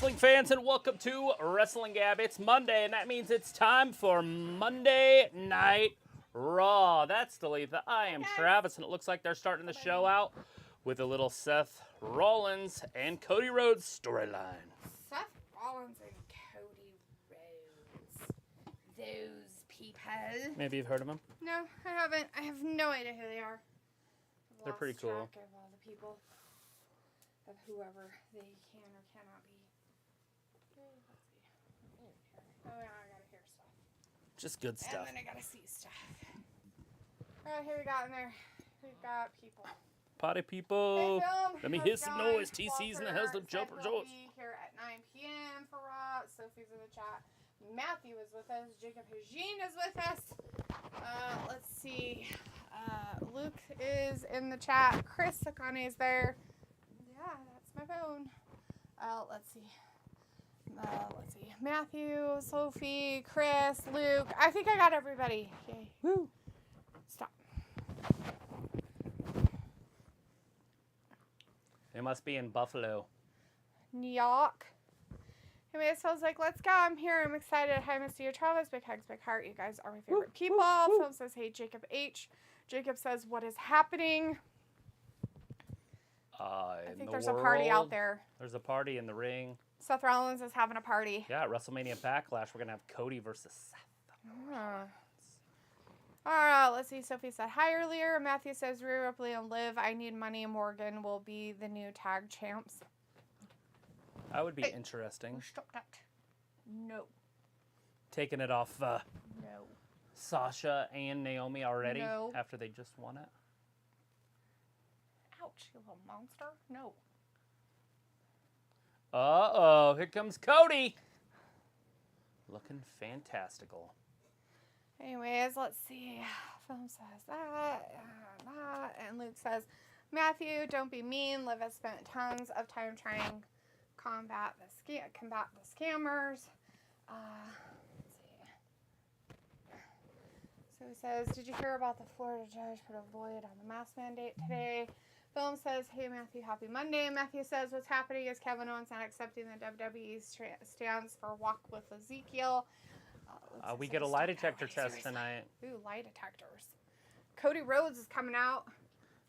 wrestling fans, and welcome to Wrestling Gab. It's Monday, and that means it's time for Monday Night Raw. That's Talitha. I am Travis, and it looks like they're starting the show out with a little Seth Rollins and Cody Rhodes storyline. Seth Rollins and Cody Rhodes. Those people. Maybe you've heard of them? No, I haven't. I have no idea who they are. They're pretty cool. Track of all the people. Of whoever they can or cannot be. Let's see. Oh, yeah, I gotta hear stuff. Just good stuff. And then I gotta see stuff. Alright, here we got in there. We got people. Potty people. Hey, Phil. Let me hear some noise. TC's in the house. Them jumpers. Will be here at 9 p.m. for Raw. Sophie's in the chat. Matthew is with us. Jacob Hugene is with us. Let's see. Luke is in the chat. Chris Sakane is there. Yeah, that's my phone. Let's see. Matthew, Sophie, Chris, Luke. I think I got everybody. Yay. Woo. Stop. They must be in Buffalo. New York. Anyway, so I was like, let's go. I'm here. I'm excited. Hi, Mr. Travis. Big hugs, big heart. You guys are my favorite people. Phil says, hey, Jacob H. Jacob says, what is happening? I think there's a party out there. There's a party in the ring. Seth Rollins is having a party. Yeah, WrestleMania Backlash. We're going to have Cody versus Seth. All right, let's see. Sophie said hi earlier. Matthew says, Rhea Ripley and Liv, I need money. Morgan will be the new tag champs. That would be interesting. Stop that. No. Taking it off No. Sasha and Naomi already No. after they just won it. Ouch, you little monster. No. Uh-oh, here comes Cody. Looking fantastical. Anyways, let's see. Phil says that, and Luke says, Matthew, don't be mean. Liv has spent tons of time trying combat the scammers. Let's see. So he says, did you hear about the Florida judge put a void on the mask mandate today? Film says, hey, Matthew, happy Monday. Matthew says, what's happening is Kevin Owens not accepting the WWE stands for Walk with Ezekiel. We get a lie detector test tonight. Ooh, lie detectors. Cody Rhodes is coming out.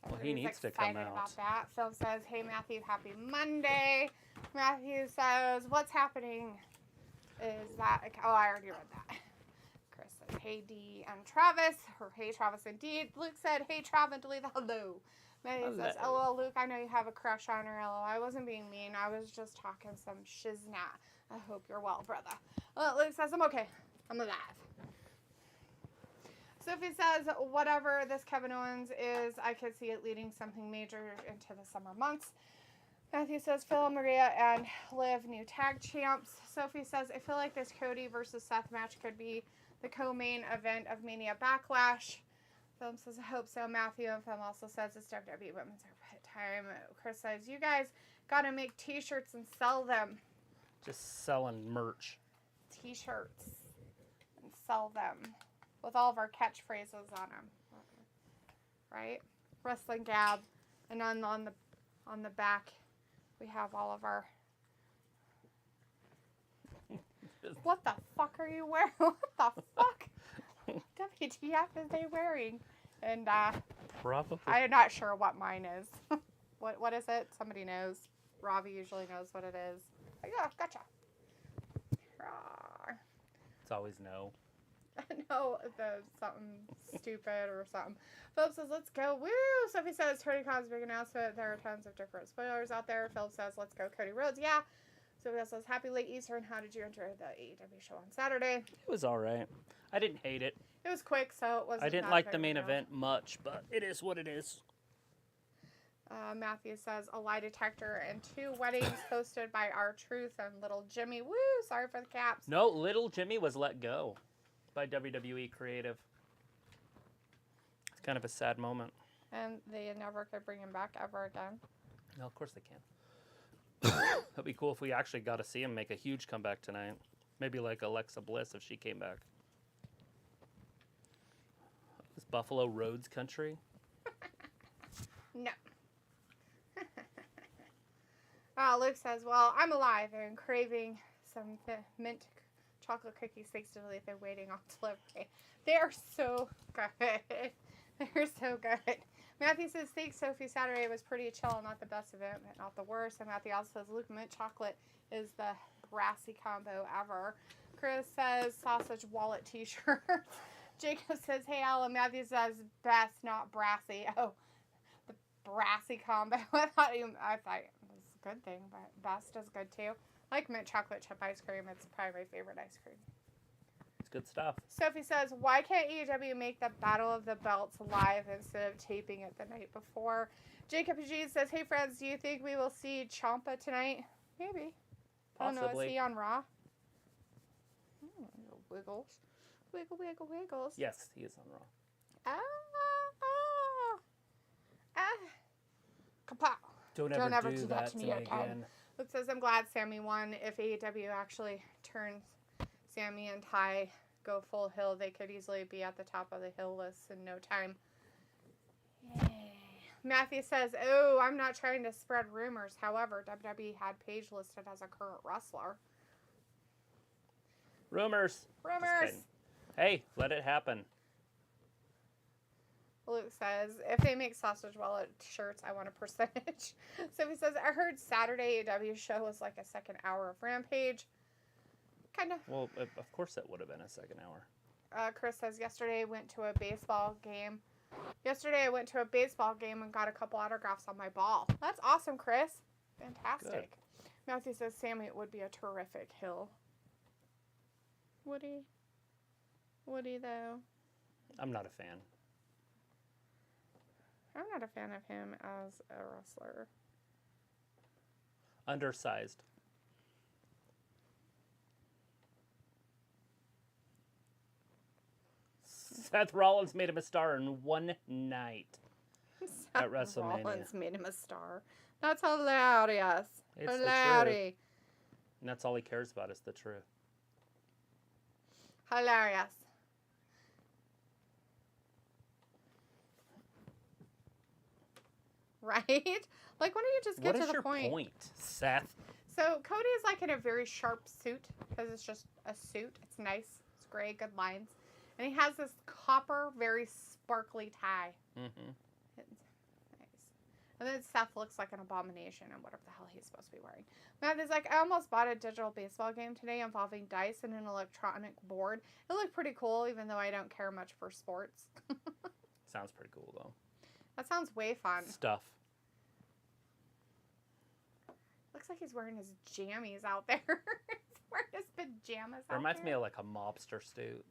Well, he needs to come out. About that. Phil says, hey, Matthew, happy Monday. Matthew says, what's happening? Is that... Oh, I already read that. Chris says, hey, D and Travis. Or, hey, Travis, indeed. Luke said, hey, Travis, delete the hello. Matthew says, LOL, Luke, I know you have a crush on her. LOL, I wasn't being mean. I was just talking some shiznat. I hope you're well, brother. Luke says, I'm okay. I'm alive. Sophie says, whatever this Kevin Owens is, I could see it leading something major into the summer months. Matthew says, Phil, Maria, and Liv, new tag champs. Sophie says, I feel like this Cody versus Seth match could be the co-main event of Mania Backlash. Film says, I hope so. Matthew and Film also says it's WWE Women's Time. Chris says, you guys got to make t-shirts and sell them. Just selling merch. T-shirts and sell them with all of our catchphrases on them. Right? Wrestling Gab. And on the back, we have all of our... What the fuck are you wearing? What the fuck? WTF is they wearing? And probably. I am not sure what mine is. What is it? Somebody knows. Ravi usually knows what it is. Oh, yeah, gotcha. Rawr. It's always no. No, something stupid or something. Philip says, let's go. Woo! Sophie says, Tony Khan's big announcement. There are tons of different spoilers out there. Philip says, let's go, Cody Rhodes. Yeah. Sophie says, happy late Easter, and how did you enjoy the AEW show on Saturday? It was all right. I didn't hate it. It was quick, so it wasn't. I didn't like the main event much, but it is what it is. Matthew says, a lie detector and 2 weddings hosted by R-Truth and Little Jimmy. Woo! Sorry for the caps. No, Little Jimmy was let go by WWE Creative. It's kind of a sad moment. And they never could bring him back ever again. No, of course they can. That'd be cool if we actually got to see him make a huge comeback tonight. Maybe like Alexa Bliss if she came back. Is Buffalo Roads country? No. Luke says, well, I'm alive and craving some mint chocolate cookies thanks to Leaf. They're waiting on delivery. They are so good. They're so good. Matthew says, thanks, Sophie. Saturday was pretty chill. Not the best event, but not the worst. And Matthew also says, Luke, mint chocolate is the brassy combo ever. Chris says, sausage wallet t-shirt. Jacob says, hey, Alan. Matthew says, best, not brassy. Oh, the brassy combo. I thought it was a good thing, but best is good too. I like mint chocolate chip ice cream. It's probably my favorite ice cream. It's good stuff. Sophie says, why can't AEW make the Battle of the Belts live instead of taping it the night before? Jacob G says, hey, friends, do you think we will see Ciampa tonight? Maybe. Possibly. I don't know. Is he on Raw? Wiggles. Wiggle, wiggle, wiggles. Yes, he is on Raw. Kapow. Don't ever do that to me again. Luke says, I'm glad Sammy won. If AEW actually turns Sammy and Ty go full hill, they could easily be at the top of the hill list in no time. Yay. Matthew says, oh, I'm not trying to spread rumors. However, WWE had Paige listed as a current wrestler. Rumors. Hey, let it happen. Luke says, if they make sausage wallet shirts, I want a percentage. Sophie says, I heard Saturday AEW show was like a second hour of Rampage. Kind of. Well, of course that would have been a second hour. Chris says, yesterday I went to a baseball game. And got a couple autographs on my ball. That's awesome, Chris. Fantastic. Good. Matthew says, Sammy, it would be a terrific hill. Would he? Would he, though? I'm not a fan. I'm not a fan of him as a wrestler. Undersized. Seth Rollins made him a star in one night at WrestleMania. Seth Rollins made him a star. That's hilarious. It's the truth. And that's all he cares about is the truth. Hilarious. Right? Like, why don't you just get to the point? What is your point, Seth? So, Cody is like in a very sharp suit because it's just a suit. It's nice. It's gray, good lines. And he has this copper, very sparkly tie. Mm-hmm. It's nice. And then Seth looks like an abomination and whatever the hell he's supposed to be wearing. Matt is like, I almost bought a digital baseball game today involving dice and an electronic board. It looked pretty cool, even though I don't care much for sports. Sounds pretty cool, though. That sounds way fun. Stuff. Looks like he's wearing his jammies out there. He's wearing his pajamas out Reminds there. me of like a mobster suit.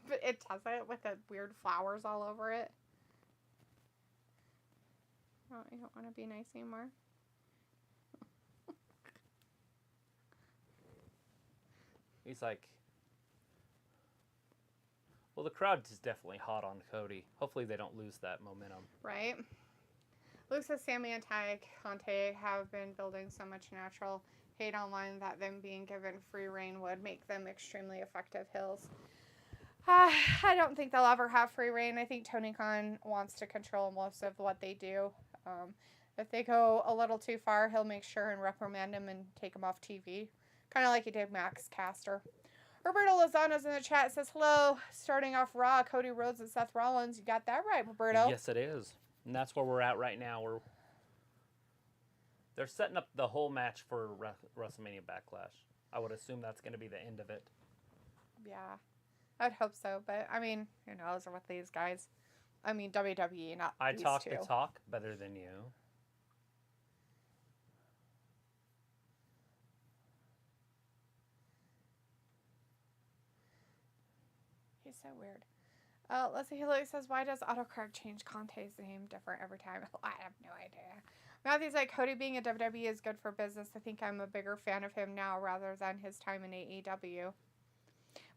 But it doesn't, with the weird flowers all over it. Oh, you don't want to be nice anymore? He's like... Well, the crowd is definitely hot on Cody. Hopefully they don't lose that momentum. Right. Luke says Sammy and Ty Conte have been building so much natural hate online that them being given free reign would make them extremely effective heels. I don't think they'll ever have free reign. I think Tony Khan wants to control most of what they do. If they go a little too far, he'll make sure and reprimand him and take him off TV. Kind of like he did Max Caster. Roberto Lozano's in the chat. Says, hello. Starting off Raw, Cody Rhodes and Seth Rollins. You got that right, Roberto. Yes, it is. And that's where we're at right now. They're setting up the whole match for WrestleMania Backlash. I would assume that's going to be the end of it. Yeah. I'd hope so. But, I mean, who knows with these guys. I mean, WWE, not I these talk two. the talk better than you. He's so weird. Let's see. He says, why does autocorrect change Conte's name different every time? I have no idea. Matthew's like, Cody being a WWE is good for business. I think I'm a bigger fan of him now rather than his time in AEW.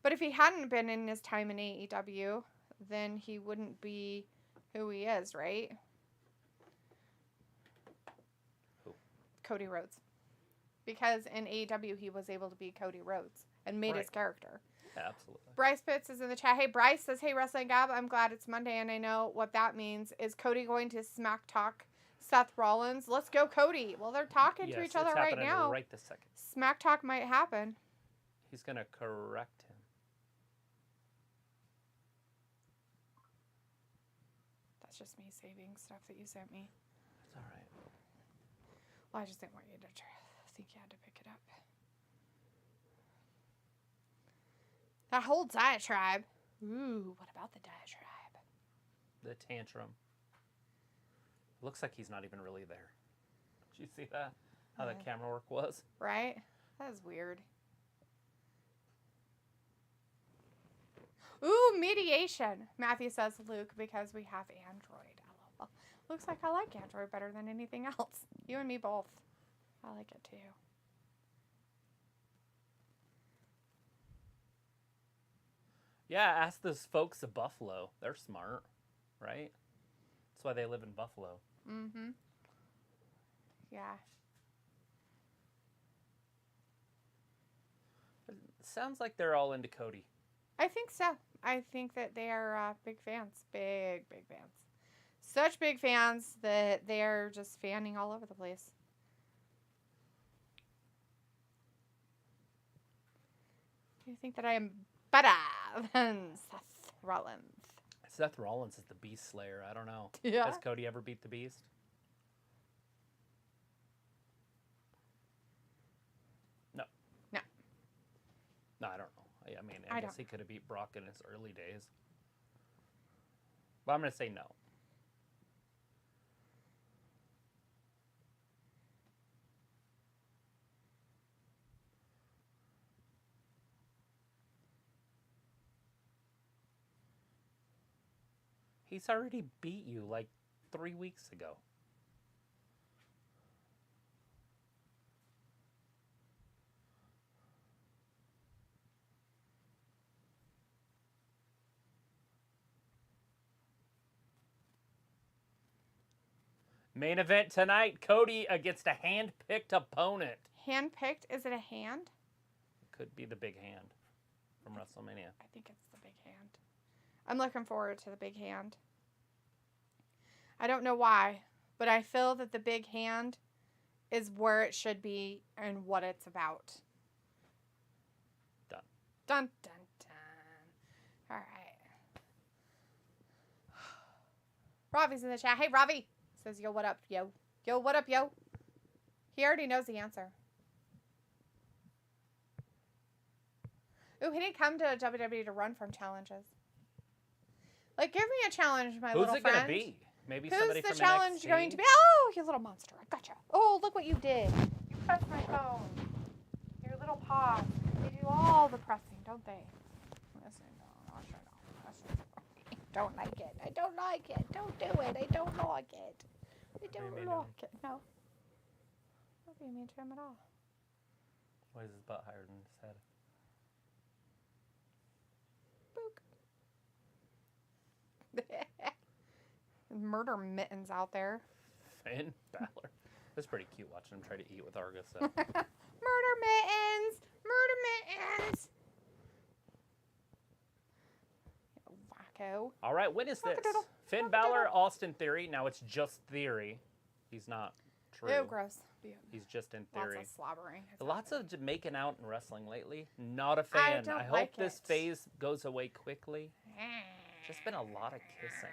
But if he hadn't been in his time in AEW, then he wouldn't be who he is, right? Who? Cody Rhodes. Because in AEW, he was able to be Cody Rhodes and made his character. Yeah, absolutely. Bryce Pitts is in the chat. Hey, Bryce says, hey, Wrestling Gab, I'm glad it's Monday, and I know what that means. Is Cody going to smack talk Seth Rollins. Let's go, Cody. Well, they're talking to each other it's right happening now. right this second. Smack talk might happen. He's going to correct him. That's just me saving stuff that you sent me. It's all right. Well, I just didn't want you to think you had to pick it up. That whole diatribe. Ooh, what about the diatribe? The tantrum. Looks like he's not even really there. Did you see that? How the camera work was? Right? That is weird. Ooh, mediation. Matthew says Luke because we have Android. LOL. Looks like I like Android better than anything else. You and me both. I like it too. Yeah, ask those folks of Buffalo. They're smart, right? That's why they live in Buffalo. Mm-hmm. Yeah. It sounds like they're all into Cody. I think so. I think that they are big fans. Big, big fans. Such big fans that they're just fanning all over the place. Do you think that I am better than Seth Rollins? Seth Rollins is the Beast Slayer. I don't know. Yeah. Has Cody ever beat the Beast? No. No. No, I don't know. I mean, I guess he could have beat Brock in his early days. But I'm going to say no. He's already beat you like 3 weeks ago. Main event tonight, Cody against a hand-picked opponent. Hand-picked? Is it a hand? Could be the big hand from WrestleMania. I think it's the big hand. I'm looking forward to the big hand. I don't know why, but I feel that the big hand is where it should be and what it's about. Done. Dun, dun, dun. All right. Ravi's in the chat. Hey, Ravi. Says, yo, what up, yo? Yo, what up, yo? He already knows the answer. Ooh, he didn't come to WWE to run from challenges. Like, give me a challenge, my little friend. Who's it going to be? Maybe somebody from NXT? Who's the challenge going to be? Oh, you little monster. I gotcha. Oh, look what you did. You pressed my phone. Your little paws. They do all the pressing, don't they? Listen, no, shut up. I don't like it. I don't like it. Don't do it. I don't like it. I don't like it. No. Not being mean to him at all. Why is his butt higher than his head? Book. Murder mittens out there. Finn Balor. That's pretty cute watching him try to eat with Argus. So. Murder mittens! Murder mittens! Wacko. All right, when is this? Wackadoodle. Finn Balor, Austin Theory. Now it's just theory. He's not true. Ew, gross. He's just in theory. Lots of slobbering. Lots of Jamaican out in wrestling lately. Not a fan. I hope this phase goes away quickly. Just been a lot of kissing.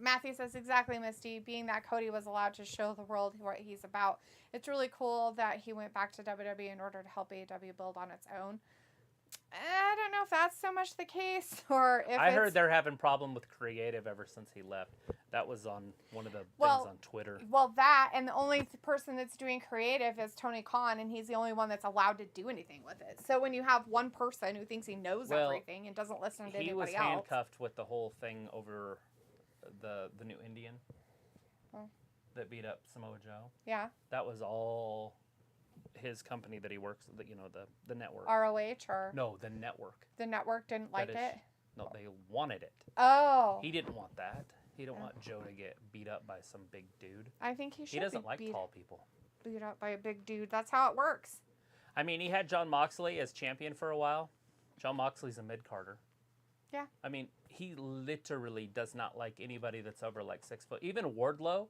Matthew says exactly, Misty. Being that Cody was allowed to show the world what he's about, it's really cool that he went back to WWE in order to help AEW build on its own. I don't know if that's so much the case, or if I heard they're having problem with creative ever since he left. That was on one of the things on Twitter. Well, that, and the only person that's doing creative is Tony Khan, and he's the only one that's allowed to do anything with it. So when you have one person who thinks he knows everything and doesn't listen to anybody else. He was handcuffed with the whole thing over the new Indian that beat up Samoa Joe. Yeah. That was all his company that he works, the network. ROH or? No, the network. The network didn't like it? No, they wanted it. Oh. He didn't want that. He didn't want Joe to get beat up by some big dude. I think he should. He doesn't like tall people. Beat up by a big dude. That's how it works. I mean, he had Jon Moxley as champion for a while. Jon Moxley's a mid-carder. Yeah. I mean, he literally does not like anybody that's over like 6 foot. Even Wardlow,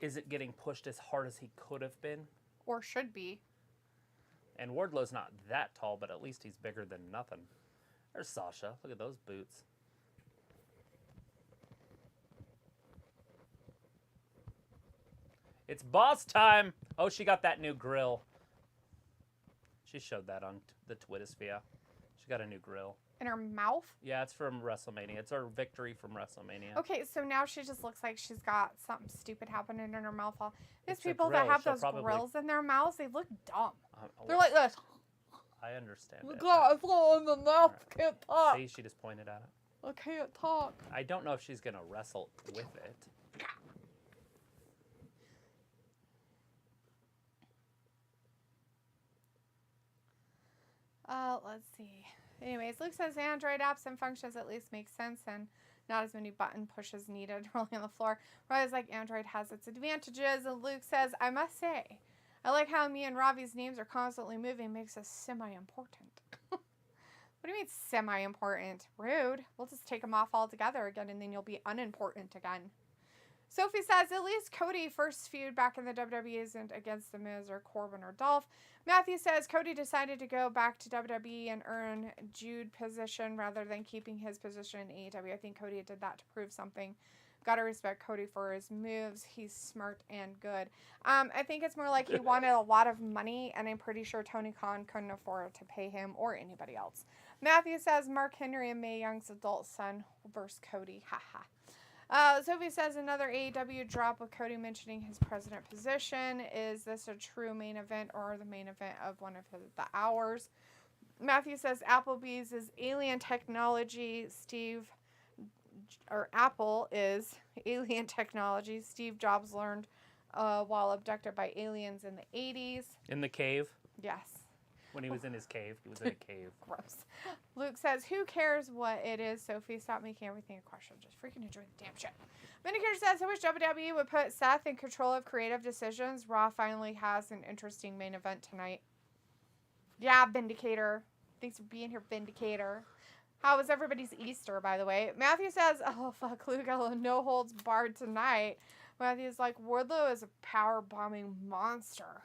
isn't getting pushed as hard as he could have been. Or should be. And Wardlow's not that tall, but at least he's bigger than nothing. There's Sasha. Look at those boots. It's boss time. Oh, she got that new grill. She showed that on the Twittersphere. She got a new grill. In her mouth? Yeah, it's from WrestleMania. It's her victory from WrestleMania. Okay, so now she just looks like she's got something stupid happening in her mouth. These It's a people grill. that have She'll those probably- grills in their mouths, they look dumb. They're Well, like this. I understand it. God, it's all in the mouth. Can't talk. See, she just pointed at it. I can't talk. I don't know if she's going to wrestle with it. Let's see. Anyways, Luke says Android apps and functions at least make sense and not as many button pushes needed rolling on the floor. Whereas like Android has its advantages. And Luke says, I must say, I like how me and Ravi's names are constantly moving. Makes us semi-important. What do you mean semi-important? Rude. We'll just take them off altogether again and then you'll be unimportant again. Sophie says, at least Cody first feud back in the WWE isn't against The Miz or Corbin or Dolph. Matthew says, Cody decided to go back to WWE and earn Jude position rather than keeping his position in AEW. I think Cody did that to prove something. Gotta respect Cody for his moves. He's smart and good. I think it's more like he wanted a lot of money, and I'm pretty sure Tony Khan couldn't afford to pay him or anybody else. Matthew says, Mark Henry and Mae Young's adult son versus Cody. Haha. Sophie says another AEW drop with Cody mentioning his president position. Is this a true main event or the main event of one of the hours? Matthew says Applebee's is alien technology. Apple is alien technology. Steve Jobs learned while abducted by aliens in the 80s. In the cave? Yes. When he was in his cave. He was in a cave. Gross. Luke says, who cares what it is, Sophie? Stop making everything a question. Just freaking enjoy the damn shit. Vindicator says, I wish WWE would put Seth in control of creative decisions. Raw finally has an interesting main event tonight. Yeah, Vindicator. Thanks for being here, Vindicator. How was everybody's Easter, by the way? Matthew says, oh, fuck, Luke, no holds barred tonight. Matthew's like, Wardlow is a power-bombing monster.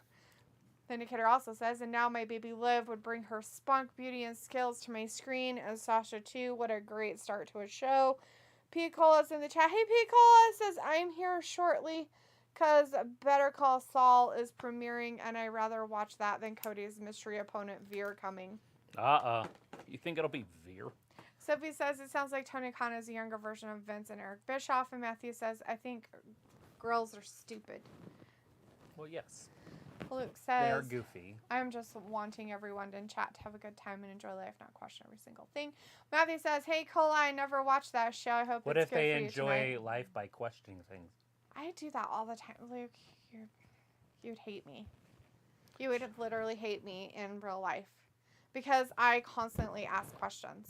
Vindicator also says, and now my baby Liv would bring her spunk, beauty, and skills to my screen, and Sasha too. What a great start to a show. P. Colas in the chat. Hey, P. Colas says, I'm here shortly because Better Call Saul is premiering, and I'd rather watch that than Cody's mystery opponent, Veer, coming. You think it'll be Veer? Sophie says, it sounds like Tony Khan is a younger version of Vince and Eric Bischoff, and Matthew says, I think girls are stupid. Well, yes. Luke says, they are goofy. I'm just wanting everyone in chat to have a good time and enjoy life, not question every single thing. Matthew says, hey, Cola, I never watched that show. I hope what it's if good they for you enjoy tonight. life by questioning things? I do that all the time. Luke, you'd hate me. You would literally hate me in real life because I constantly ask questions.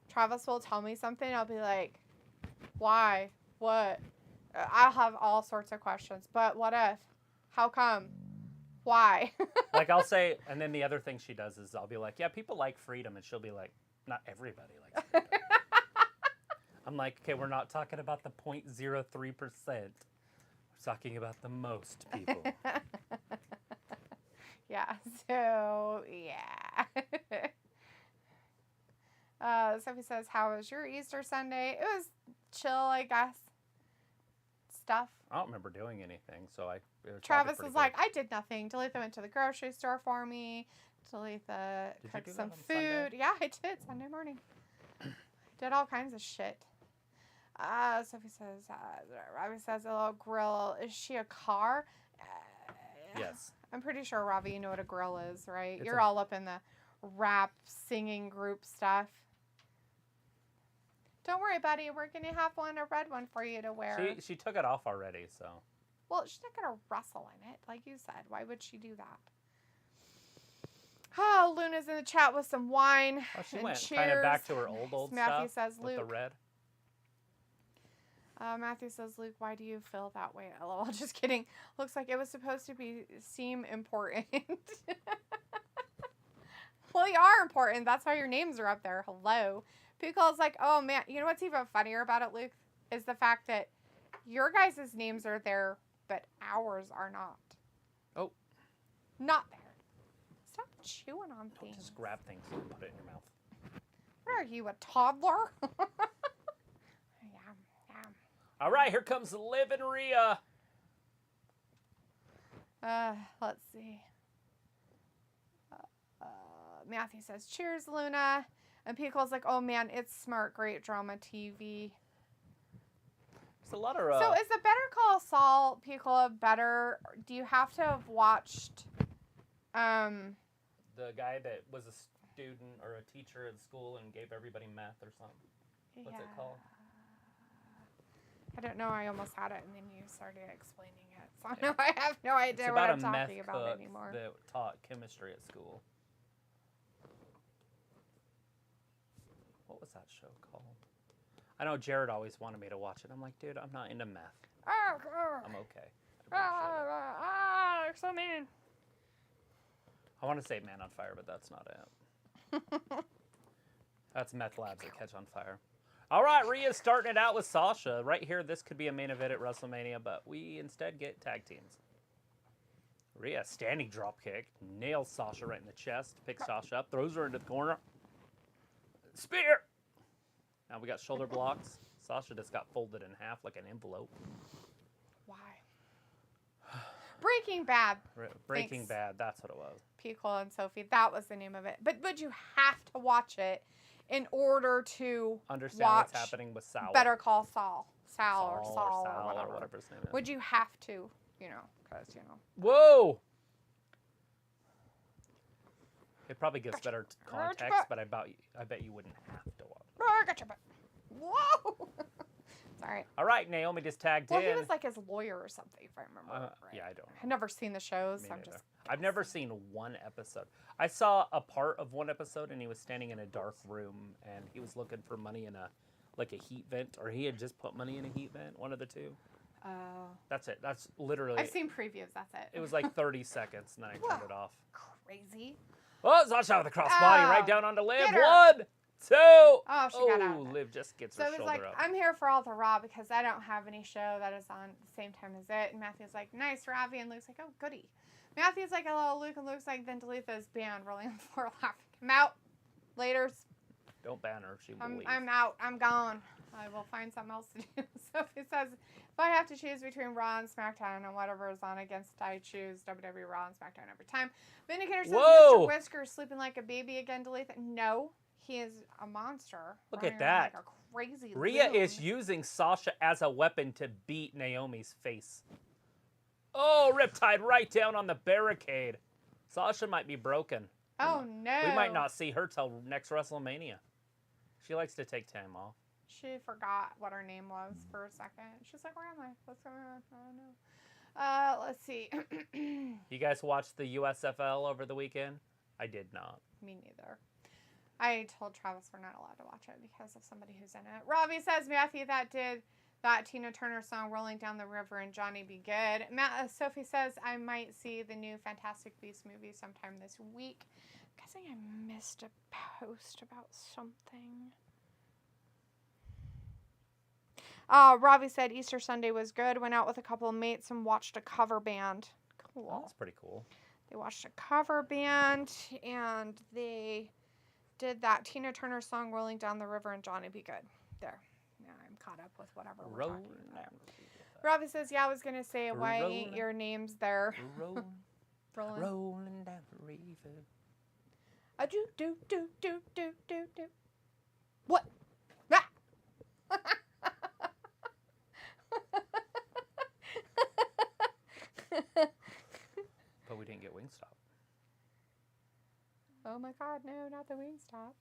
Travis will tell me something. I'll be like, why? What? I'll have all sorts of questions. But what if? How come? Why? Like I'll say, and then the other thing she does is I'll be like, yeah, people like freedom. And she'll be like, not everybody likes freedom. I'm like, okay, we're not talking about the 0.03%. We're talking about the most people. Yeah, so, yeah. Sophie says, how was your Easter Sunday? It was chill, I guess. Stuff. I don't remember doing anything, so Travis was like, I did nothing. Talitha went to the grocery store for me. Talitha cooked some food. Sunday? Yeah, I did. Sunday morning. Did all kinds of shit. Sophie says, Ravi says, a little grill. Is she a car? Yes. I'm pretty sure, Ravi, you know what a grill is, right? It's You're all up in the rap singing group stuff. Don't worry, buddy. We're going to have a red one for you to wear. She took it off already, so. Well, she's not going to wrestle in it, like you said. Why would she do that? Oh, Luna's in the chat with some wine. Oh, she and went cheers. kind of back to her old Matthew stuff says, with the Luke. red. Matthew says, Luke, why do you feel that way? LOL, just kidding. Looks like it was supposed to seem important. Well, you are important. That's why your names are up there. Hello. Pickle's like, oh, man. You know what's even funnier about it, Luke? Is the fact that your guys' names are there but ours are not. Oh. Not there. Stop chewing on Don't things. just grab things and put it in your mouth. What are you, a toddler? Yum. All right, here comes Liv and Rhea. Let's see. Matthew says, cheers, Luna. And Pico's like, oh man, it's smart, great drama TV. There's a lot of... So is the Better Call Saul, Pico, better? Do you have to have watched... The guy that was a student or a teacher at school and gave everybody meth or something. What's it called? I don't know. I almost had it, and then you started explaining it. So no, I have no idea It's what about I'm a talking meth about cook anymore. that taught chemistry at school. What was that show called? I know Jared always wanted me to watch it. I'm like, dude, I'm not into meth. I'm okay. You're so mean. I want to say Man on Fire, but that's not it. That's meth labs that catch on fire. All right, Rhea's starting it out with Sasha. Right here, this could be a main event at WrestleMania, but we instead get tag teams. Rhea, standing drop kick, nails Sasha right in the chest, picks Sasha up, throws her into the corner. Spear! Now we got shoulder blocks. Sasha just got folded in half like an envelope. Why? Breaking Bad. Breaking Thanks. Bad, that's what it was. Pico and Sophie, that was the name of it. But would you have to watch it in order to Understand watch what's happening with Sal. Better Call Saul? Sal or whatever his name is. Would you have to, because, Whoa! It probably gives better context, but I bet you wouldn't have to watch it. I got your butt. Whoa! Sorry. All right, Naomi just tagged Well, in. he was like his lawyer or something, if I remember right. Yeah, I don't know. I've never seen the shows, Me so I'm neither. just... I've never seen one episode. I saw a part of one episode, and he was standing in a dark room, and he was looking for money in a heat vent, or he had just put money in a heat vent, one of the two. Oh. That's it. That's literally... I've seen previews, that's it. It was like 30 seconds, and then I turned it off. Crazy. Oh, Sasha with a crossbody right down onto Liv. Get her. 1, 2. Oh, she got out of it. Liv just gets So her it was shoulder like, up. I'm here for all the Raw because I don't have any show that is on the same time as it. And Matthew's like, nice, Ravi. And Luke's like, oh, goody. Matthew's like, hello, Luke. And Luke's like, then delete this band, rolling on the floor laughing. I'm out. Laters. Don't ban her. She will leave. I'm out. I'm gone. I will find something else to do. Sophie says, if I have to choose between Raw and SmackDown and whatever is on against, I choose WWE Raw and SmackDown every time. Vindicator says, Whoa. Mr. Whisker sleeping like a baby again. Delete that. No, he is a monster. Look running at around that. Like a crazy Rhea loon. is using Sasha as a weapon to beat Naomi's face. Oh, Riptide right down on the barricade. Sasha might be broken. Oh, no. We might not see her till next WrestleMania. She likes to take time off. She forgot what her name was for a second. She's like, where am I? What's going on? I don't know. Let's see. You guys watched the USFL over the weekend? I did not. Me neither. I told Travis we're not allowed to watch it because of somebody who's in it. Robbie says, Matthew, that Tina Turner song, Rolling Down the River, and Johnny Be Good. Sophie says, I might see the new Fantastic Beasts movie sometime this week. I'm guessing I missed a post about something. Robbie said Easter Sunday was good. Went out with a couple of mates and watched a cover band. Cool. Oh, that's pretty cool. They watched a cover band and they did that Tina Turner song, Rolling Down the River, and Johnny Be Good. There. Now I'm caught up with whatever we're talking about. Robbie says, yeah, I was going to say, why ain't your names there? Rolling down the river. Do. What? Ah! But we didn't get Wingstop. Oh my God, no, not the Wingstop.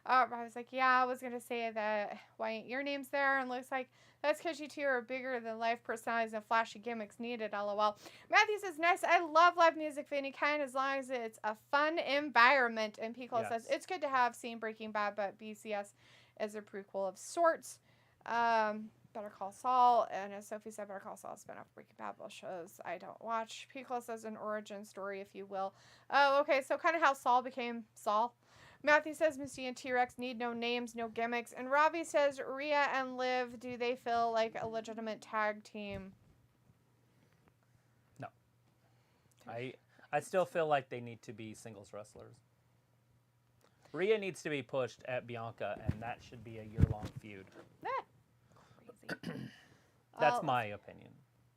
I was like, yeah, I was going to say that, why ain't your name's there? And Luke's like, that's because you two are bigger than life personalities and flashy gimmicks needed, lol. Matthew says, nice, I love live music of any kind as long as it's a fun environment. And Pico says, it's good to have seen Breaking Bad, but BCS is a prequel of sorts. Better Call Saul, and as Sophie said, Better Call Saul spin off Breaking Bad shows I don't watch. Pico says an origin story, if you will. Oh, okay, so kind of how Saul became Saul. Matthew says Misty and T-Rex need no names, no gimmicks. And Robbie says Rhea and Liv, do they feel like a legitimate tag team? I still feel like they need to be singles wrestlers. Rhea needs to be pushed at Bianca, and that should be a year-long feud. Crazy. That's my opinion.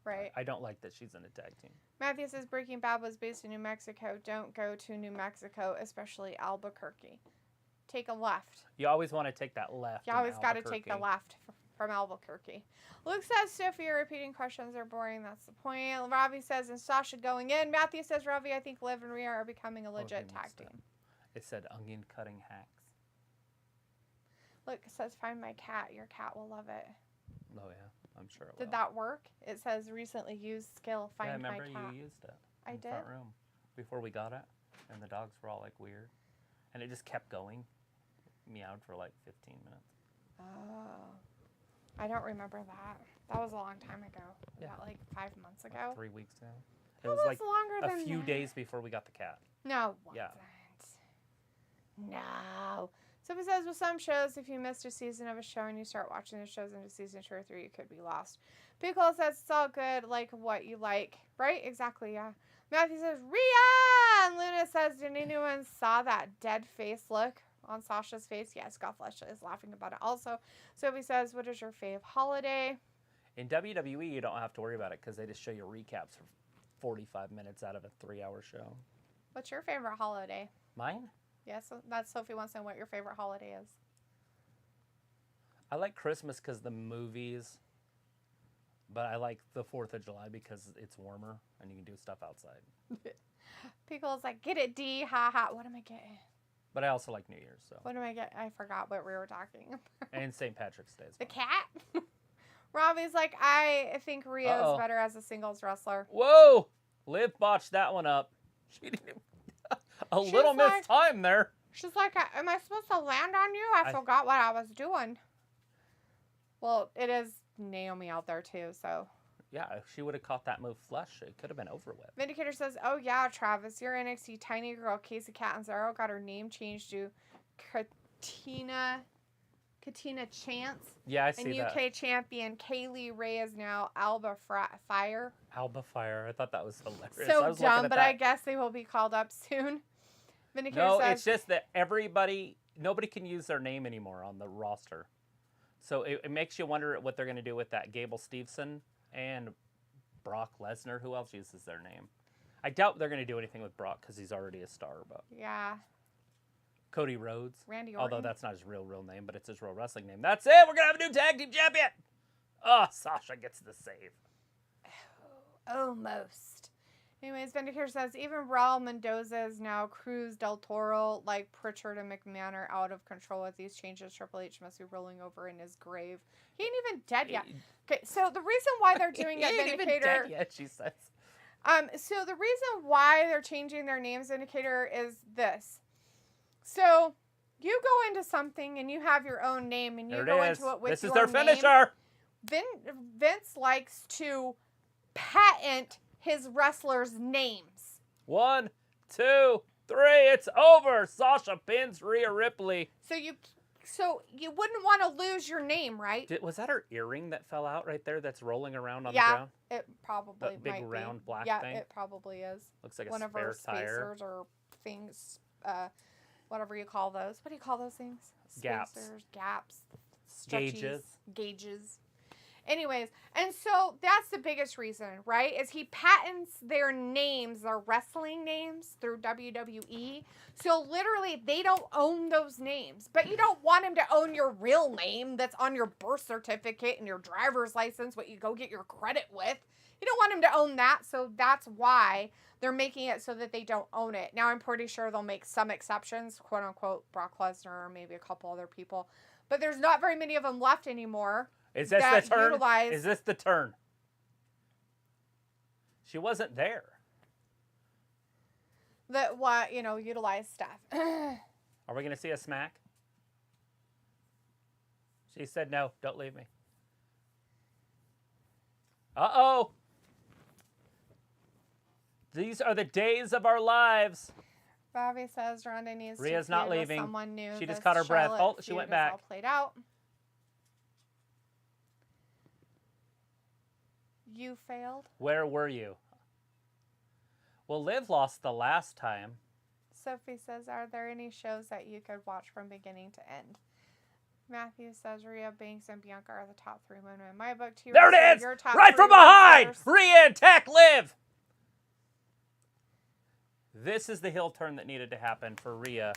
Right. I don't like that she's in a tag team. Matthew says Breaking Bad was based in New Mexico. Don't go to New Mexico, especially Albuquerque. Take a left. You always want to take that left. You always got to take the left from Albuquerque. Luke says, Sophie, your repeating questions are boring. That's the point. Ravi says, and Sasha going in. Matthew says, Ravi, I think Liv and Rhea are becoming a legit tag team. It said onion cutting hacks. Look, it says, find my cat. Your cat will love it. Oh, yeah. I'm sure it will. Did that work? It says, recently used skill, find my cat. Yeah, I remember you used it. I in the did? front room before we got it. And the dogs were all, like, weird. And it just kept going. Meowed for, like, 15 minutes. Oh. I don't remember that. That was a long time ago. Yeah. About, like, 5 months ago? Like 3 weeks ago. It was like longer a than few that. days before we got the cat. No, it wasn't. Yeah. No. Somebody says, with some shows, if you missed a season of a show and you start watching the shows into season 2 or 3, you could be lost. Pickle says, it's all good, like what you like. Right? Exactly, yeah. Matthew says, Rhea! And Luna says, did anyone saw that dead face look on Sasha's face? Yes, Goth is laughing about it also. Sophie says, what is your fave holiday? In WWE, you don't have to worry about it because they just show you recaps for 45 minutes out of a 3-hour show. What's your favorite holiday? Mine? Yes, that's Sophie wants to know what your favorite holiday is. I like Christmas because the movies, but I like the 4th of July because it's warmer and you can do stuff outside. Pickle's like, get it, D, ha ha. What am I getting? But I also like New Year's, so. What am I getting? I forgot what we were talking about. And St. Patrick's Day. The cat? Robbie's like, I think Rhea's better as a singles wrestler. Whoa! Liv botched that one up. She didn't. Little missed time there. She's like, am I supposed to land on you? I forgot what I was doing. Well, it is Naomi out there too, so. Yeah, if she would have caught that move flush, it could have been over with. Vindicator says, oh yeah, Travis, your NXT tiny girl, Casey Catanzaro, got her name changed to Katina Chance. Yeah, I see that. And UK champion Kaylee Ray is now Alba Fire. Alba Fire. I thought that was hilarious. So dumb, but I guess they will be called up soon. No, it's just that nobody can use their name anymore on the roster. So it makes you wonder what they're going to do with that Gable Steveson and Brock Lesnar. Who else uses their name? I doubt they're going to do anything with Brock because he's already a star. But yeah. Cody Rhodes. Randy Orton. Although that's not his real name, but it's his real wrestling name. That's it. We're going to have a new tag team champion. Oh, Sasha gets the save. Oh, almost. Anyways, Vindicator says, even Raul Mendoza is now Cruz del Toro, like Pritchard and McMahon are out of control with these changes. Triple H must be rolling over in his grave. He ain't even dead yet. Okay, so the reason why they're doing it, Vindicator... He ain't even dead yet, she says. So the reason why they're changing their names, Vindicator, is this. So you go into something and you have your own name and you go into it with this your is their finisher. Vince likes to patent his wrestlers' names. 1, 2, 3, it's over. Sasha pins Rhea Ripley. So you wouldn't want to lose your name, right? Was that her earring that fell out right there that's rolling around on the ground? Yeah, it probably that big might round be. black thing? Yeah, it probably is. Looks like one a spare of her tire. spacers or things, whatever you call those. What do you call those things? Gaps. Spacers, gaps. Gauges. Anyways, and so that's the biggest reason, right? Is he patents their names, their wrestling names through WWE. So literally they don't own those names. But you don't want him to own your real name that's on your birth certificate and your driver's license, what you go get your credit with. You don't want him to own that. So that's why they're making it so that they don't own it. Now I'm pretty sure they'll make some exceptions, quote unquote, Brock Lesnar or maybe a couple other people. But there's not very many of them left anymore. Is this the turn? Is this the turn? She wasn't there. Utilize stuff. Are we going to see a smack? She said, no, don't leave me. Uh-oh. These are the days of our lives. Bobby says Ronda needs Rhea's to not feud leaving. With someone new. She just caught her breath. Charlotte Oh, she feud went is back. All played out. You failed. Where were you? Well, Liv lost the last time. Sophie says, are there any shows that you could watch from beginning to end? Matthew says, Rhea, Banks, and Bianca are the top 3 women in my book. There it is! Your top Right 3 from behind! wrestlers. Rhea attack Liv! This is the heel turn that needed to happen for Rhea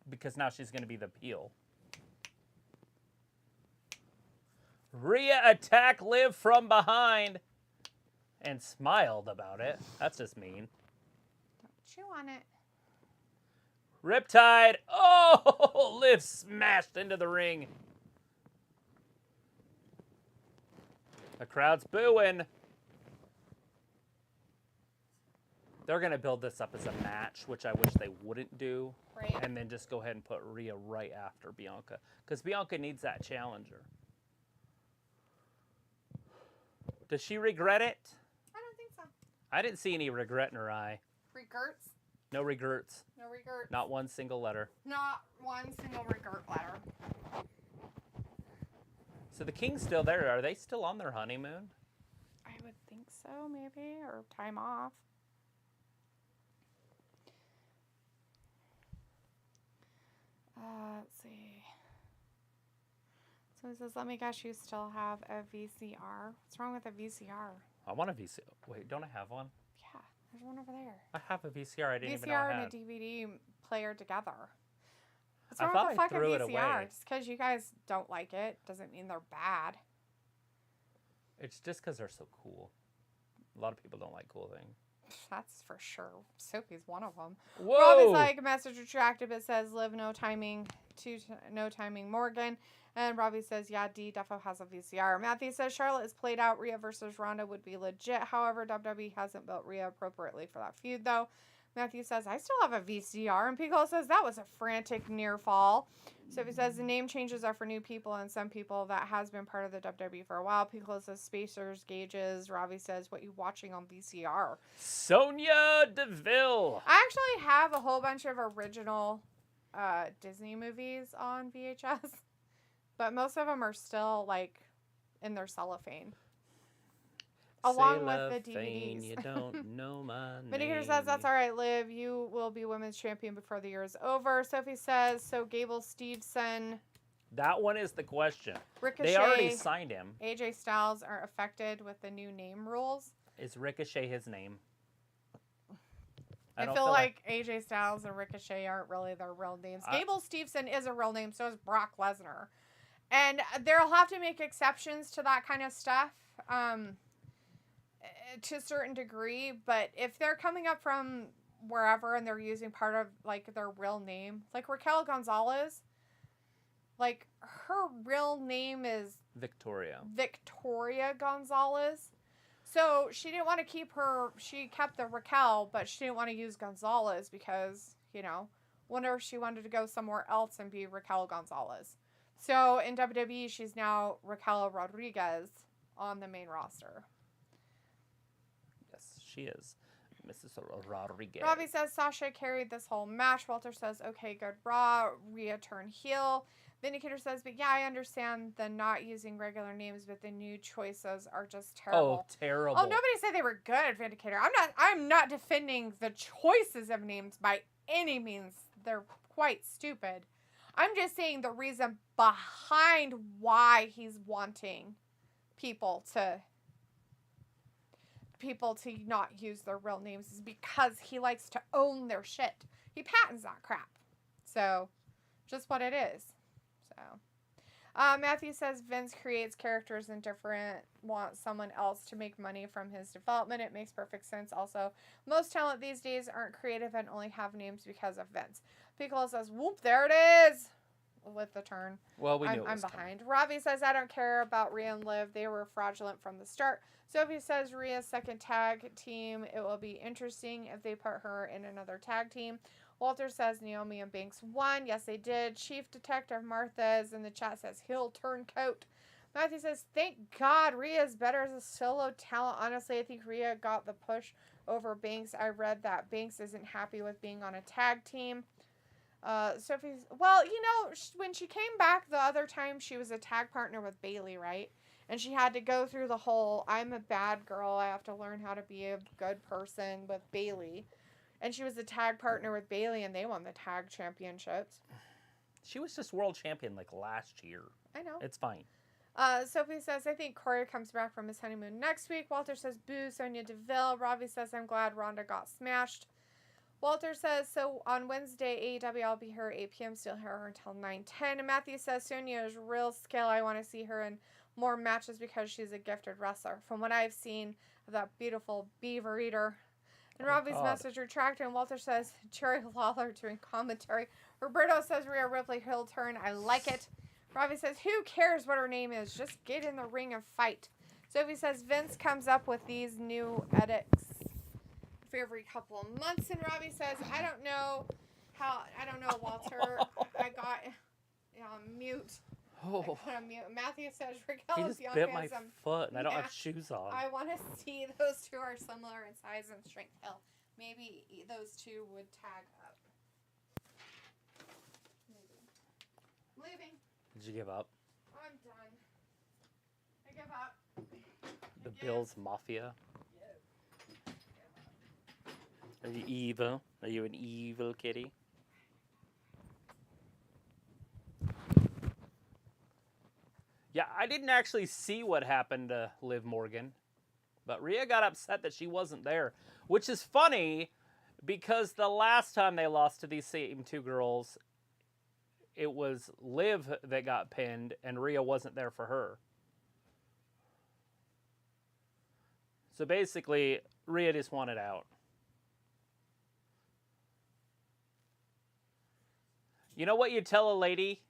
because now she's going to be the heel. Rhea attack Liv from behind and smiled about it. That's just mean. Don't chew on it. Riptide. Oh, Liv smashed into the ring. The crowd's booing. They're going to build this up as a match, which I wish they wouldn't do. Right. And then just go ahead and put Rhea right after Bianca. Because Bianca needs that challenger. Does she regret it? I don't think so. I didn't see any regret in her eye. Regrets? No regrets. No regrets. Not one single letter. Not one single regret letter. So the King's still there. Are they still on their honeymoon? I would think so, maybe. Or time off. Let's see. So it says, let me guess, you still have a VCR. What's wrong with a VCR? I want a VCR. Wait, don't I have one? Yeah, there's one over there. I have a VCR. I didn't even know I VCR had. and a DVD player together. What's I wrong thought with the I fucking threw it VCR? away. Just because you guys don't like it doesn't mean they're bad. It's just because they're so cool. A lot of people don't like cool things. That's for sure. Sophie's one of them. Whoa! Rob is like, message retracted, but says, live no timing, no timing Morgan. And Robbie says, yeah, D defo has a VCR. Matthew says, Charlotte is played out. Rhea versus Ronda would be legit. However, WWE hasn't built Rhea appropriately for that feud, though. Matthew says, I still have a VCR. And Piccolo says, that was a frantic near fall. Sophie says, the name changes are for new people and some people that has been part of the WWE for a while. Piccolo says, spacers, gauges. Robbie says, what you watching on VCR? Sonya Deville. I actually have a whole bunch of original Disney movies on VHS. But most of them are still, like, in their cellophane. Along with the DVDs. You don't know my name. Vindicator says, that's all right, Liv. You will be women's champion before the year is over. Sophie says, so Gable Steveson, That one is the question. Ricochet, They already signed him. AJ Styles are affected with the new name rules. Is Ricochet his name? I don't feel like AJ Styles and Ricochet aren't really their real names. Gable Steveson is a real name, so is Brock Lesnar. And they'll have to make exceptions to that kind of stuff to a certain degree. But if they're coming up from wherever and they're using part of, like, their real name, like Raquel Gonzalez, like, her real name is Victoria Gonzalez. So she didn't want to keep her, she kept the Raquel, but she didn't want to use Gonzalez because, you know, wonder if she wanted to go somewhere else and be Raquel Gonzalez. So in WWE, she's now Raquel Rodriguez on the main roster. Yes, she is. Mrs. Rodriguez. Robbie says Sasha carried this whole match. Walter says, okay, good Raw. Rhea turned heel. Vindicator says, but yeah, I understand the not using regular names, but the new choices are just terrible. Oh, terrible. Oh, nobody said they were good, Vindicator. I'm not defending the choices of names by any means. They're quite stupid. I'm just saying the reason behind why he's wanting people to not use their real names is because he likes to own their shit. He patents that crap. So, just what it is. So, Matthew says Vince creates characters and wants someone else to make money from his development. It makes perfect sense. Also, most talent these days aren't creative and only have names because of Vince. Piccolo says, whoop, there it is. With the turn. Well, we knew I'm behind. Robbie says, I don't care about Rhea and Liv. They were fraudulent from the start. Sophie says, Rhea's second tag team. It will be interesting if they put her in another tag team. Walter says Naomi and Banks won. Yes, they did. Chief Detective Martha's in the chat says heel turncoat. Matthew says, thank God Rhea's better as a solo talent. Honestly, I think Rhea got the push over Banks. I read that Banks isn't happy with being on a tag team. Sophie's, well, you know, when she came back the other time, she was a tag partner with Bayley, right? And she had to go through the whole, I'm a bad girl, I have to learn how to be a good person with Bayley. And she was the tag partner with Bayley, and they won the tag championships. She was just world champion like last year. I know. It's fine. Sophie says, I think Corey comes back from his honeymoon next week. Walter says, boo, Sonya Deville. Robbie says, I'm glad Ronda got smashed. Walter says, so on Wednesday, AEW, I'll be here at 8 p.m. Still here until 9:10. And Matthew says, Sonya is real skill. I want to see her in more matches because she's a gifted wrestler. From what I've seen of that beautiful beaver eater. And Robbie's message retracted. And Walter says, Jerry Lawler doing commentary. Roberto says, Rhea Ripley heel turn. I like it. Robbie says, who cares what her name is? Just get in the ring and fight. Sophie says, Vince comes up with these new edits for every couple of months. And Robbie says, I don't know, Walter. I got mute. Oh. I put on mute. Matthew says, He Raquel just Bianca bit my foot, and I don't have shoes on. I want to see those two are similar in size and strength. Hell, maybe those two would tag up. Maybe. I'm leaving. Did you give up? I'm done. I give up. The Bills Mafia? Are you evil? Are you an evil kitty? Yeah, I didn't actually see what happened to Liv Morgan, but Rhea got upset that she wasn't there, which is funny because the last time they lost to these same two girls, it was Liv that got pinned and Rhea wasn't there for her. So basically, Rhea just wanted out. You know what you tell a lady?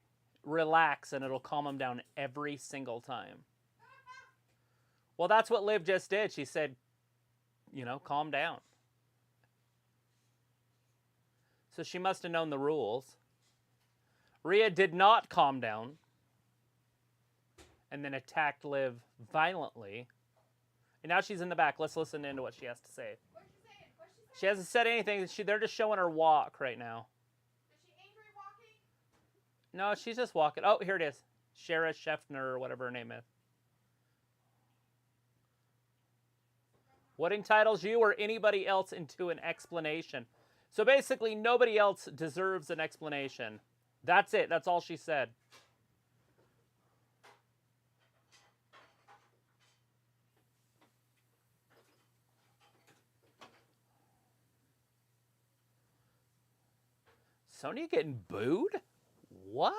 Relax, and it'll calm them down every single time. Well, that's what Liv just did. She said, calm down. So she must have known the rules. Rhea did not calm down and then attacked Liv violently. And now she's in the back. Let's listen into what she has to say. What'd she say? She hasn't said anything. They're just showing her walk right now. Is she angry walking? No, she's just walking. Oh, here it is. Shara Scheffner or whatever her name is. What entitles you or anybody else into an explanation? So basically, nobody else deserves an explanation. That's it. That's all she said. Sonya getting booed? What?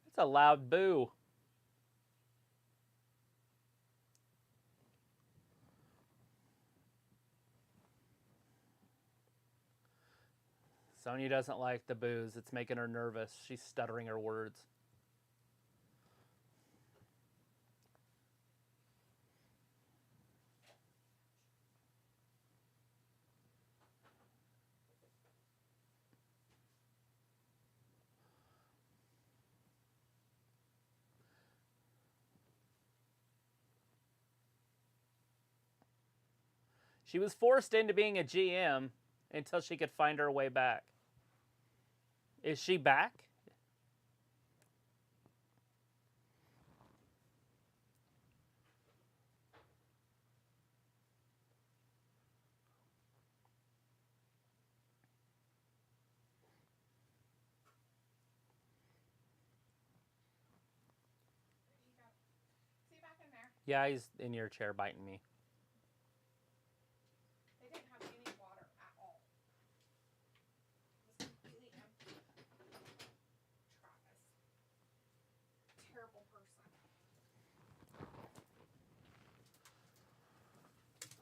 It's a loud boo. Sonya doesn't like the boos. It's making her nervous. She's stuttering her words. She was forced into being a GM until she could find her way back. Is she back? Is he back in there? Yeah, he's in your chair biting me. They didn't have any water at all. It was completely empty. Travis. Terrible person.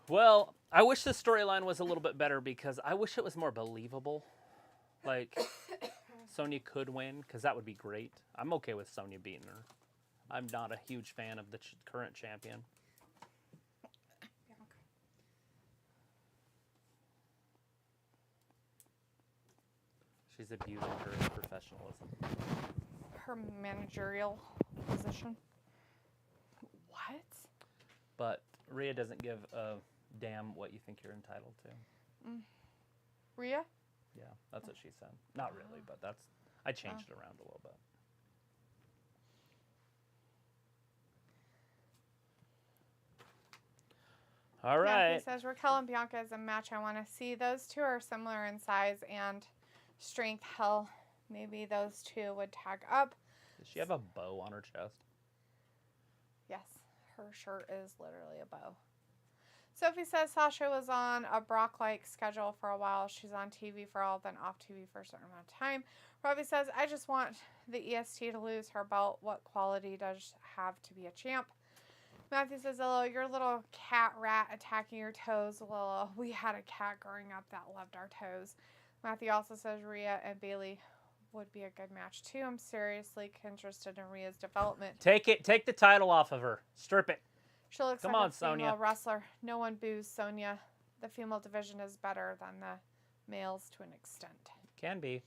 Well, I wish the storyline was a little bit better because I wish it was more believable. Like, Sonya could win because that would be great. I'm okay with Sonya beating her. I'm not a huge fan of the current champion. Bianca. She's abusing her professionalism. Her managerial position. What? But Rhea doesn't give a damn what you think you're entitled to. Rhea? Yeah, that's what she said. Not really, but I changed it around a little bit. All right. Yeah, he says Raquel and Bianca is a match I want to see. Those two are similar in size and strength. Hell, maybe those two would tag up. Does she have a bow on her chest? Yes, her shirt is literally a bow. Sophie says Sasha was on a Brock-like schedule for a while. She's on TV for all, then off TV for a certain amount of time. Robbie says, I just want the EST to lose her belt. What quality does have to be a champ? Matthew says, hello, your little cat rat attacking your toes. Well, we had a cat growing up that loved our toes. Matthew also says Rhea and Bayley would be a good match too. I'm seriously interested in Rhea's development. Take the title off of her. Strip it. She looks Come like on, a female Sonya. wrestler. No one boos Sonya. The female division is better than the males to an extent. Can be.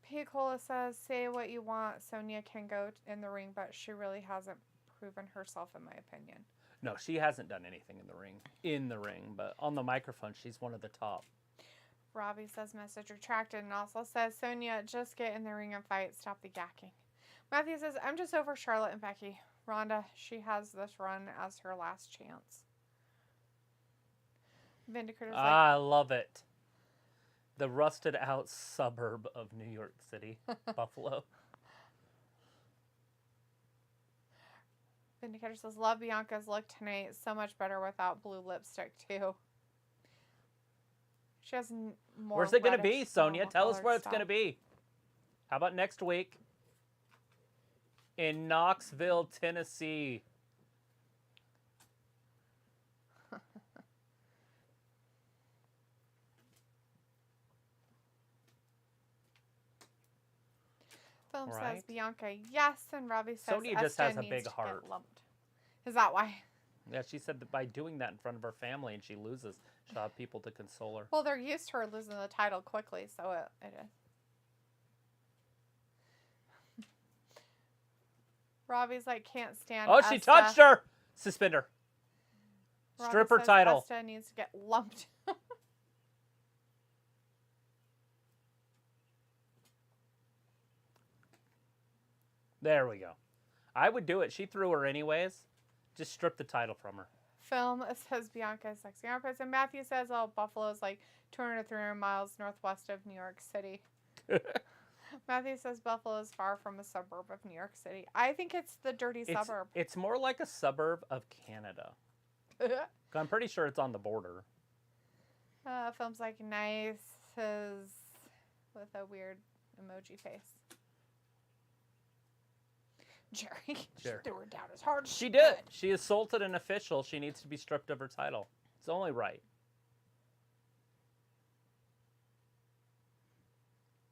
Piacola says, say what you want. Sonya can go in the ring, but she really hasn't proven herself, in my opinion. No, she hasn't done anything in the ring, but on the microphone, she's one of the top. Robbie says, message retracted, and also says, Sonya, just get in the ring and fight. Stop the gacking. Matthew says, I'm just over Charlotte and Becky. Ronda, she has this run as her last chance. Vindicator's like, I love it. The rusted out suburb of New York City, Buffalo. Vindicator says, love Bianca's look tonight. So much better without blue lipstick, too. She has more. Where's it going to reddish, be, Sonya? Tell us colored where it's stuff. going to be. How about next week? In Knoxville, Tennessee. Film Right. says Bianca, yes, and Robbie says Sonya just Esther has a needs big to heart. get lumped. Is that why? Yeah, she said that by doing that in front of her family and she loses, she'll have people to console her. Well, they're used to her losing the title quickly, so it is. Robbie's like, can't stand Oh, she Esta. touched her! Suspend her. Robbie Strip her says title. Esta needs to get lumped. There we go. I would do it. She threw her anyways. Just strip the title from her. Film says Bianca is sexy armpits, and Matthew says, oh, Buffalo's like 200 to 300 miles northwest of New York City. Matthew says Buffalo is far from a suburb of New York City. I think it's the dirty suburb. It's more like a suburb of Canada. I'm pretty sure it's on the border. Film's like nice with a weird emoji face. Jerry. She threw her down as hard as She did. She assaulted an official. She needs to be stripped of her title. It's only right.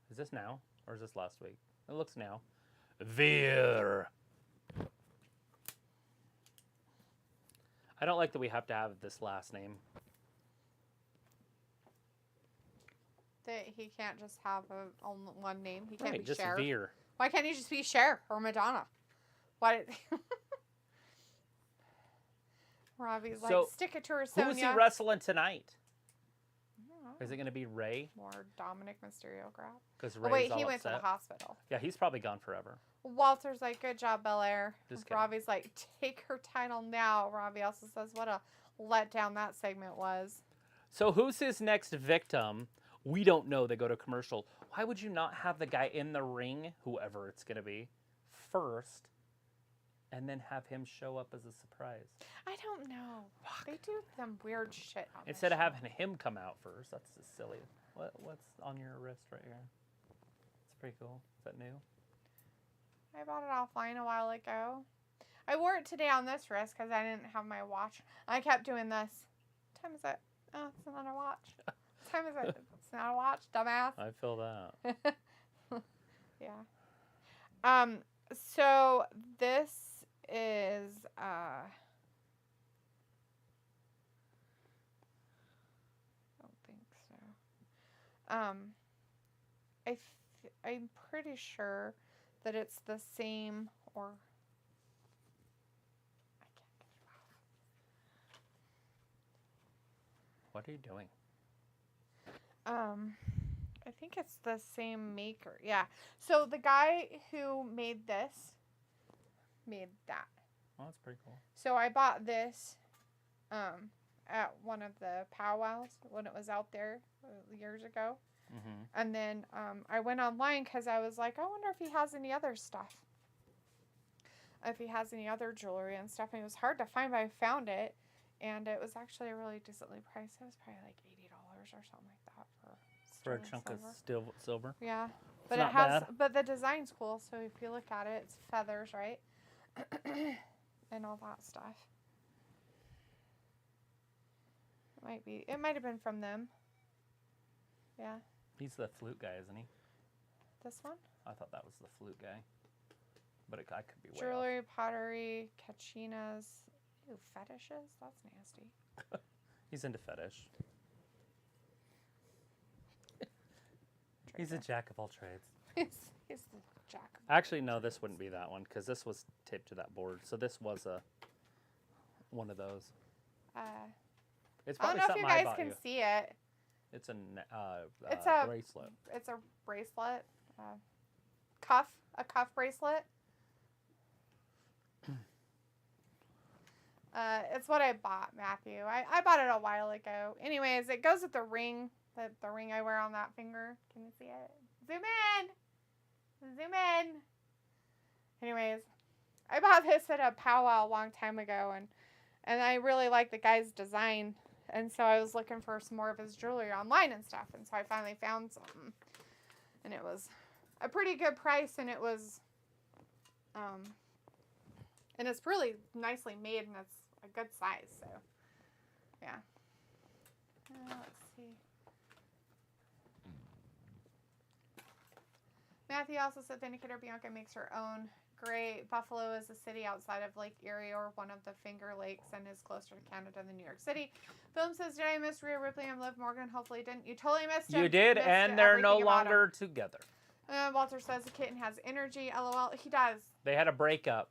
Is this now? Or is this last week? It looks now. Veer. I don't like that we have to have this last name. That he can't just have only one name. He can't Right, be just Cher. Veer. Why can't he just be Cher or Madonna? Why? Robbie's like, stick it to her, Sonya. Who's he wrestling tonight? Is it going to be Rey? More Dominik Mysterio grab. Because Oh, wait, he went to the hospital. Yeah, he's probably gone forever. Walter's like, good job, Belair. Just kidding. Robbie's like, take her title now. Robbie also says, what a letdown that segment was. So who's his next victim? We don't know. They go to commercial. Why would you not have the guy in the ring, whoever it's going to be, first, and then have him show up as a surprise? I don't know. Fuck. They do some weird shit on Instead this of having him come out first. That's just silly. What's on your wrist right here? It's pretty cool. Is that new? I bought it offline a while ago. I wore it today on this wrist because I didn't have my watch. I kept doing this. What time is it? Oh, it's not a watch. What time is it? It's not a watch, dumbass. I feel that. Yeah. So this is I don't think so. I'm pretty sure that it's the same, or I can't get it off. What are you doing? I think it's the same maker. Yeah. So the guy who made this made that. Oh, that's pretty cool. So I bought this at one of the powwows when it was out there years ago. Mm-hmm. And then I went online because I was like, I wonder if he has any other stuff. If he has any other jewelry and stuff. And it was hard to find, but I found it. And it was actually a really decently priced. It was probably like $80 or something like that for a chunk of silver. Yeah, but not it has. bad. But the design's cool. So if you look at it, it's feathers, right? And all that stuff. It might have been from them. Yeah. He's the flute guy, isn't he? This one? I thought that was the flute guy. But I could be way Jewelry, pottery, cachinas. Ew, fetishes? That's nasty. off. He's into fetish. He's a jack of all trades. He's the jack. Actually, no, this wouldn't be that one because this was taped to that board. So this was one of those. It's I don't probably know if something you I guys bought can you. see it. It's a bracelet. It's a bracelet. A cuff bracelet. It's what I bought, Matthew. I bought it a while ago. Anyways, it goes with the ring. The ring I wear on that finger. Can you see it? Zoom in. Zoom in. Anyways, I bought this at a powwow a long time ago, and I really like the guy's design. And so I was looking for some more of his jewelry online and stuff. And so I finally found some. And it was a pretty good price, and it was, and it's really nicely made, and it's a good size, so, yeah. Let's see. Matthew also said Vindicator Bianca makes her own. Great. Buffalo is a city outside of Lake Erie or one of the Finger Lakes and is closer to Canada than New York City. Film says, did I miss Rhea Ripley and Liv Morgan? Hopefully didn't. You totally missed him. You did, and they're no longer together. Walter says the kitten has energy. LOL. He does. They had a breakup.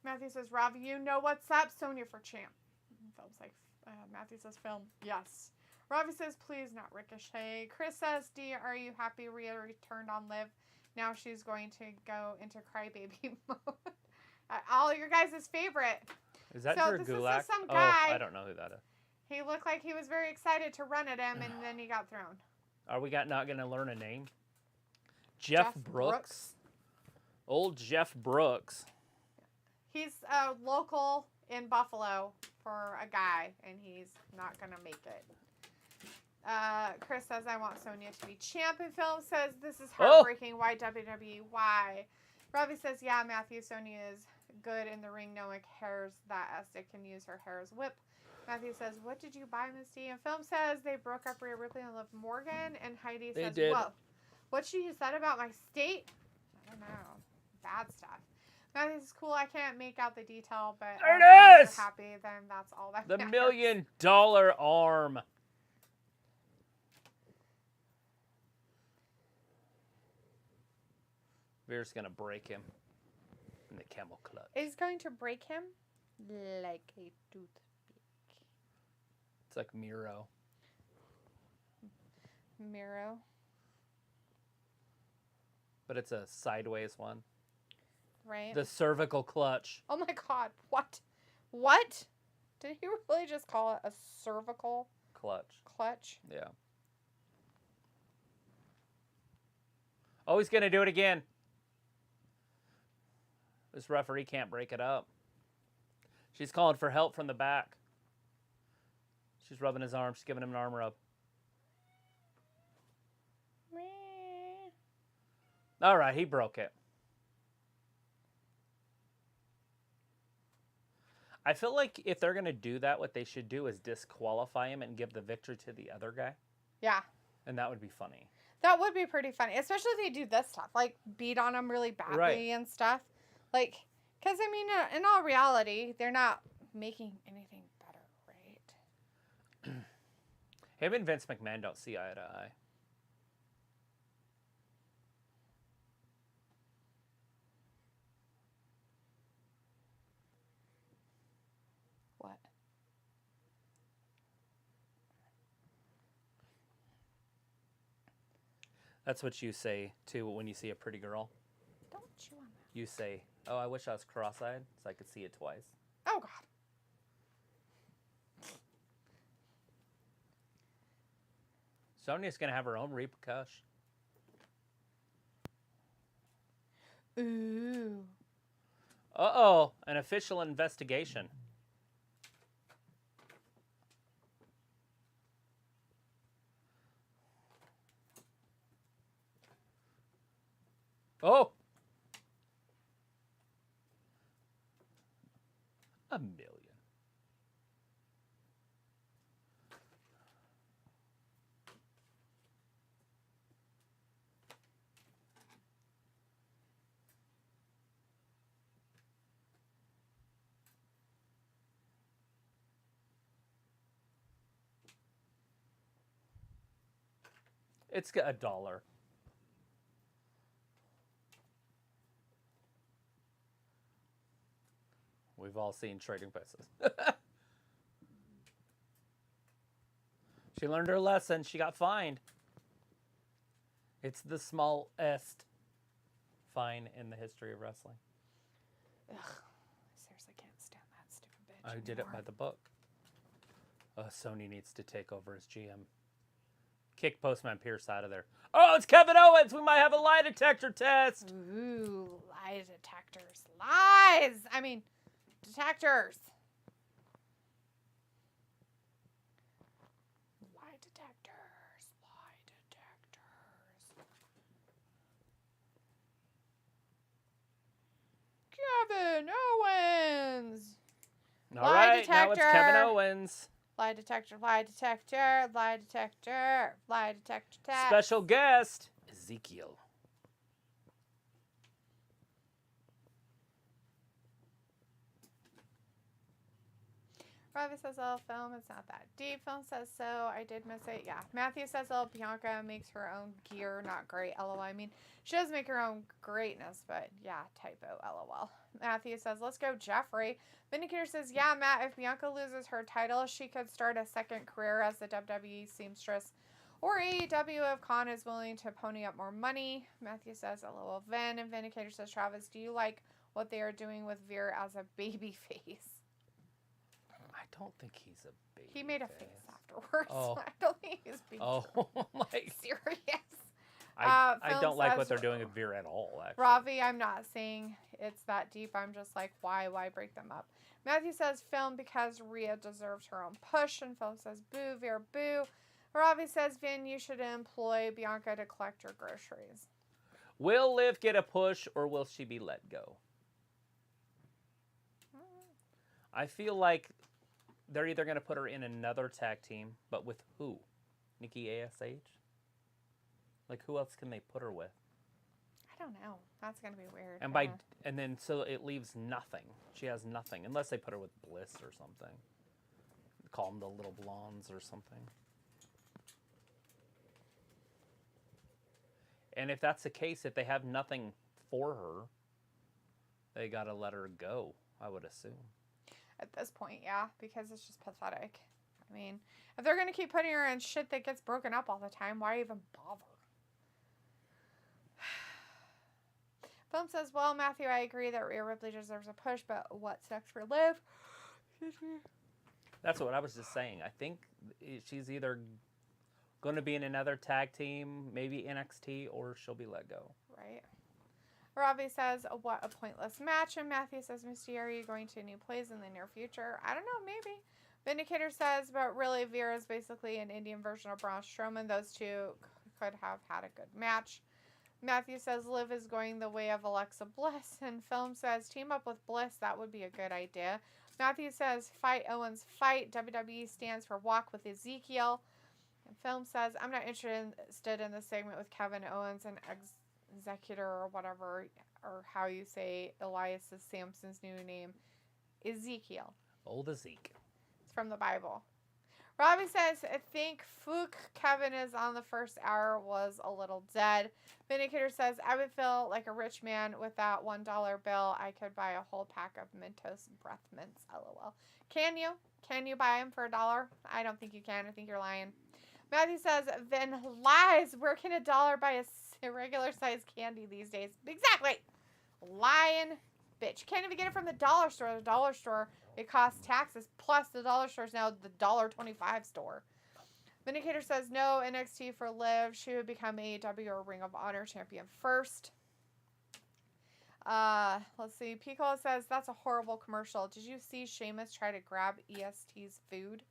Matthew says, Rob, you know what's up? Sonya for champ. Phil's like, Matthew says, film. Yes. Robbie says, please, not Ricochet. Chris says, D, are you happy Rhea returned on Liv? Now she's going to go into crybaby mode. All your guys' favorite. Is that so Drew Gulak? Is some guy. Oh, I don't know who that is. He looked like he was very excited to run at him, and then he got thrown. Are we not going to learn a name? Jeff Brooks. Old Jeff Brooks. He's local in Buffalo for a guy, and he's not going to make it. Chris says, I want Sonya to be champ. And Phil says, this is heartbreaking. Why WWE? Why? Robbie says, yeah, Matthew, Sonya is good in the ring. No one cares that Estic can use her hair as whip. Matthew says, what did you buy, Misty? And Film says they broke up Rhea Ripley and Liv Morgan. And Heidi says, whoa. What she said about my state? I don't know. Bad stuff. Matthew says, cool. I can't make out the detail, but there it is! If you're happy, then that's all that The matters. $1 million arm. We're just going to break him in the camel clutch. Is going to break him like a toothpick. It's like Miro. Miro. But it's a sideways one. Right. The cervical clutch. Oh my God. What? What? Did he really just call it a cervical clutch? Yeah. Oh, he's going to do it again. This referee can't break it up. She's calling for help from the back. She's rubbing his arm. She's giving him an arm rub. All right, he broke it. I feel like if they're going to do that, what they should do is disqualify him and give the victory to the other guy. Yeah. And that would be funny. That would be pretty funny, especially if they do this stuff, like beat on him really badly and stuff. Like, because, I mean, in all reality, they're not making anything better, right? Him and Vince McMahon don't see eye to eye. What? That's what you say, too, when you see a pretty girl. Don't chew on that. You say, oh, I wish I was cross-eyed so I could see it twice. Oh, God. Sonya's going to have her own repercussion. Ooh. Uh-oh, an official investigation. Oh! $1 million. It's $1. We've all seen Trading Places. She learned her lesson. She got fined. It's the smallest fine in the history of wrestling. Ugh. I seriously can't stand that stupid bitch I did it by the book. Sony needs to take over as GM. Kick Postman Pierce out of there. Oh, it's Kevin Owens. We might have a lie detector test. Ooh, lie detectors. Lies! I mean, detectors. Lie detectors. Lie detectors. Kevin Owens. All right, now it's Kevin Owens. Lie detector, lie detector, lie detector, lie detector test. Special guest, Ezekiel. Ravi says, oh, film, it's not that deep. Film says so. I did miss it. Yeah. Matthew says, oh, Bianca makes her own gear. Not great. LOL. I mean, she does make her own greatness, but yeah, typo. LOL. Matthew says, let's go, Jeffrey. Vindicator says, yeah, Matt, if Bianca loses her title, she could start a second career as the WWE seamstress or AEW if Khan is willing to pony up more money. Matthew says, LOL. Vin. And Vindicator says, Travis, do you like what they are doing with Veer as a baby face? I don't think he's a baby. He made a face afterwards. Oh. I don't think he's being like serious. I Film don't like says, what they're doing with Veer at all, actually. Ravi, I'm not saying it's that deep. I'm just like, why break them up? Matthew says, film because Rhea deserves her own push. And Film says, boo, Veer, boo. Ravi says, Vin, you should employ Bianca to collect your groceries. Will Liv get a push or will she be let go? I feel like they're either going to put her in another tag team, but with who? Nikki ASH? Like, who else can they put her with? I don't know. That's going to be weird. And then so it leaves nothing. She has nothing, unless they put her with Bliss or something. Call them the Little Blondes or something. And if that's the case, if they have nothing for her, they got to let her go, I would assume. At this point, yeah, because it's just pathetic. I mean, if they're going to keep putting her in shit that gets broken up all the time, why even bother? Film says, well, Matthew, I agree that Rhea Ripley deserves a push, but what's next for Liv? That's what I was just saying. I think she's either going to be in another tag team, maybe NXT, or she'll be let go. Right. Ravi says, what a pointless match. And Matthew says, Mysterio, are you going to new plays in the near future? I don't know, maybe. Vindicator says, but really, Veer is basically an Indian version of Braun Strowman. Those two could have had a good match. Matthew says, Liv is going the way of Alexa Bliss. And Film says, team up with Bliss. That would be a good idea. Matthew says, fight Owens, fight. WWE stands for walk with Ezekiel. And Film says, I'm not interested in this segment with Kevin Owens and Executor or whatever, or how you say Elias Sampson's new name, Ezekiel. Old Ezekiel. It's from the Bible. Robbie says, I think Fook Kevin is on the first hour was a little dead. Vindicator says, I would feel like a rich man with that $1 bill. I could buy a whole pack of Mentos breath mints. LOL. Can you? Can you buy them for $1? I don't think you can. I think you're lying. Matthew says, Vin lies. Where can $1 buy a regular sized candy these days? Exactly. Lying bitch. Can't even get it from the dollar store. The dollar store, it costs taxes. Plus, the dollar store is now the $1.25 store. Vindicator says, no NXT for Liv. She would become AEW or Ring of Honor champion first. Let's see. Pico says, that's a horrible commercial. Did you see Sheamus try to grab EST's food?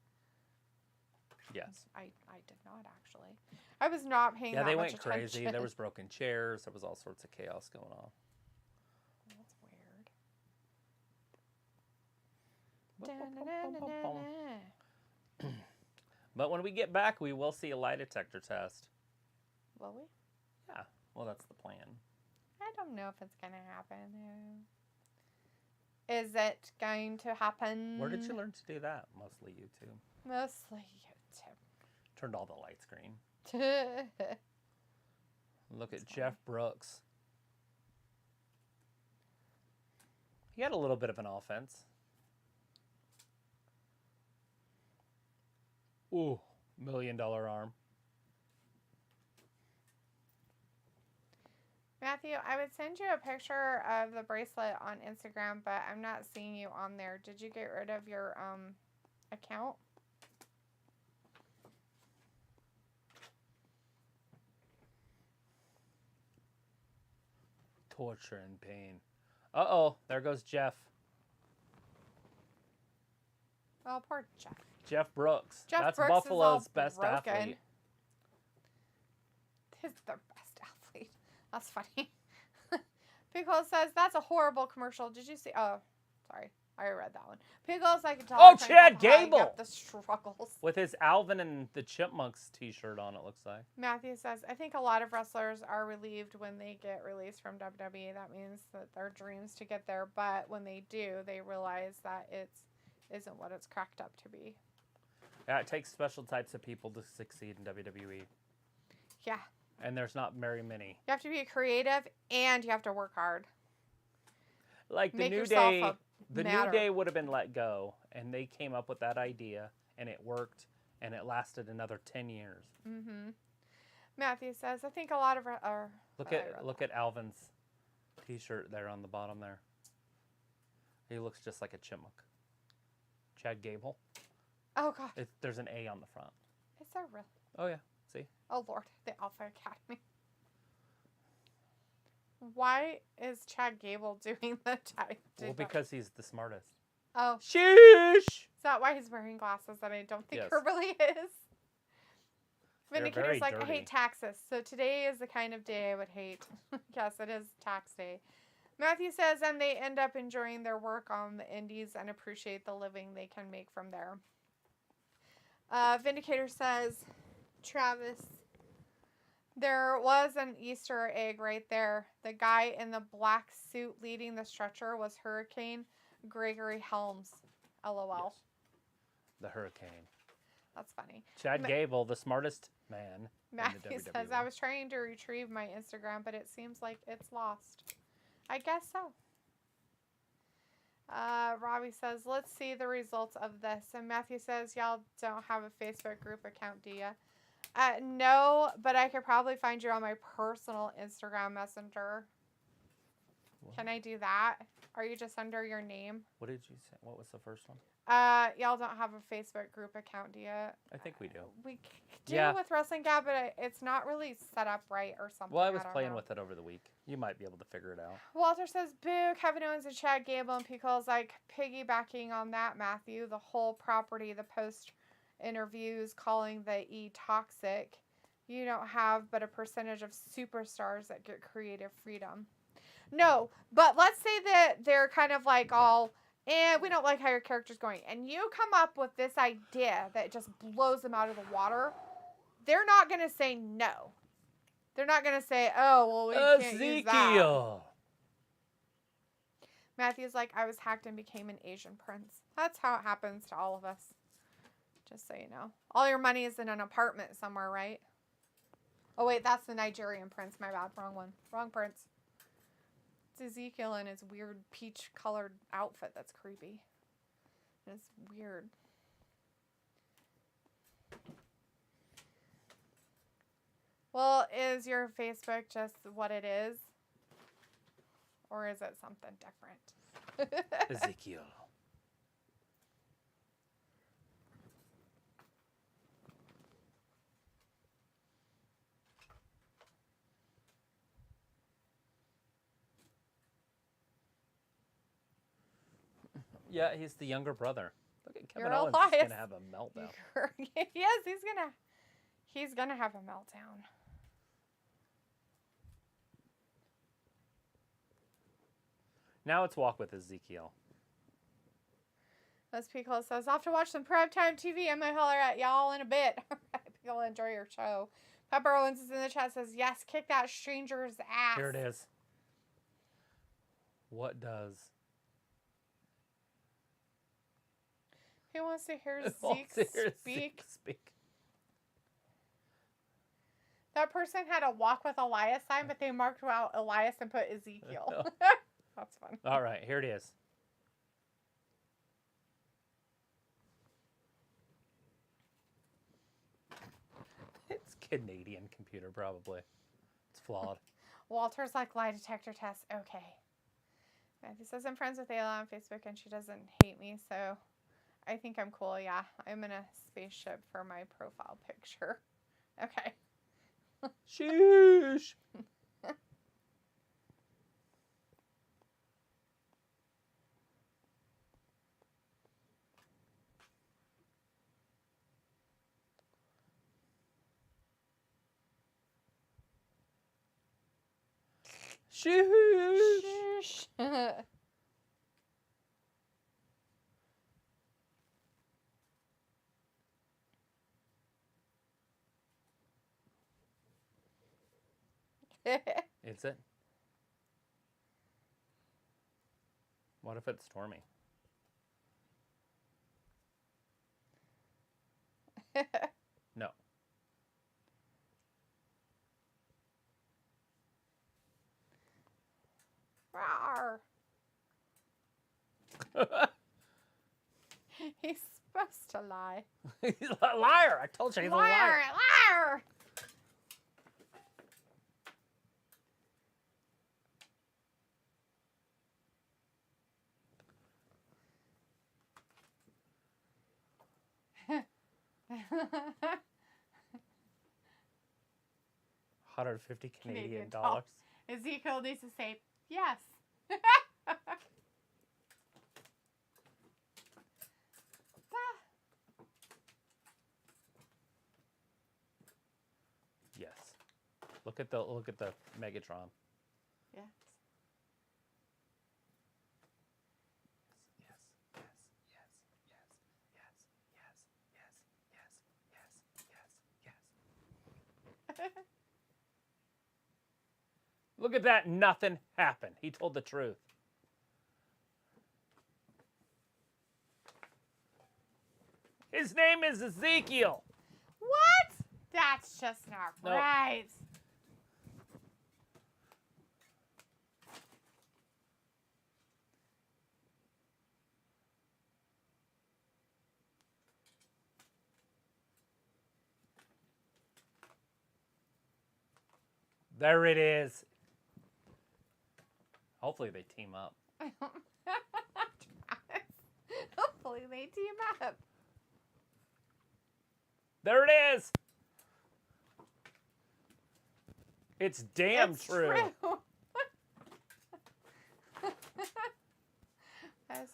Yes. I did not, actually. I was not paying that much attention. Yeah, they went crazy. There was broken chairs. There was all sorts of chaos going on. That's weird. But when we get back, we will see a lie detector test. Will we? Yeah. Well, that's the plan. I don't know if it's going to happen. Is it going to happen? Where did you learn to do that? Mostly YouTube. Mostly YouTube. Turned all the light screen. Look at Jeff Brooks. He had a little bit of an offense. Ooh, $1 million arm. Matthew, I would send you a picture of the bracelet on Instagram, but I'm not seeing you on there. Did you get rid of your account? Torture and pain. Uh-oh, there goes Jeff. Oh, poor Jeff. Jeff Brooks. Jeff That's Brooks Buffalo's is all best broken. athlete. He's their best athlete. That's funny. Pickles says, that's a horrible commercial. Did you see? Oh, sorry. I already read that one. Pickles, I can tell. Oh, Chad Gable! The struggles. With his Alvin and the Chipmunks t-shirt on, it looks like. Matthew says, I think a lot of wrestlers are relieved when they get released from WWE. That means that their dreams to get there, but when they do, they realize that it isn't what it's cracked up to be. Yeah, it takes special types of people to succeed in WWE. Yeah. And there's not very many. You have to be creative and you have to work hard. Like the New Day, the New Day would have been let go, and they came up with that idea, and it worked, and it lasted another 10 years. Mm-hmm. Matthew says, I think a lot of look at Alvin's t-shirt there on the bottom there. He looks just like a chipmunk. Chad Gable. Oh God. There's an A on the front. Is there really? Oh yeah. See? Oh Lord, the Alpha Academy. Why is Chad Gable doing the type? Well, because he's the smartest. Oh. Sheesh! Is that why he's wearing glasses that I don't think he really is? Vindicator's like, dirty. I hate taxes. So today is the kind of day I would hate. Yes, it is tax day. Matthew says, and they end up enjoying their work on the indies and appreciate the living they can make from there. Vindicator says, Travis, there was an Easter egg right there. The guy in the black suit leading the stretcher was Hurricane Gregory Helms. LOL. Yes. The Hurricane. That's funny. Chad Gable, the smartest man. Matthew says, I was trying to retrieve my Instagram, but it seems like it's lost. I guess so. Robbie says, let's see the results of this. And Matthew says, y'all don't have a Facebook group account, do you? No, but I could probably find you on my personal Instagram messenger. What? Can I do that? Are you just under your name? What did you say? What was the first one? Y'all don't have a Facebook group account, do you? I think we do. We do with Wrestling Gab, but it's not really set up right or something. Well, I was playing with it over the week. You might be able to figure it out. Walter says, boo, Kevin Owens and Chad Gable, and Pico's like, piggybacking on that, Matthew, the whole property, the post interviews calling the E toxic. You don't have but a percentage of superstars that get creative freedom. No, but let's say that they're kind of like all, we don't like how your character's going. And you come up with this idea that just blows them out of the water. They're not going to say no. They're not going to say, oh, well, we can't use that. Matthew's like, I was hacked and became an Asian prince. That's how it happens to all of us. Just so you know. All your money is in an apartment somewhere, right? Oh, wait, that's the Nigerian prince. My bad. Wrong one. Wrong prince. It's Ezekiel in his weird peach-colored outfit. That's creepy. It's weird. Well, is your Facebook just what it is? Or is it something different? Ezekiel. Yeah, he's the younger brother. Look at Kevin Owens. He's gonna have a meltdown. Yes, he's gonna have a meltdown. Now it's walk with Ezekiel. Miss Pickle says, off to watch some primetime TV. I might holler at y'all in a bit. Pickle, enjoy your show. Pepper Owens is in the chat, says, yes, kick that stranger's ass. Here it is. What does? Who wants to hear Zeke speak? That person had a walk with Elias sign, but they marked out Elias and put Ezekiel. That's fun. All right, here it is. It's Canadian computer, probably. It's flawed. Walter's like, lie detector test. Okay. Matthew says, I'm friends with Ayla on Facebook, and she doesn't hate me, so I think I'm cool. Yeah, I'm in a spaceship for my profile picture. Okay. Sheesh. Sheesh. Is it? What if it's Stormy? No. Rawr. He's supposed to lie. He's a liar. I told you he's a liar. Liar. $150 Canadian dollars. Ezekiel needs to say yes. Yes. Look at the Megatron. Yes. Yes. Look at that. Nothing happened. He told the truth. His name is Ezekiel. What? That's just not right. There it is. Hopefully they team up. Hopefully they team up. There it is. It's damn true. It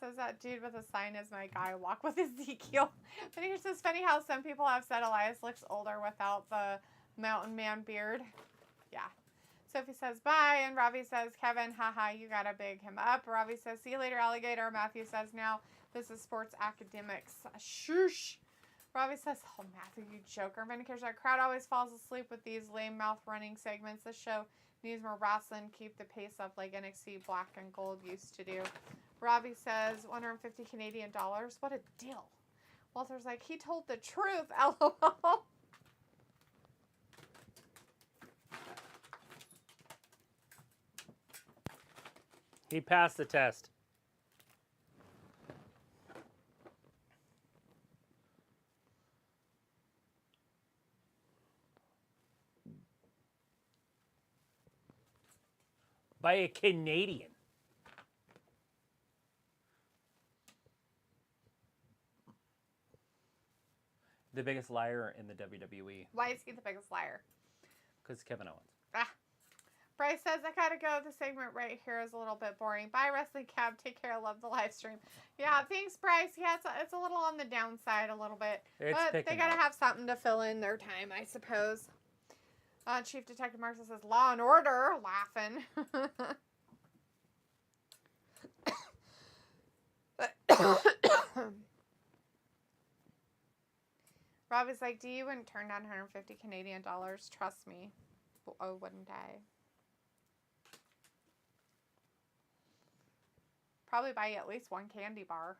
says that dude with a sign is my guy. Walk with Ezekiel. But here's just funny how some people have said Elias looks older without the mountain man beard. Yeah. Sophie says bye, and Ravi says, Kevin, haha, you gotta big him up. Ravi says, see you later, alligator. Matthew says, now this is sports academics. Shush. Ravi says, oh, Matthew, you joker. Manicures, our crowd always falls asleep with these lame mouth running segments. This show needs more wrestling. Keep the pace up like NXT Black and Gold used to do. Ravi says, 150 Canadian dollars. What a deal. Walter's like, he told the truth, LOL. He passed the test. by a Canadian. The biggest liar in the WWE. Why is he the biggest liar? Because Kevin Owens. Ah. Bryce says, I gotta go. The segment right here is a little bit boring. Bye, Wrestling Cab. Take care. Love the live stream. Yeah, thanks, Bryce. Yeah, it's a little on the downside a little bit. But they gotta have something to fill in their time, I suppose. Chief Detective Marcia says, Law and Order. Laughing. Robbie's like, D, you wouldn't turn down 150 Canadian dollars. Trust me. Oh, wouldn't I? Probably buy you at least one candy bar.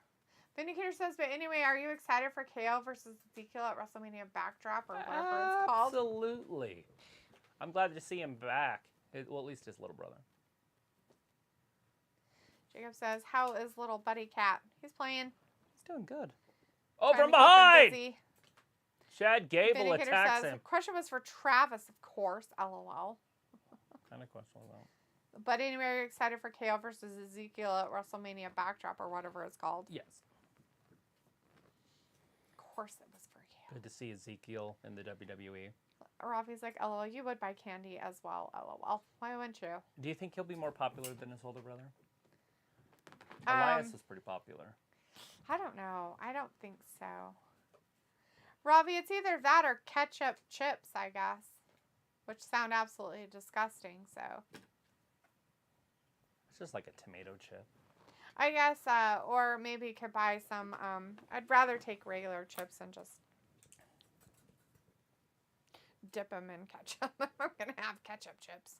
Vindicator says, but anyway, are you excited for KO versus Ezekiel at WrestleMania Backdrop or whatever it's called? Absolutely. I'm glad to see him back. Well, at least his little brother. Jacob says, how is little buddy Cat? He's playing. He's doing good. Oh, from behind! Chad Gable Vindicator attacks says, him. Question was for Travis, of course. LOL. Kind of questionable, though. But anyway, are you excited for KO versus Ezekiel at WrestleMania Backdrop or whatever it's called? Yes. Of course it was for you. Good to see Ezekiel in the WWE. Rafi's like, LOL, you would buy candy as well. LOL. Why wouldn't you? Do you think he'll be more popular than his older brother? Elias is pretty popular. I don't know. I don't think so. Ravi, it's either that or ketchup chips, I guess. Which sound absolutely disgusting, so. It's just like a tomato chip. I guess, or maybe could buy some, I'd rather take regular chips and just dip them in ketchup. I'm going to have ketchup chips.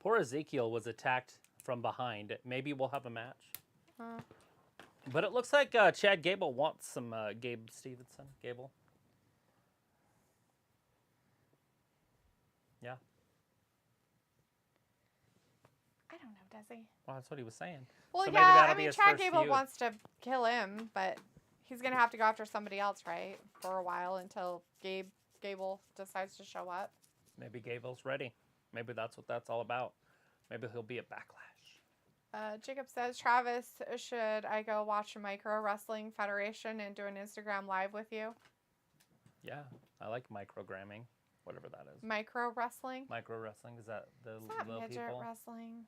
Poor Ezekiel was attacked from behind. Maybe we'll have a match. But it looks like Chad Gable wants some Gabe Steveson. Gable. Yeah. I don't know, does he? Well, that's what he was saying. Well, so yeah, I mean, Chad Gable wants to kill him, but he's going to have to go after somebody else, right? For a while until Gable decides to show up. Maybe Gable's ready. Maybe that's what that's all about. Maybe he'll be a Backlash. Jacob says, Travis, should I go watch a Micro Wrestling Federation and do an Instagram live with you? Yeah, I like microgramming, whatever that is. Micro Wrestling? Micro Wrestling, is that the little midget people? Wrestling.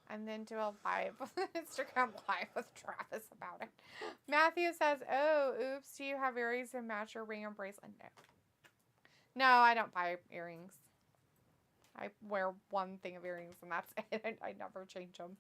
And then do a live, Instagram live with Travis about it. Matthew says, oh, oops, do you have earrings and match your ring and bracelet? No, I don't buy earrings. I wear one thing of earrings and that's it. I never change them.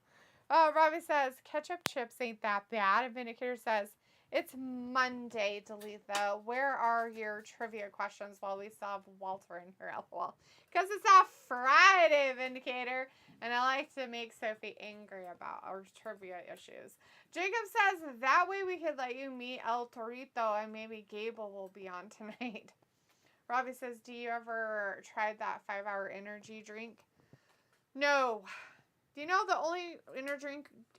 Robbie says, ketchup chips ain't that bad. And Vindicator says, it's Monday, Dalitha. Where are your trivia questions while we still have Walter in here? LOL. Because it's a Friday, Vindicator. And I like to make Sophie angry about our trivia issues. Jacob says, that way we could let you meet El Torito and maybe Gable will be on tonight. Robbie says, do you ever tried that 5-hour energy drink? No. Do you know the only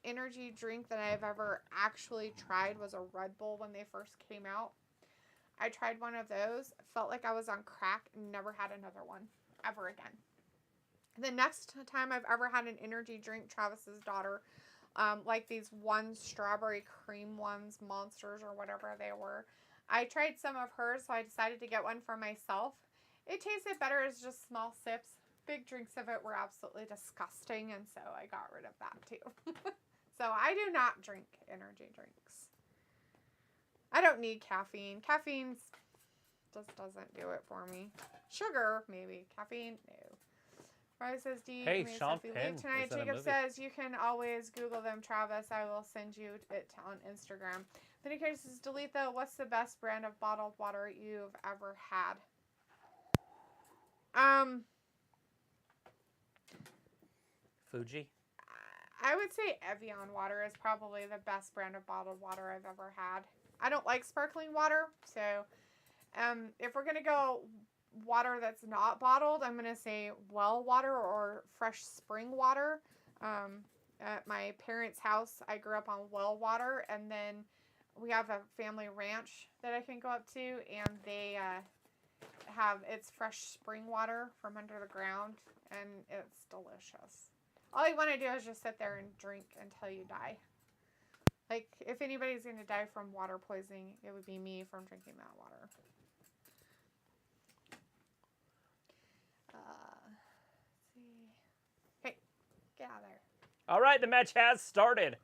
energy drink that I've ever actually tried was a Red Bull when they first came out? I tried one of those. Felt like I was on crack and never had another one ever again. The next time I've ever had an energy drink, Travis's daughter, like these one strawberry cream ones, Monsters or whatever they were. I tried some of hers, so I decided to get one for myself. It tasted better as just small sips. Big drinks of it were absolutely disgusting, and so I got rid of that too. So I do not drink energy drinks. I don't need caffeine. Caffeine just doesn't do it for me. Sugar, maybe. Caffeine, no. Rose says, do you hey, Sean Penn Penn tonight? Jacob says, you can always Google them, Travis. I will send you it on Instagram. Vindicator says, Dalitha, what's the best brand of bottled water you've ever had? Fuji? I would say Evian water is probably the best brand of bottled water I've ever had. I don't like sparkling water, so if we're going to go water that's not bottled, I'm going to say well water or fresh spring water. At my parents' house, I grew up on well water, and then we have a family ranch that I can go up to, and they it's fresh spring water from under the ground, and it's delicious. All you want to do is just sit there and drink until you die. Like, if anybody's going to die from water poisoning, it would be me from drinking that water. Let's see. Hey, get out of there. All right, the match has started.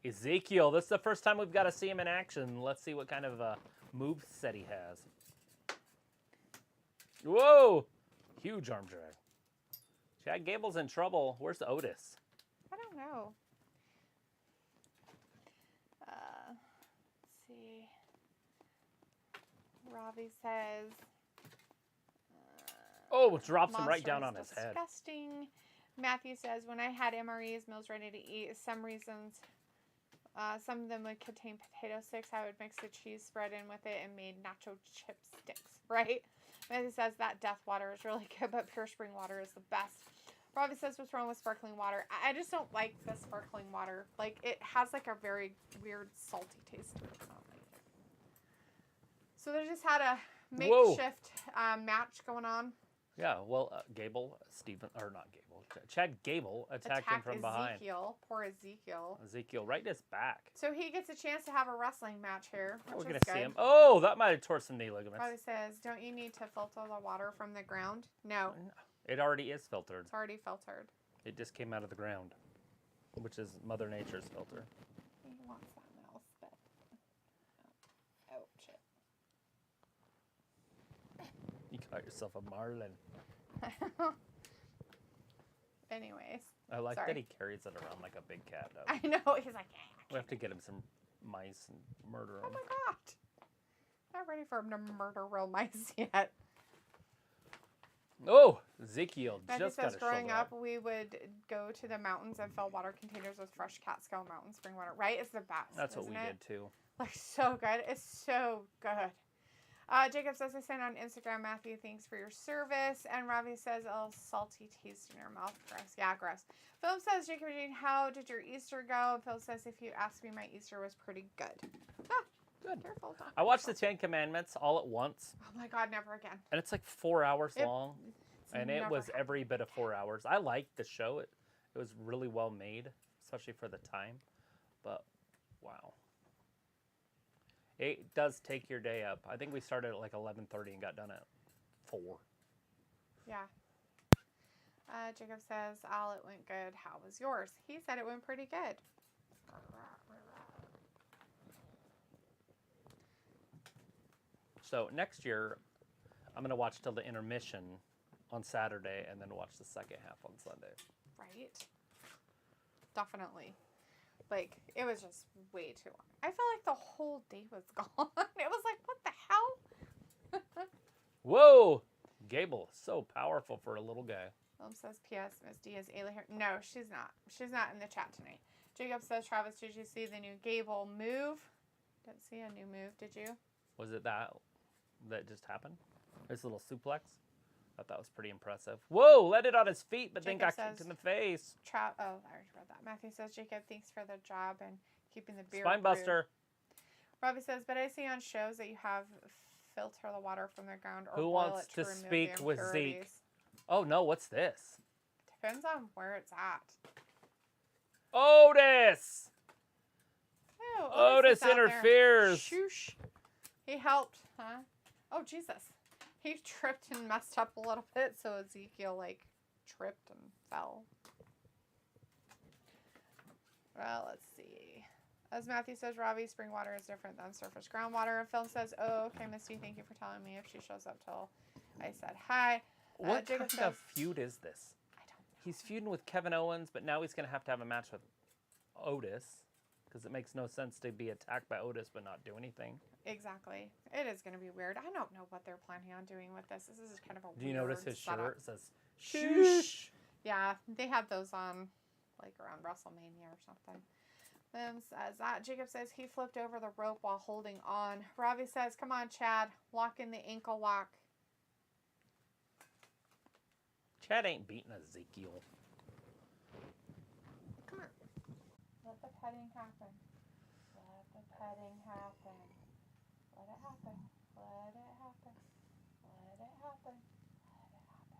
Ezekiel, this is the first time we've got to see him in action. Let's see what kind of move set he has. Whoa! Huge arm drag. Chad Gable's in trouble. Where's Otis? I don't know. Let's see. Ravi says... drops him right down on his head. Disgusting. Matthew says, when I had MREs, meals ready to eat, some of them would contain potato sticks. I would mix the cheese spread in with it and made nacho chip sticks, right? Matthew says that death water is really good, but pure spring water is the best. Robbie says, what's wrong with sparkling water? I just don't like the sparkling water. Like, it has like a very weird salty taste to it. It's not like it. So they just had a makeshift match going on. Yeah, well, Chad Gable attacked him from behind. Poor Ezekiel. Ezekiel right in his back. So he gets a chance to have a wrestling match here. We're going to see him. Oh, that might have tore some knee ligaments. Probably says, don't you need to filter the water from the ground? No. It already is filtered. It's already filtered. It just came out of the ground, which is Mother Nature's filter. He wants something else, but... Oh, shit. You got yourself a marlin. Anyways. I like that he carries it around like a big cat does. I know. He's like, we have to get him some mice and murder them. Oh my god. Not ready for him to murder real mice yet. Oh, Ezekiel That just got says, a growing shovel up, we would go to the mountains and fill water containers with fresh Catskill Mountain spring water. Right? It's the best. That's what we did too. Like, so good. It's so good. Jacob says, I sent on Instagram, Matthew, thanks for your service. And Ravi says, a little salty taste in your mouth. Gross. Yeah, gross. Philip says, Jacob and Jane, how did your Easter go? And Philip says, if you ask me, my Easter was pretty good. Ah, good. Careful. I watched the 10 Commandments all at once. Oh my God, never again. And it's like 4 hours long. And it was happened. every bit of 4 hours. I liked the show. It was really well made, especially for the time. But, wow. It does take your day up. I think we started at like 11:30 and got done at 4. Yeah. Jacob says, Al, it went good. How was yours? He said it went pretty good. So next year, I'm going to watch till the intermission on Saturday and then watch the second half on Sunday. Right? Definitely. Like, it was just way too long. I felt like the whole day was gone. It was like, what the hell? Whoa! Gable, so powerful for a little guy. Philip says, P.S. Miss D is Ayla here. No, she's not. She's not in the chat tonight. Jacob says, Travis, did you see the new Gable move? Didn't see a new move, did you? Was it that just happened? This little suplex? Thought that was pretty impressive. Whoa, let it on his feet, but Jacob then got says, kicked in the face. I already read that. Matthew says, Jacob, thanks for the job and keeping the beer Spine buster. Robbie says, but I see on shows that you have filter the water from the ground or Who boil wants it to to remove speak the with impurities. Zeke? Oh no, what's this? Depends on where it's at. Otis! Ew, Otis is out there. interferes. Shoosh. He helped, huh? Oh, Jesus. He tripped and messed up a little bit, so Ezekiel, like, tripped and fell. Well, let's see. As Matthew says, Robbie, spring water is different than surface groundwater. And Phil says, oh, okay, Misty, thank you for telling me if she shows up till I said hi. What Jacob kind of says, feud is this? I don't know. He's feuding with Kevin Owens, but now he's going to have a match with Otis. Because it makes no sense to be attacked by Otis but not do anything. Exactly. It is going to be weird. I don't know what they're planning on doing with this. This is kind of a weird Do you notice his setup. shirt says, shoosh? Yeah, they had those on, like, around WrestleMania or something. Says that. Jacob says he flipped over the rope while holding on. Ravi says, come on, Chad. Lock in the ankle lock. Chad ain't beating Ezekiel. Come on. Let the petting happen. Let the Petting happen. Let it happen. Let it happen. Let it happen. Let it happen. Just let it happen.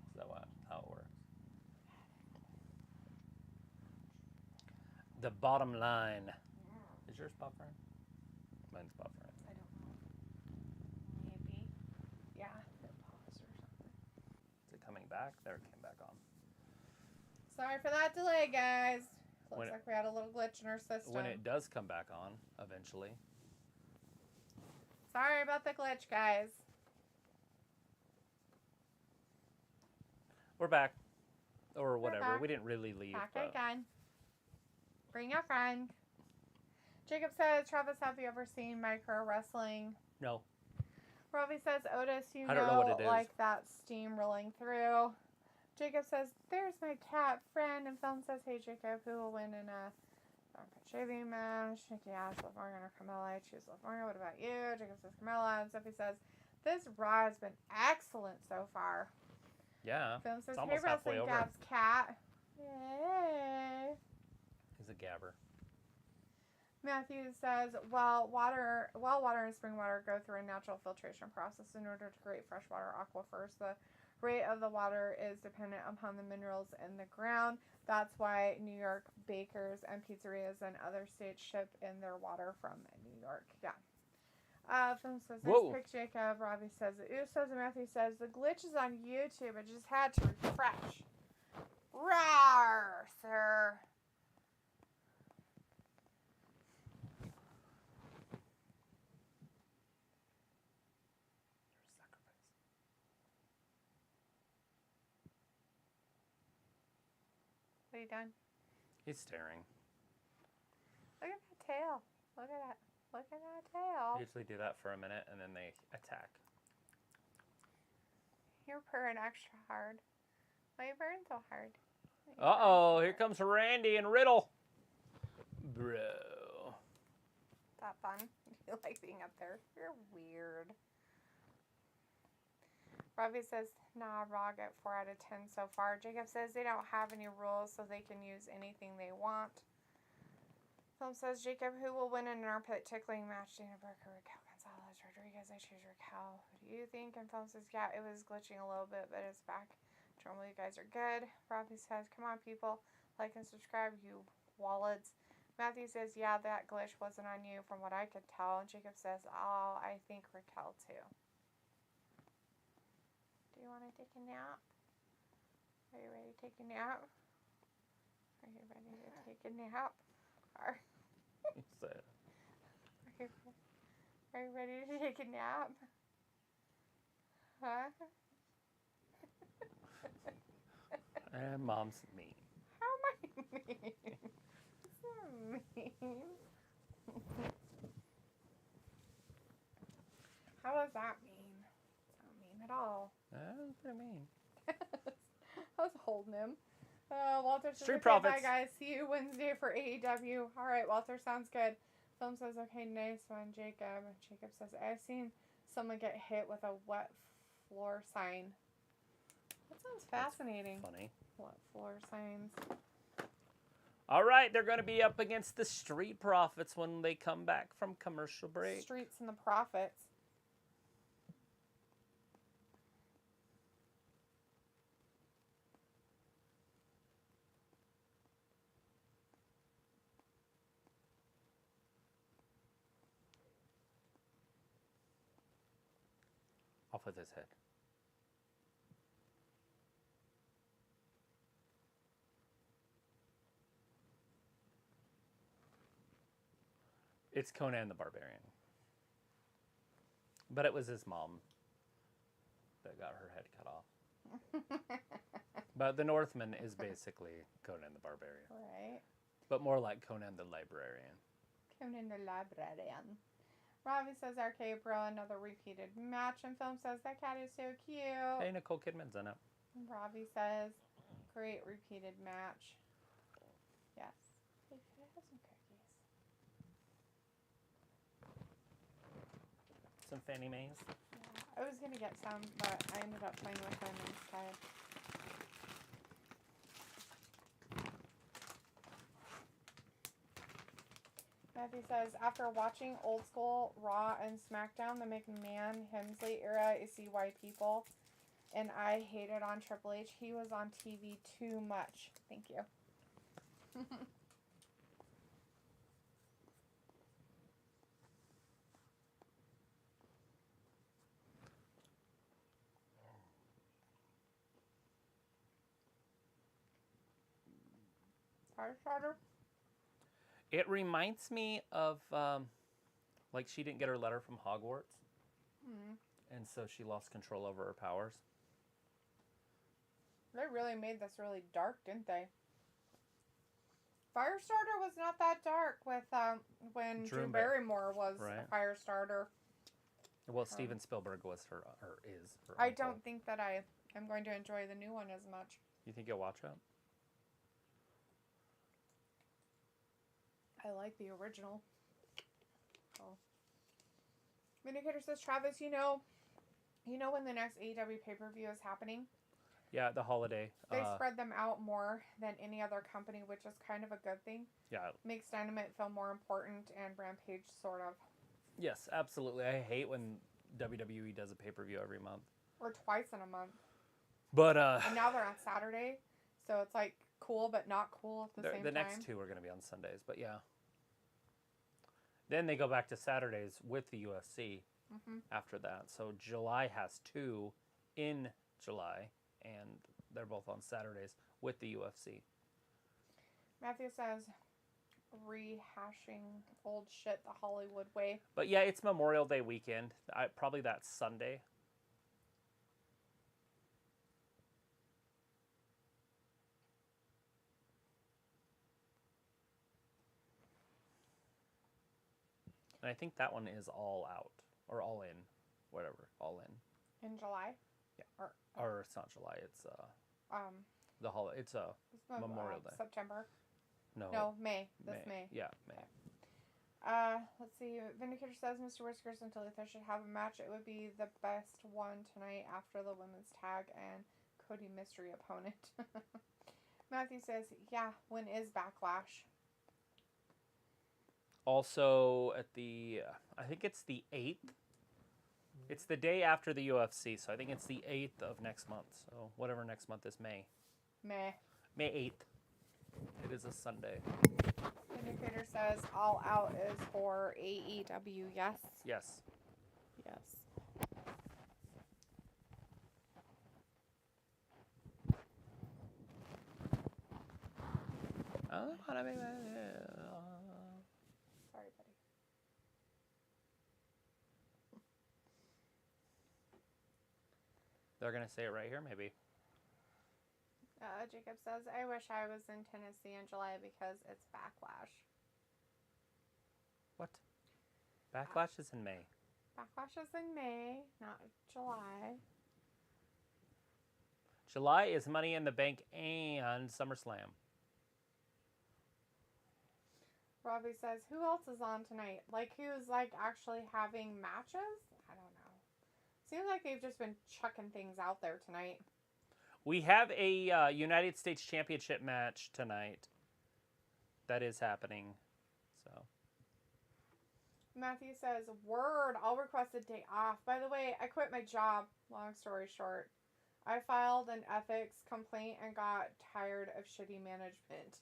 Is that how it works? The bottom line. Is yours buffering? Mine's buffering. I don't know. Maybe. Yeah, it paused or something. Is it coming back? There, it came back on. Sorry for that delay, guys. Looks like we had a little glitch in our system. When it does come back on, eventually. Sorry about the glitch, guys. We're back. Or whatever. back. We didn't really leave. Back again. Bring a friend. Jacob says, Travis, have you ever seen micro wrestling? No. Robbie says, Otis, I don't know what it is. like that steam rolling through. Jacob says, there's my cat friend. And Film says, hey, Jacob, who will win in a shaving match? Nikki ASH, Liv Morgan, or Carmella? I choose Liv Morgan. What about you? Jacob says, Carmella. And Sophie says, this Raw has been excellent so far. Yeah. Film says, It's hey, almost halfway Wrestling over. Gab's cat. Yay. He's a gabber. Matthew says, water and spring water go through a natural filtration process in order to create freshwater aquifers. The rate of the water is dependent upon the minerals in the ground. That's why New York bakers and pizzerias and other states ship in their water from New York. Yeah. Film says, nice pick, Jacob. Robbie says, the Usos, and Matthew says, the glitch is on YouTube. I just had to refresh. Rawr, sir. What are you doing? He's staring. Look at that tail. Look at that. Look at that tail. They usually do that for a minute and then they attack. You're purring extra hard. Why are you purring so hard? Uh-oh, here comes Randy and Riddle. Bro. Is that fun? You like being up there? You're weird. Robbie says, nah, Raw got 4 out of 10 so far. Jacob says they don't have any rules, so they can use anything they want. Film says, Jacob, who will win in an armpit tickling match? Dana Brooke, Raquel Gonzalez, Rodriguez. I choose Raquel. Who do you think? And Film says, yeah, it was glitching a little bit, but it's back. Normally, you guys are good. Robbie says, come on, people. Like and subscribe, you wallets. Matthew says, yeah, that glitch wasn't on you from what I could tell. And Jacob says, oh, I think Raquel, too. Do you want to take a nap? Are you ready to take a nap? Are you ready to take a nap? Are you ready to take a nap? Huh? And Mom's mean. How am I mean? It's not mean. How does that mean? It's not mean at all. That was pretty mean. I was holding him. Walter says, Street okay, Profits. bye guys. See you Wednesday for AEW. All right, Walter, sounds good. Film says, okay, nice one, Jacob. Jacob says, I've seen someone get hit with a wet floor sign. That sounds fascinating. That's funny. Wet floor signs. All right, they're going to be up against the Street Profits when they come back from commercial break. Streets and the Profits. Off with his head. It's Conan the Barbarian. But it was his mom that got her head cut off. But the Northman is basically Conan the Barbarian. Right. But more like Conan the Librarian. Conan the Librarian. Robbie says, Arcade Bro, another repeated match. And Film says, that cat is so cute. Hey, Nicole Kidman's in it. And Robbie says, great repeated match. Yes. Hey, can I have some cookies? Some Fannie Mae's. Yeah, I was going to get some, but I ended up playing with them instead. Matthew says, after watching old school Raw and SmackDown, the McMahon Hemsley era, I see why people and I hated on Triple H. He was on TV too much. Thank you. Firestarter? It reminds me of, like, she didn't get her letter from Hogwarts. And so she lost control over her powers. They really made this really dark, didn't they? Firestarter was not that dark with when Drew Barrymore was a Firestarter. Well, Steven Spielberg was her, or is her I uncle. don't think that I am going to enjoy the new one as much. You think you'll watch it? I like the original. Oh. Vindicator says, Travis, you know when the next AEW pay-per-view is happening? Yeah, the holiday. They spread them out more than any other company, which is kind of a good thing. Yeah. Makes Dynamite feel more important and Rampage sort of. Yes, absolutely. I hate when WWE does a pay-per-view every month. Or twice in a month. But and now they're on Saturday, so it's like cool but not cool at the same time. The next two are going to be on Sundays, but yeah. Then they go back to Saturdays with the UFC after that. So July has two in July, and they're both on Saturdays with the UFC. Matthew says, rehashing old shit the Hollywood way. But yeah, it's Memorial Day weekend. Probably that Sunday. And I think that one is all out. Or all in. Whatever. All in. In July? Yeah. Or it's not July. It's it's Memorial Day. September. No, May. May. Yeah, May. Okay. Let's see. Vindicator says Mr. Whiskers and Talitha should have a match. It would be the best one tonight after the women's tag and Cody Mystery opponent. Matthew says, yeah, when is Backlash? Also at I think it's the 8th. It's the day after the UFC, so I think it's the 8th of next month. So whatever next month is May. May 8th. It is a Sunday. Indicator says All Out is for AEW, yes? Yes. Yes. Sorry, buddy. They're going to say it right here, maybe. Jacob says, I wish I was in Tennessee in July because it's Backlash. What? Backlash is in May. Backlash is in May, not July. July is Money in the Bank and SummerSlam. Robbie says, who else is on tonight? Like, who's, like, actually having matches? I don't know. Seems like they've just been chucking things out there tonight. We have a United States Championship match tonight. That is happening. So. Matthew says, word, I'll request a day off. By the way, I quit my job. Long story short. I filed an ethics complaint and got tired of shitty management.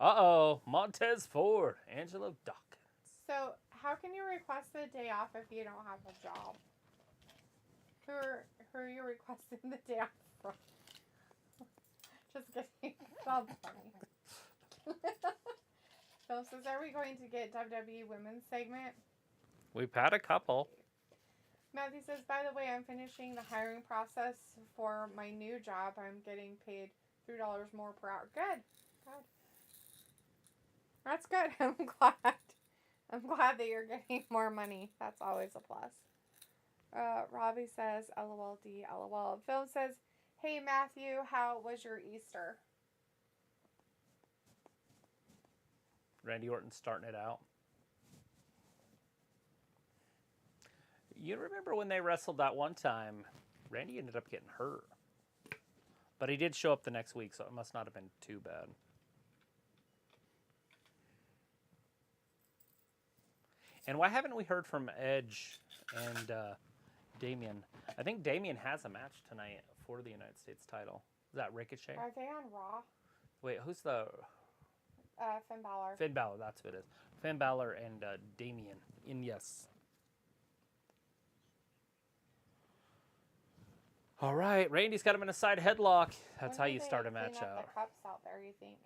Uh-oh. Montez Ford. Angelo Dawkins. So, how can you request a day off if you don't have a job? Who are you requesting the day off from? Just kidding. That's funny. Phil says, are we going to get WWE women's segment? We've had a couple. Matthew says, by the way, I'm finishing the hiring process for my new job. I'm getting paid $3 more per hour. Good. That's good. I'm glad. I'm glad that you're getting more money. That's always a plus. Robbie says, LOLD, LOL. Phil says, hey, Matthew, how was your Easter? Randy Orton starting it out. You remember when they wrestled that one time, Randy ended up getting hurt. But he did show up the next week, so it must not have been too bad. And why haven't we heard from Edge and Damian? I think Damian has a match tonight for the United States title. Is that Ricochet? Are they on Raw? Wait, who's the... Finn Balor. Finn Balor, that's who it is. Finn Balor and Damian. And yes. All right, Randy's got him in a side headlock. That's how you start a match Clean up out. the cups out there, you think?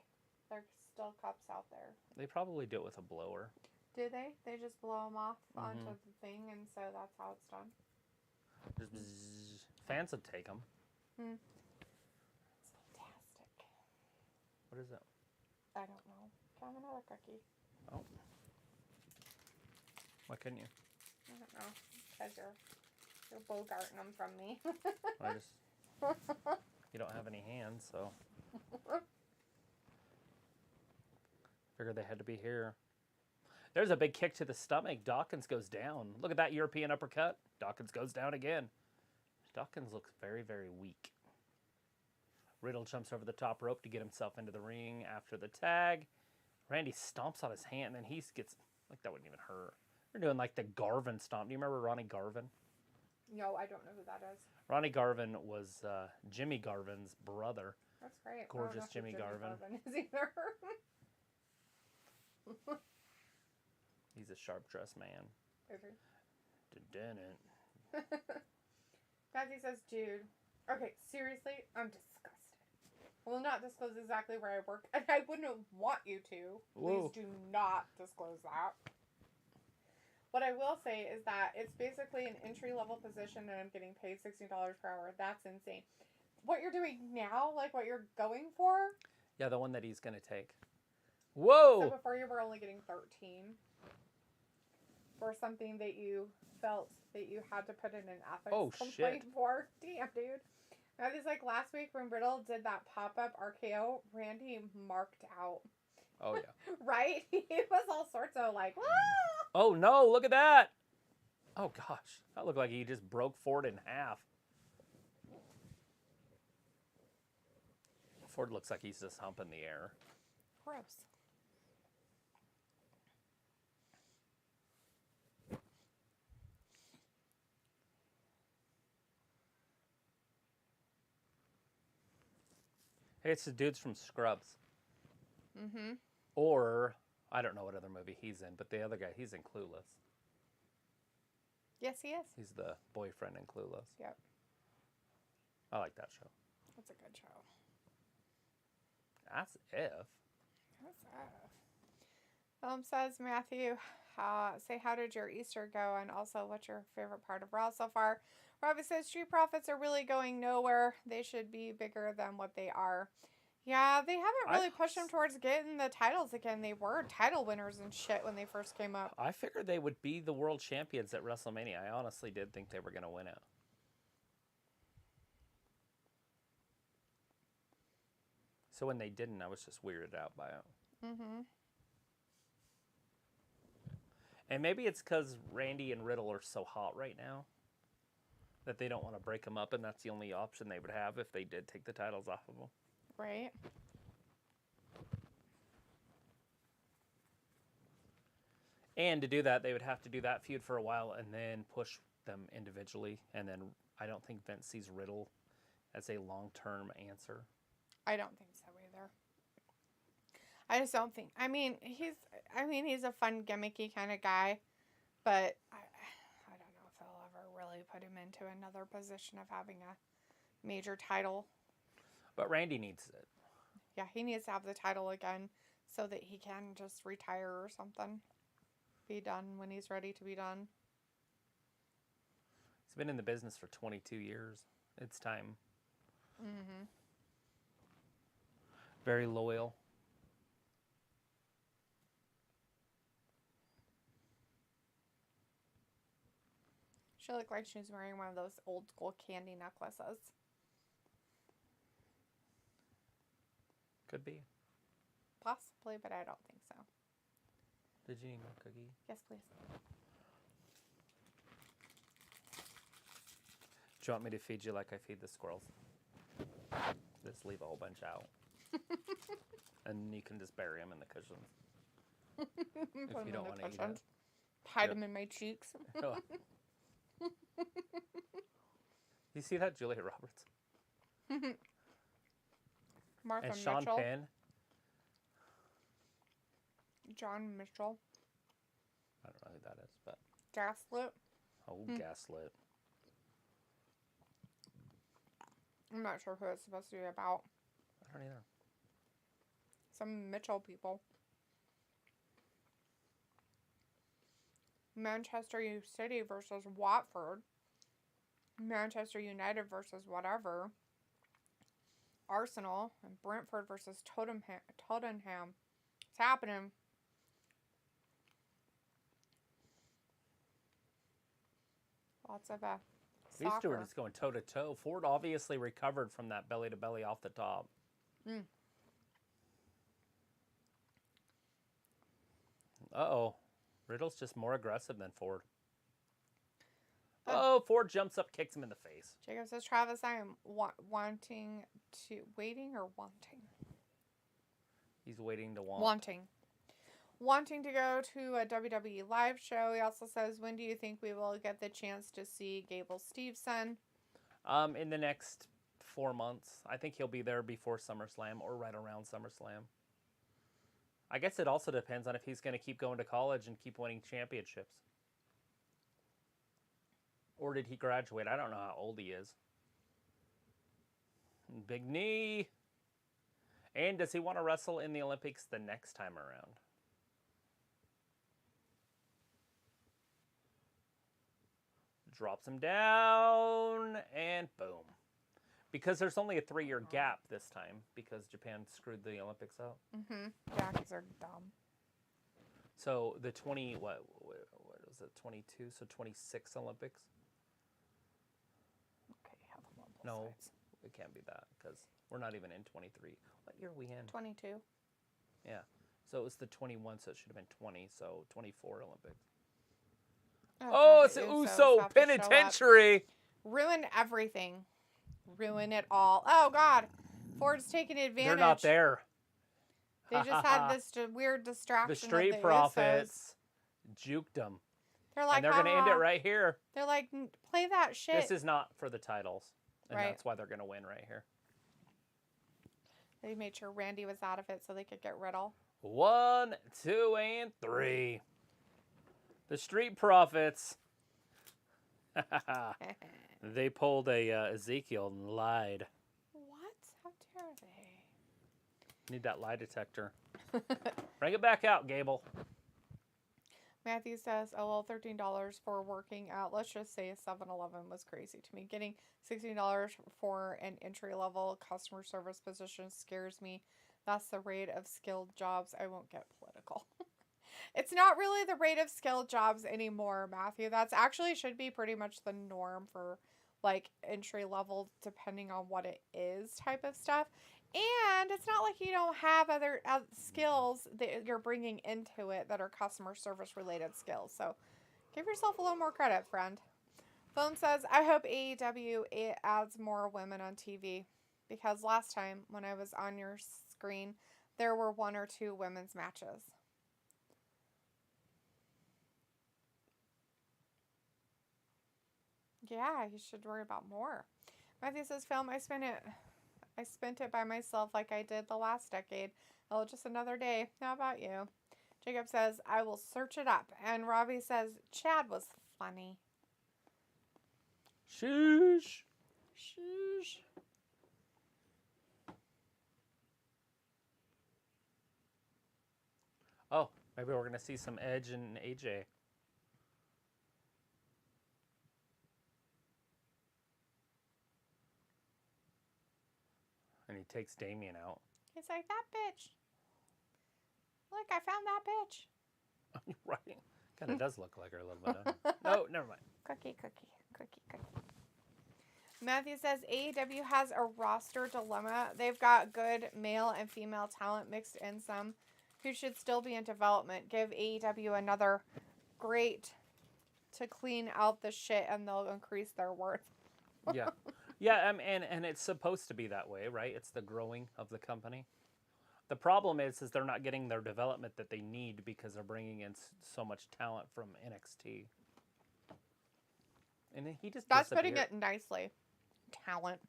There's still cups out there. They probably do it with a blower. Do they? They just blow them off onto the thing, and so that's how it's done. Just bzzz. Fans would take them. It's fantastic. What is it? I don't know. Can I have another cookie? Oh. Why couldn't you? I don't know. Because you're bogarting them from me. I just... You don't have any hands, so... Figured they had to be here. There's a big kick to the stomach. Dawkins goes down. Look at that European uppercut. Dawkins goes down again. Dawkins looks very, very weak. Riddle jumps over the top rope to get himself into the ring after the tag. Randy stomps on his hand, and then he gets... Like, that wouldn't even hurt. They're doing, like, the Garvin stomp. Do you remember Ronnie Garvin? No, I don't know who that is. Ronnie Garvin was Jimmy Garvin's brother. That's great. Gorgeous Jimmy Garvin. Is either. He's a sharp-dressed man. Matthew says, dude, okay, seriously, I'm disgusted. I will not disclose exactly where I work, and I wouldn't want you to. Please do not disclose that. What I will say is that it's basically an entry-level position, and I'm getting paid $16 per hour. That's insane. What you're doing now, like what you're going for? Yeah, the one that he's going to take. Whoa! So before you were only getting 13 for something that you felt that you had to put in an ethics complaint for. Damn, dude. Now, this like last week when Riddle did that pop-up RKO, Randy marked out. Oh, yeah. Right? He was all sorts of like, whoa! Oh, no, look at that. Oh, gosh. That looked like he just broke Ford in half. Ford looks like he's just humping the air. Gross. Hey, it's the dudes from Scrubs. Mm-hmm. Or, I don't know what other movie he's in, but the other guy, he's in Clueless. Yes, he is. He's the boyfriend in Clueless. Yep. I like that show. That's a good show. As if. Says Matthew, say how did your Easter go, and also what's your favorite part of Raw so far? Robbie says Street Profits are really going nowhere. They should be bigger than what they are. Yeah, they haven't really pushed them towards getting the titles again. They were title winners and shit when they first came up. I figured they would be the world champions at WrestleMania. I honestly did think they were going to win it. So when they didn't, I was just weirded out by it. Mm-hmm. And maybe it's because Randy and Riddle are so hot right now that they don't want to break them up, and that's the only option they would have if they did take the titles off of them. Right. And to do that, they would have to do that feud for a while and then push them individually. And then I don't think Vince sees Riddle as a long-term answer. I don't think so either. I just don't think. I mean, he's a fun, gimmicky kind of guy, but I don't know if they'll ever really put him into another position of having a major title. But Randy needs it. Yeah, he needs to have the title again so that he can just retire or something. Be done when he's ready to be done. He's been in the business for 22 years. It's time. Mm-hmm. Very loyal. She looked like she was wearing one of those old school candy necklaces. Could be. Possibly, but I don't think so. Did you need more cookie? Yes, please. Do you want me to feed you like I feed the squirrels? Just leave a whole bunch out. And you can just bury them in the cushions. If you don't want to eat it. Hide them in my cheeks. You see that, Julia Roberts? Martha And Sean Mitchell. Penn. John Mitchell. I don't know who that is, but... Gaslit. Oh, Gaslit. I'm not sure who it's supposed to be about. I don't either. Some Mitchell people. Manchester City versus Watford. Manchester United versus whatever. Arsenal and Brentford versus Tottenham. It's happening. Lots of These two are soccer. just going toe-to-toe. Ford obviously recovered from that belly-to-belly off the top. Uh-oh. Riddle's just more aggressive than Ford. Oh, Ford jumps up, kicks him in the face. Jacob says, Travis, I am waiting or wanting? He's waiting to want. Wanting to go to a WWE live show. He also says, when do you think we will get the chance to see Gable Steveson? In the next 4 months. I think he'll be there before SummerSlam or right around SummerSlam. I guess it also depends on if he's going to keep going to college and keep winning championships. Or did he graduate? I don't know how old he is. Big knee. And does he want to wrestle in the Olympics the next time around? Drops him down, and boom. Because there's only a 3-year gap this time, because Japan screwed the Olympics up. Yeah, because they're dumb. So the 20, what was it, 22? So 26 Olympics? Okay, have them on both No, sides. it can't be that, because we're not even in 23. What year are we in? 22. Yeah. So it was the 21, so it should have been 20, so 24 Olympics. Oh, it's the Uso Penitentiary. Ruin everything. Ruin it all. Oh, God. Ford's taking advantage. They're not there. They just had this weird distraction. The Street of the Profits juked them. They're like, And they're going to end it right here. They're like, play that shit. This is not for the titles. And Right. that's why they're going to win right here. They made sure Randy was out of it so they could get Riddle. 1, 2, and 3. The Street Profits. They pulled a Ezekiel and lied. What? How dare they? Need that lie detector. Bring it back out, Gable. Matthew says, oh, well, $13 for working out. Let's just say 7-Eleven was crazy to me. Getting $16 for an entry-level customer service position scares me. That's the rate of skilled jobs. I won't get political. It's not really the rate of skilled jobs anymore, Matthew. That's actually should be pretty much the norm for, like, entry-level, depending on what it is type of stuff. And it's not like you don't have other skills that you're bringing into it that are customer service related skills. So give yourself a little more credit, friend. Phone says, I hope AEW adds more women on TV. Because last time when I was on your screen, there were 1 or 2 women's matches. Yeah, you should worry about more. Matthew says, Film, I spent it by myself like I did the last decade. Oh, just another day. How about you? Jacob says, I will search it up. And Robbie says, Chad was funny. Sheesh. Sheesh. Oh, maybe we're going to see some Edge and AJ. And he takes Damian out. He's like, that bitch. Look, I found that bitch. Right. Kind of does look like her a little bit. Huh? No, never mind. Cookie. Matthew says AEW has a roster dilemma. They've got good male and female talent mixed in some who should still be in development. Give AEW another great to clean out the shit and they'll increase their worth. Yeah. Yeah, and it's supposed to be that way, right? It's the growing of the company. The problem is they're not getting their development that they need because they're bringing in so much talent from NXT. And then he just That's disappeared. putting it nicely. Talent.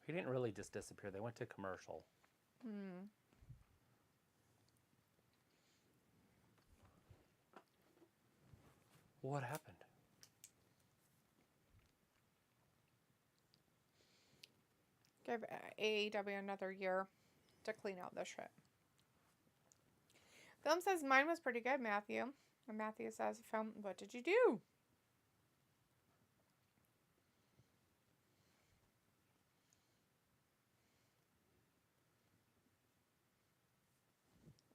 He didn't really just disappear. They went to commercial. What happened? Give AEW another year to clean out this shit. Film says, mine was pretty good, Matthew. And Matthew says, Film, what did you do?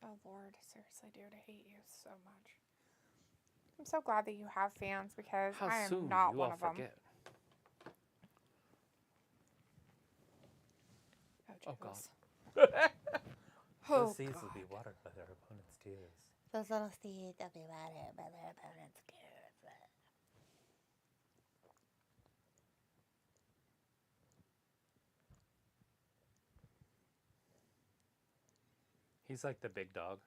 Oh, Lord. Seriously, dude, I hate you so much. I'm so glad that you have fans because How I am soon not do you one all of them. forget? Oh, God. Oh, Those seeds God. will be watered by their opponent's tears. Those little seeds will be watered by their opponent's tears. He's like the big dog.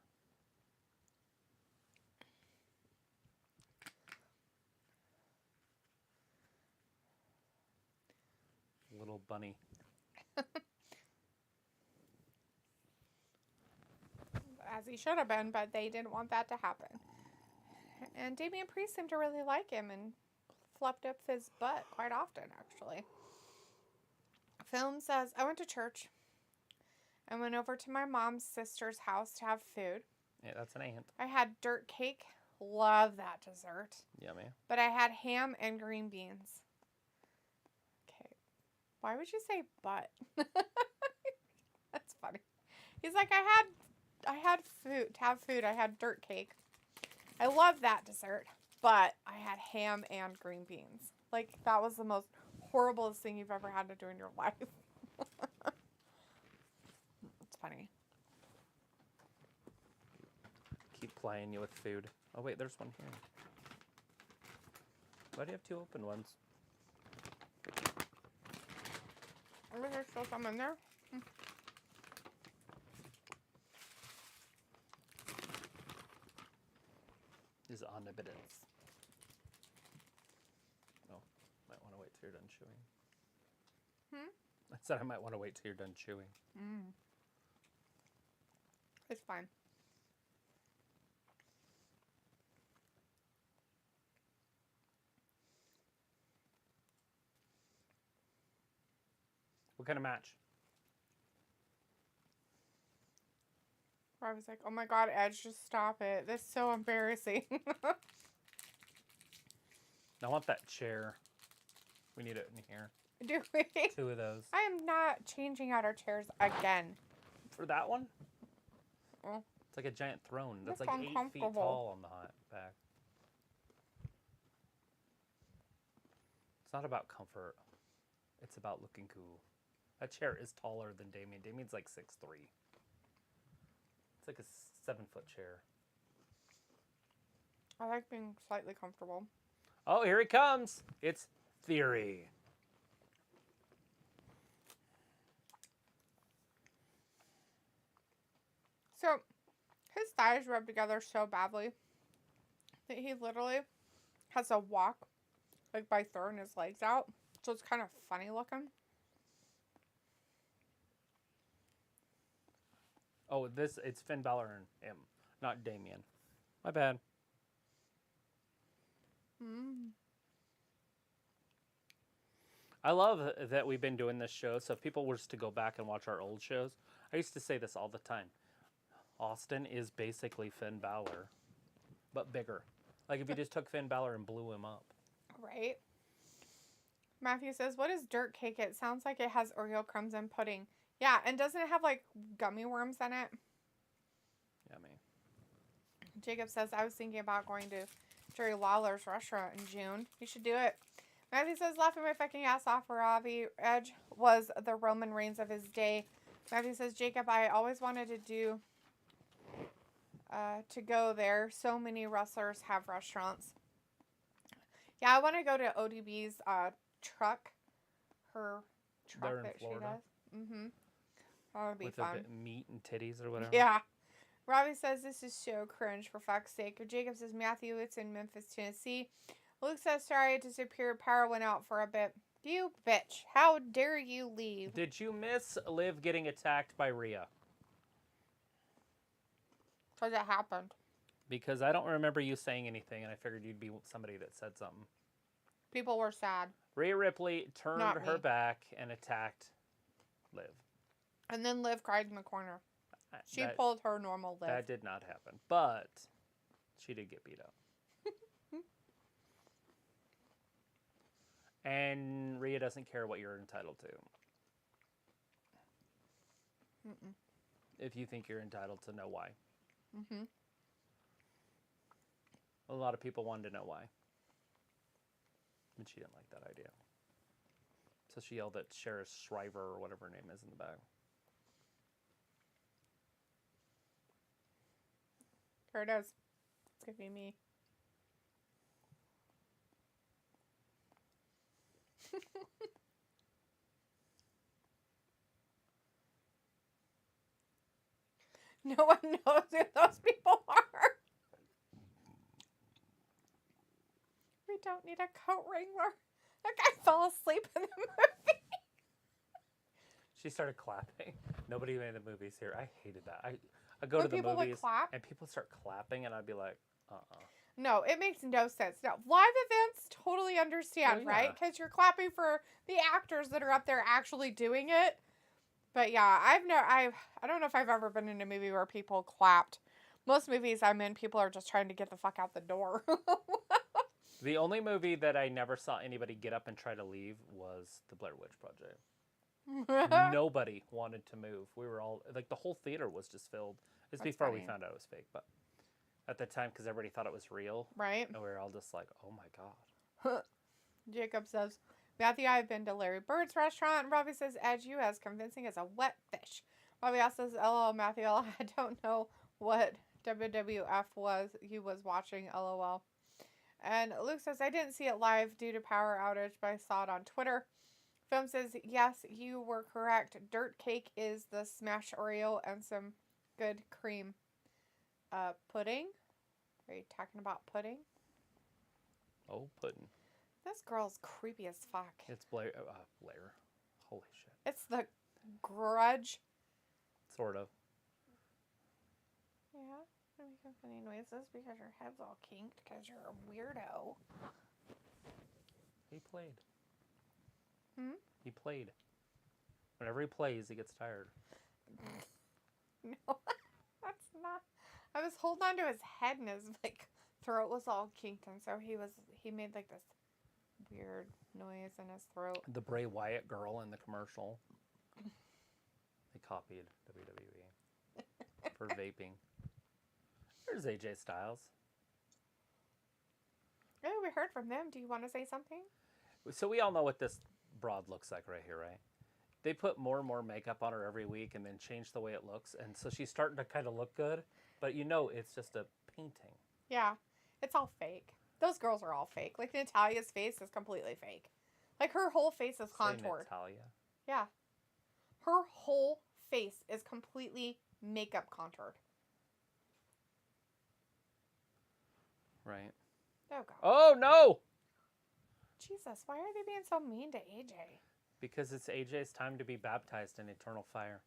Little bunny. As he should have been, but they didn't want that to happen. And Damian Priest seemed to really like him and fluffed up his butt quite often, actually. Film says, I went to church. I went over to my mom's sister's house to have food. Yeah, that's an ant. I had dirt cake. Love that dessert. Yummy. But I had ham and green beans. Okay. Why would you say but? That's funny. He's like, I had food. To have food, I had dirt cake. I love that dessert, but I had ham and green beans. Like, that was the most horriblest thing you've ever had to do in your life. It's funny. Keep playing you with food. Oh, wait, there's one here. Why do you have two open ones? Is there still some in there? Is omnipotence. Oh, might want to wait till you're done chewing. I said I might want to wait till you're done chewing. It's fine. What kind of match? I was like, oh my God, Edge, just stop it. That's so embarrassing. I want that chair. We need it in here. Do we? Two of those. I am not changing out our chairs again. For that one? Oh. It's like a giant throne. That's That's like 8 feet uncomfortable. tall on the back. It's not about comfort. It's about looking cool. That chair is taller than Damian. Damian's like 6'3". It's like a 7-foot chair. I like being slightly comfortable. Oh, here he comes. It's Theory. So, his thighs rub together so badly that he literally has to walk like by throwing his legs out. So it's kind of funny looking. Oh, it's Finn Balor and him, not Damian. My bad. I love that we've been doing this show. So if people were to go back and watch our old shows, I used to say this all the time. Austin is basically Finn Balor, but bigger. Like if you just took Finn Balor and blew him up. Right? Matthew says, what is dirt cake? It sounds like it has Oreo crumbs and pudding. Yeah, and doesn't it have like gummy worms in it? Yummy. Jacob says, I was thinking about going to Jerry Lawler's restaurant in June. You should do it. Matthew says, laughing my fucking ass off, Ravi Edge was the Roman Reigns of his day. Matthew says, Jacob, I always wanted to go there. So many wrestlers have restaurants. Yeah, I want to go to ODB's truck. Her truck They're in that Florida. she does. Mm-hmm. That would be With fun. a bit meat and titties or whatever. Yeah. Robbie says this is so cringe for fuck's sake. Jacob says Matthew, it's in Memphis, Tennessee. Luke says sorry, disappeared. Power went out for a bit. You bitch. How dare you leave? Did you miss Liv getting attacked by Rhea? Because it happened. Because I don't remember you saying anything, and I figured you'd be somebody that said something. People were sad. Rhea Ripley turned Not her me. back and attacked Liv. And then Liv cried in the corner. She That- pulled her normal Liv. That did not happen, but she did get beat up. And Rhea doesn't care what you're entitled to. Mm-mm. If you think you're entitled to know why. Mm-hmm. A lot of people wanted to know why. And she didn't like that idea. So she yelled at Sheriff Shriver or whatever her name is in the back. Here it is. It's going to be me. No one knows who those people are. We don't need a coat wrangler. That guy fell asleep in the movie. She started clapping. Nobody made the movies here. I hated that. I go When to the people would movies clap? and people start clapping and I'd be like, No, it makes no sense. Now, live events totally understand, Oh, yeah. right? Because you're clapping for the actors that are up there actually doing it. But yeah, I don't know if I've ever been in a movie where people clapped. Most movies I'm in, people are just trying to get the fuck out the door. The only movie that I never saw anybody get up and try to leave was The Blair Witch Project. Nobody wanted to move. We were all, like, the whole theater was just filled. It's That's before we funny. found out it was fake, but at the time, because everybody thought it was real, Right? and we were all just like, oh my God. Jacob says, Matthew, I've been to Larry Bird's restaurant. And Robbie says, Edge, you as convincing as a wet fish. Robbie also says, LOL, Matthew, I don't know what WWF he was watching, LOL. And Luke says, I didn't see it live due to power outage, but I saw it on Twitter. Film says, yes, you were correct. Dirt cake is the smashed Oreo and some good cream. Pudding? Are you talking about pudding? Oh, pudding. This girl's creepy as fuck. It's Blair. Blair. Holy shit. It's the Grudge. Sort of. Yeah, you're making funny noises because your head's all kinked because you're a weirdo. He played. Hmm? He played. Whenever he plays, he gets tired. No, that's not. I was holding on to his head and his like throat was all kinked, and so he made like this weird noise in his throat. The Bray Wyatt girl in the commercial. They copied WWE for vaping. There's AJ Styles. Oh, we heard from them. Do you want to say something? So we all know what this broad looks like right here, right? They put more and more makeup on her every week and then change the way it looks. And so she's starting to kind of look good. But you know it's just a painting. Yeah, it's all fake. Those girls are all fake. Like Natalia's face is completely fake. Like her whole face is contoured. Say Natalia. Yeah. Her whole face is completely makeup contoured. Right. Oh, God. Oh, no! Jesus, why are they being so mean to AJ? Because it's AJ's time to be baptized in eternal fire.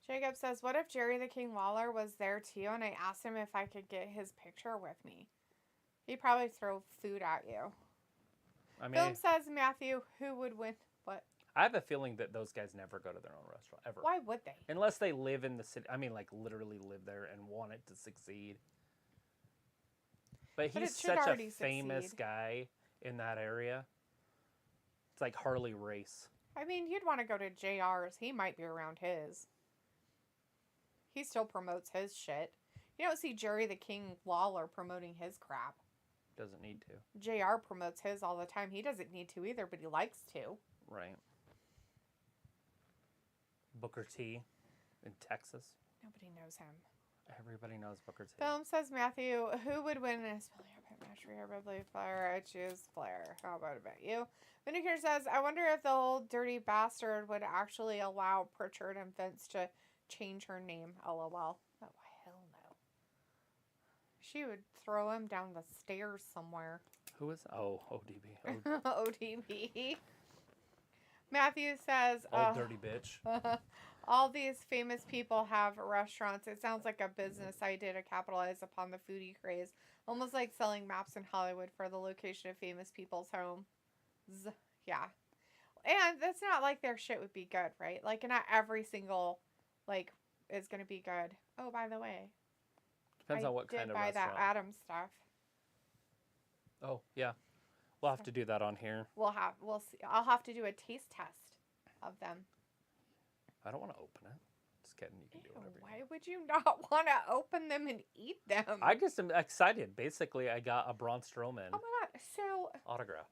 Jacob says, what if Jerry the King Lawler was there too and I asked him if I could get his picture with me? He'd probably throw food at you. I mean, Film says, Matthew, who would win? What? I have a feeling that those guys never go to their own restaurant, ever. Why would they? Unless they live in the city. I mean, like, literally live there and want it to succeed. But But he's it should such a already famous succeed. guy in that area. It's like Harley Race. I mean, you'd want to go to JR's. He might be around his. He still promotes his shit. You don't see Jerry the King Lawler promoting his crap. Doesn't need to. JR promotes his all the time. He doesn't need to either, but he likes to. Right. Booker T in Texas. Nobody knows him. Everybody knows Booker T. Film says Matthew, who would win in a smelly pit match? Rhea Ripley, Flair. I choose Flair. How about you? Vindicator says, I wonder if the old dirty bastard would actually allow Pritchard and Vince to change her name. LOL. Oh, hell no. She would throw him down the stairs somewhere. Who is? Oh, ODB. ODB. Matthew says, Old dirty bitch. all these famous people have restaurants. It sounds like a business idea to capitalize upon the foodie craze. Almost like selling maps in Hollywood for the location of famous people's homes. Yeah. And it's not like their shit would be good, right? Like, not every single, like, is going to be good. Oh, by the way. Depends on what kind of restaurant. I did buy that Adam stuff. Oh, yeah. We'll have to do that on here. We'll see. I'll have to do a taste test of them. I don't want to open it. Just kidding. You can do whatever. Why would you not want to open them and eat them? I just am excited. Basically, I got a Braun Strowman Oh my god. autograph.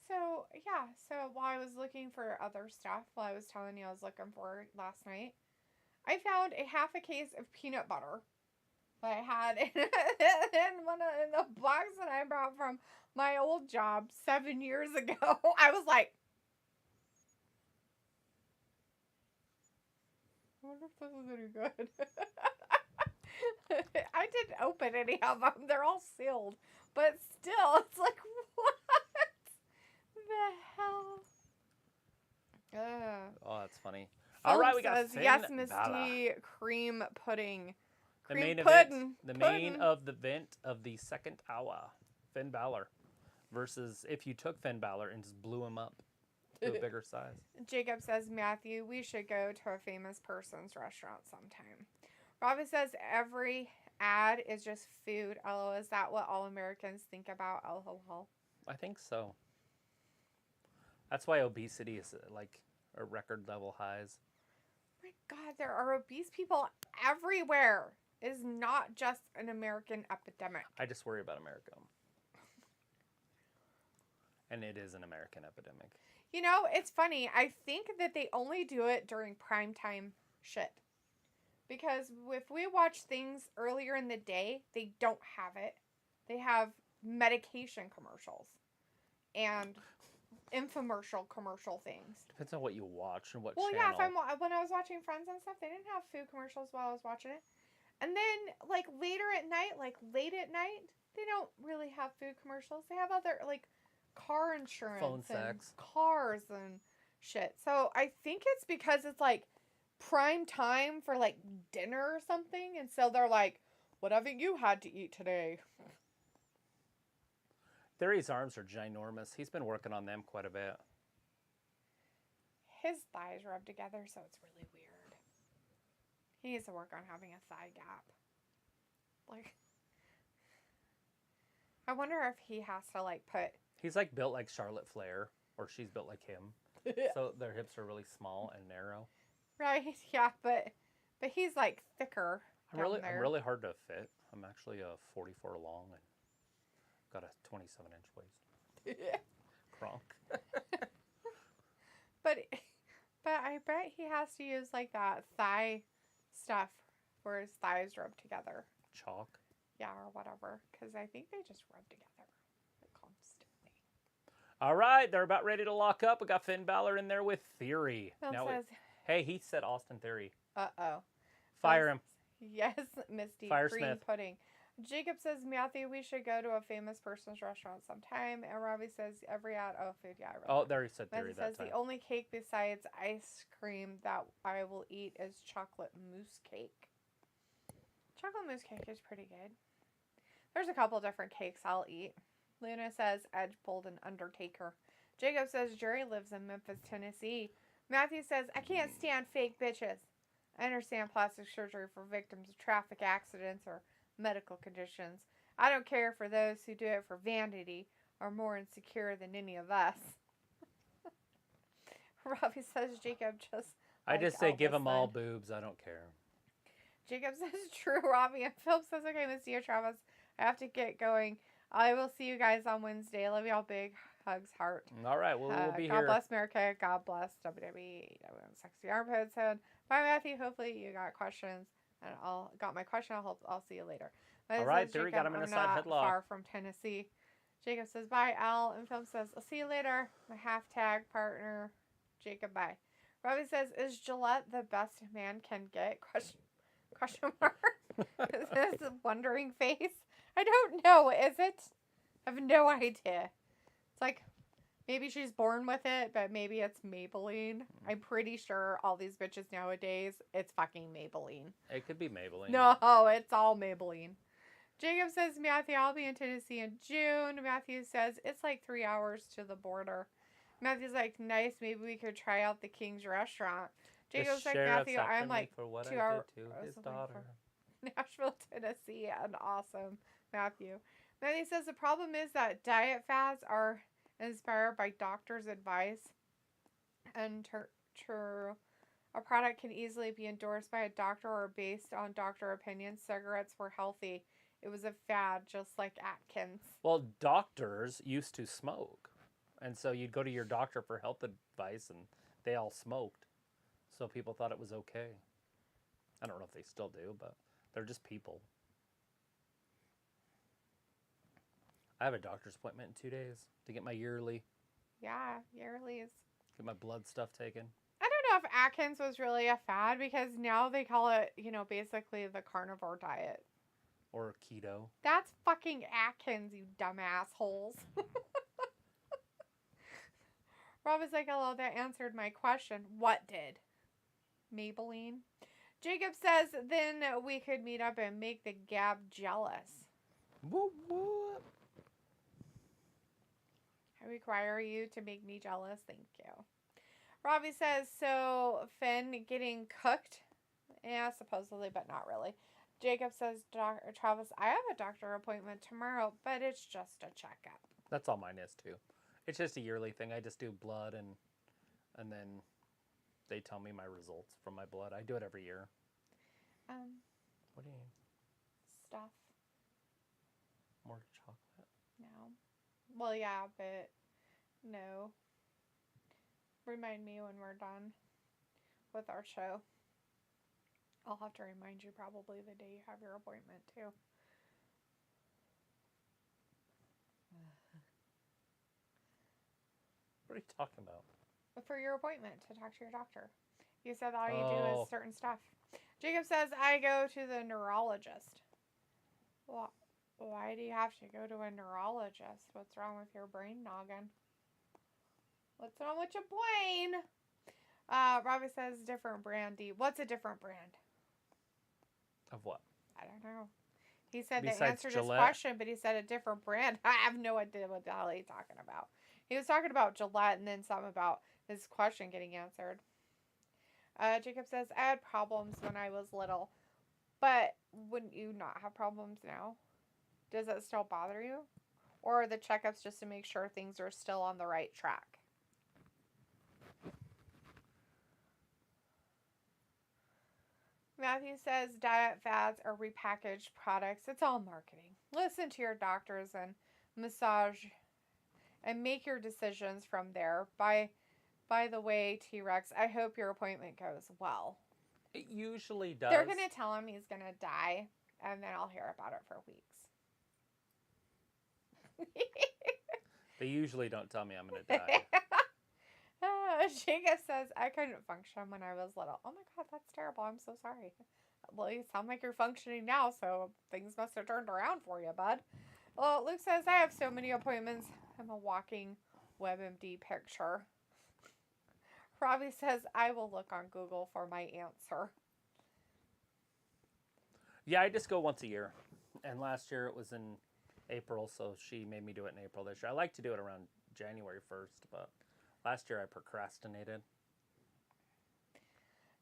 So, yeah. So, while I was looking for other stuff, while I was telling you I was looking for last night, I found a half a case of peanut butter that I had in the box that I brought from my old job 7 years ago. I was like, I wonder if this is any good. I didn't open any of them. They're all sealed. But still, it's like, what the hell? Oh, that's funny. All right, we got says, Finn yes, Balor. Misty cream pudding. The Cream main pudding. event. The main event of the second hour. Finn Balor versus if you took Finn Balor and just blew him up to a bigger size. Jacob says, Matthew, we should go to a famous person's restaurant sometime. Robbie says, every ad is just food. LOL, is that what all Americans think about? LOL. I think so. That's why obesity is like a record level highs. My God, there are obese people everywhere. It is not just an American epidemic. I just worry about America. And it is an American epidemic. You know, it's funny. I think that they only do it during primetime shit. Because if we watch things earlier in the day, they don't have it. They have medication commercials and infomercial commercial things. Depends on what you watch and what well, channel. yeah, when I was watching Friends and stuff, they didn't have food commercials while I was watching it. And then, like, later at night, like, late at night, they don't really have food commercials. They have other, like, car insurance Phone and sex. cars and shit. So I think it's because it's, like, prime time for, like, dinner or something. And so they're like, what haven't you had to eat today? Theory's arms are ginormous. He's been working on them quite a bit. His thighs rub together, so it's really weird. He needs to work on having a thigh gap. Like, I wonder if he has to, like, put... He's, like, built like Charlotte Flair, or she's built like him. So their hips are really small and narrow. Right, yeah, but he's, like, thicker. I'm really hard to fit. I'm actually a 44 long and got a 27-inch waist. Kronk. But I bet he has to use, like, that thigh stuff where his thighs rub together. Chalk. Yeah, or whatever. Because I think they just rub together constantly. All right, they're about ready to lock up. We got Finn Balor in there with Theory. Phil Now says... Hey, he said Austin Theory. Uh-oh. Fire him. Yes, Misty. Fire Green Smith. pudding. Jacob says, Matthew, we should go to a famous person's restaurant sometime. And Robbie says, every ad... Oh, food, yeah. Oh, there he said Theory Matthew that says, time. the only cake besides ice cream that I will eat is chocolate mousse cake. Chocolate mousse cake is pretty good. There's a couple different cakes I'll eat. Luna says, Edge pulled an Undertaker. Jacob says, Jerry lives in Memphis, Tennessee. Matthew says, I can't stand fake bitches. I understand plastic surgery for victims of traffic accidents or medical conditions. I don't care for those who do it for vanity or more insecure than any of us. Robbie says, Jacob just... I just say give them all boobs. I don't care. Jacob says, true, Robbie. And Philip says, okay, Miss Dear Travis, I have to get going. I will see you guys on Wednesday. Love y'all big. Hugs, heart. All right, well, we'll be God here. God bless America. God bless WWE. Sexy armpits. And bye, Matthew. Hopefully you got questions And got my question. I'll see you later. All right, Theory got him in a side not headlock. Far from Tennessee. Jacob says bye, Al, and Phil says I'll see you later. My half-tag partner, Jacob, bye. Robbie says, is Gillette the best man can get? Question mark. Is this a wondering face? I don't know. Is it? I have no idea. It's like maybe she's born with it, but maybe it's Maybelline. I'm pretty sure all these bitches nowadays, it's fucking Maybelline. It could be Maybelline. No, it's all Maybelline. Jacob says, Matthew, I'll be in Tennessee in June. Matthew says, it's like 3 hours to the border. Matthew's like, nice, maybe we could try out the King's restaurant. Jacob's like, Matthew, I'm like for what 2 I hours did to his daughter. Nashville, Tennessee, and awesome, Matthew. Matthew says, the problem is that diet fads are inspired by doctor's advice, and a product can easily be endorsed by a doctor or based on doctor opinion. Cigarettes were healthy. It was a fad, just like Atkins. Well, doctors used to smoke. And so you'd go to your doctor for health advice, and they all smoked. So people thought it was okay. I don't know if they still do, but they're just people. I have a doctor's appointment in 2 days to get my yearly. Yeah, yearlies. Get my blood stuff taken. I don't know if Atkins was really a fad because now they call it, basically the carnivore diet. Or keto. That's fucking Atkins, you dumb assholes. Rob is like, hello, that answered my question. What did? Maybelline? Jacob says, then we could meet up and make the Gab jealous. Whoop, whoop. I require you to make me jealous. Thank you. Robbie says, so Finn getting cooked? Yeah, supposedly, but not really. Jacob says, Travis, I have a doctor appointment tomorrow, but it's just a checkup. That's all mine is, too. It's just a yearly thing. I just do blood, and then they tell me my results from my blood. I do it every year. What do you need? Stuff. More chocolate? No. Well, yeah, but no. Remind me when we're done with our show. I'll have to remind you probably the day you have your appointment, too. What are you talking about? For your appointment to talk to your doctor. You said all you do is certain stuff. Jacob says, I go to the neurologist. Well, why do you have to go to a neurologist? What's wrong with your brain noggin? What's wrong with your brain? Robbie says, different brand. What's a different brand? Of what? I don't know. He said Besides they answered Gillette? his question, but he said a different brand. I have no idea what the hell he's talking about. He was talking about Gillette and then something about his question getting answered. Jacob says, I had problems when I was little, but wouldn't you not have problems now? Does it still bother you? Or are the checkups just to make sure things are still on the right track? Matthew says diet fads are repackaged products. It's all marketing. Listen to your doctors and massage and make your decisions from there. By the way, T-Rex, I hope your appointment goes well. It usually does. They're going to tell him he's going to die, and then I'll hear about it for weeks. They usually don't tell me I'm going to die. Jacob says, I couldn't function when I was little. Oh my god, that's terrible. I'm so sorry. Well, you sound like you're functioning now, so things must have turned around for you, bud. Well, Luke says, I have so many appointments. I'm a walking WebMD picture. Robbie says, I will look on Google for my answer. Yeah, I just go once a year. And last year it was in April, so she made me do it in April this year. I like to do it around January 1st, but last year I procrastinated.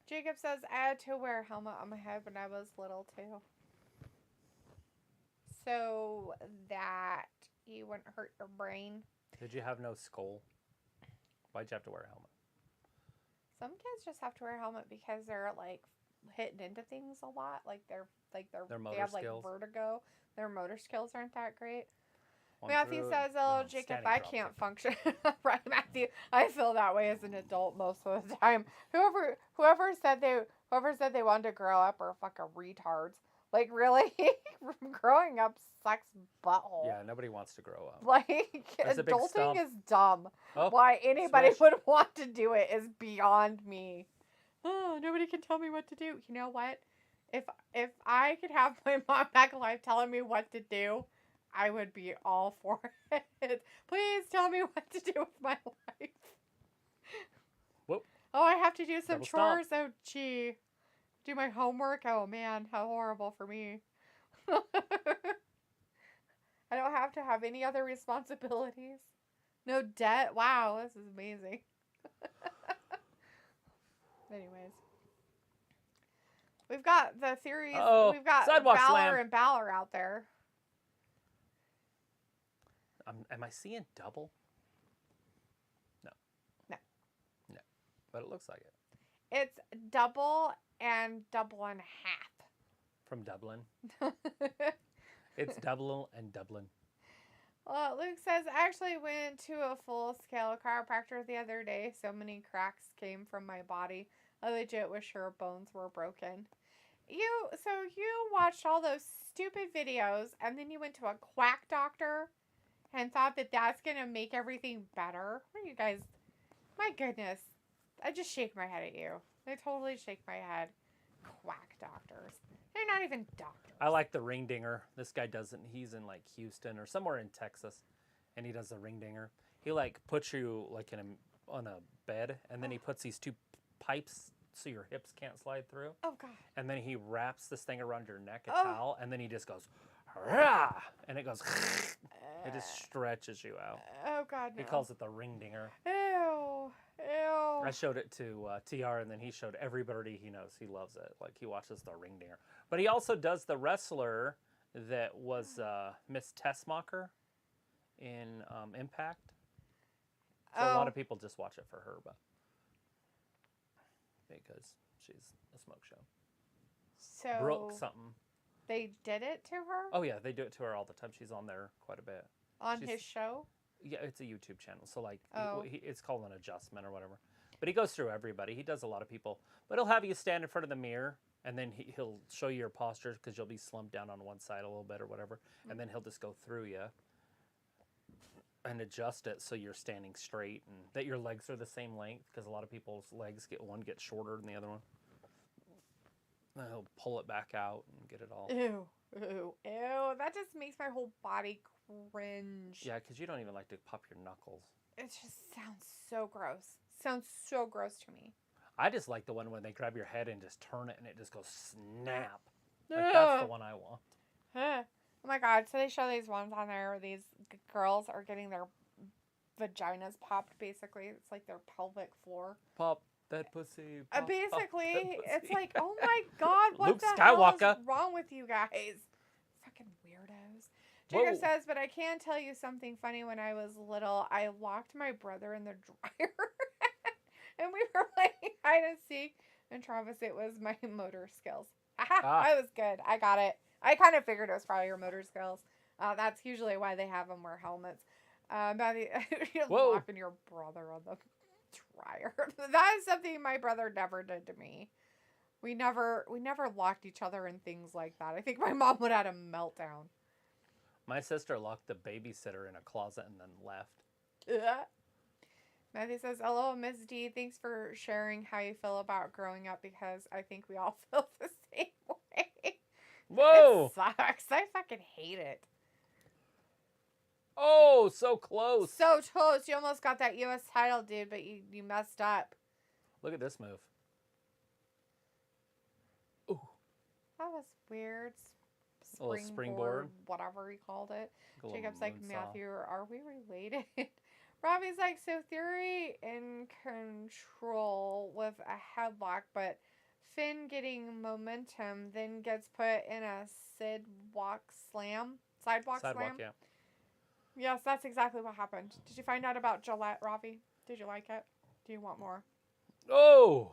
Jacob says, I had to wear a helmet on my head when I was little, too. So that you wouldn't hurt your brain. Did you have no skull? Why'd you have to wear a helmet? Some kids just have to wear a helmet because they're like hitting into things a lot. Like Their motor they have like skills. vertigo. Their motor skills aren't that great. One Matthew through, says, "Oh, boom, Jacob, standing I drop can't kick. function." Right, Matthew. I feel that way as an adult most of the time. Whoever said they wanted to grow up are fucking retards. Like, really? Growing up sucks butthole. Yeah, nobody wants to grow up. Like, There's a big adulting stump. is dumb. Oh, Why anybody swish. would want to do it is beyond me. Oh, nobody can tell me what to do. You know what? If I could have my mom back alive telling me what to do, I would be all for it. Please tell me what to do with my life. Whoop. Oh, I have to do some Double stomp. chores. Oh, gee. Do my homework. Oh, man. How horrible for me. I don't have to have any other responsibilities. No debt. Wow, this is amazing. Anyways. We've got the theories. Uh-oh. We've got Sidewalk Balor slam. and Balor out there. Am I seeing double? No. No. No. But it looks like it. It's double and double and half. From Dublin. It's double and Dublin. Well, Luke says, I actually went to a full-scale chiropractor the other day. So many cracks came from my body. I legit was sure bones were broken. So you watched all those stupid videos, and then you went to a quack doctor and thought that that's going to make everything better? What are you guys? My goodness. I just shake my head at you. I totally shake my head. Quack doctors. They're not even doctors. I like the ring dinger. This guy doesn't. He's in like Houston or somewhere in Texas, and he does the ring dinger. He like puts you like on a bed, and then he puts these two pipes so your hips can't slide through. Oh, God. And then he wraps this thing around your neck, a Oh. towel, and then he just goes, "Rah!" And it goes, it just stretches you out. Oh, God, no. He calls it the ring dinger. Ew. Ew. I showed it to TR, and then he showed everybody he knows. He loves it. Like, he watches the ring dinger. But he also does the wrestler that was Miss Tessmacher in Impact. So a lot of people just watch it for her, but because she's a smoke show. So Brooke something. they did it to her? Oh, yeah, they do it to her all the time. She's on there quite a bit. On she's- his show? Yeah, it's a YouTube channel, so like Oh. it's called an adjustment or whatever. But he goes through everybody. He does a lot of people. But he'll have you stand in front of the mirror, and then he'll show you your posture because you'll be slumped down on one side a little bit or whatever, and then he'll just go through you and adjust it so you're standing straight and that your legs are the same length because a lot of people's legs get shorter than the other one. And he'll pull it back out and get it all. Ew. Ew. Ew. That just makes my whole body cringe. Yeah, because you don't even like to pop your knuckles. It just sounds so gross. Sounds so gross to me. I just like the one when they grab your head and just turn it and it just goes snap. Like, that's the one I want. Huh. Oh my God. So they show these ones on there where these girls are getting their vaginas popped, basically. It's like their pelvic floor. Pop that pussy. Pop, Basically, pop that it's pussy. like, oh my God, what Luke the hell Skywalker. is wrong with you guys? Fucking weirdos. Jacob Whoa. says, but I can tell you something funny. When I was little, I locked my brother in the dryer. And we were playing hide and seek. And Travis, it was my motor skills. I was good. I got it. I kind of figured it was probably your motor skills. That's usually why they have them wear helmets. You're Whoa. locking your brother on the dryer. That is something my brother never did to me. We never locked each other in things like that. I think my mom would have had a meltdown. My sister locked the babysitter in a closet and then left. Ugh. Matthew says, hello, Miss D. Thanks for sharing how you feel about growing up because I think we all feel the same way. Whoa! It sucks. I fucking hate it. Oh, so close. So close. You almost got that U.S. title, dude, but you messed up. Look at this move. Ooh. That was weird. A little springboard. Whatever he called it. A little Jacob's like, moonsault. Matthew, are we related? Robbie's like, so Theory in control with a headlock, but Finn getting momentum, then gets put in a sidewalk slam. Sidewalk slam? Yeah. Yes, that's exactly what happened. Did you find out about Gillette, Robbie? Did you like it? Do you want more? Oh!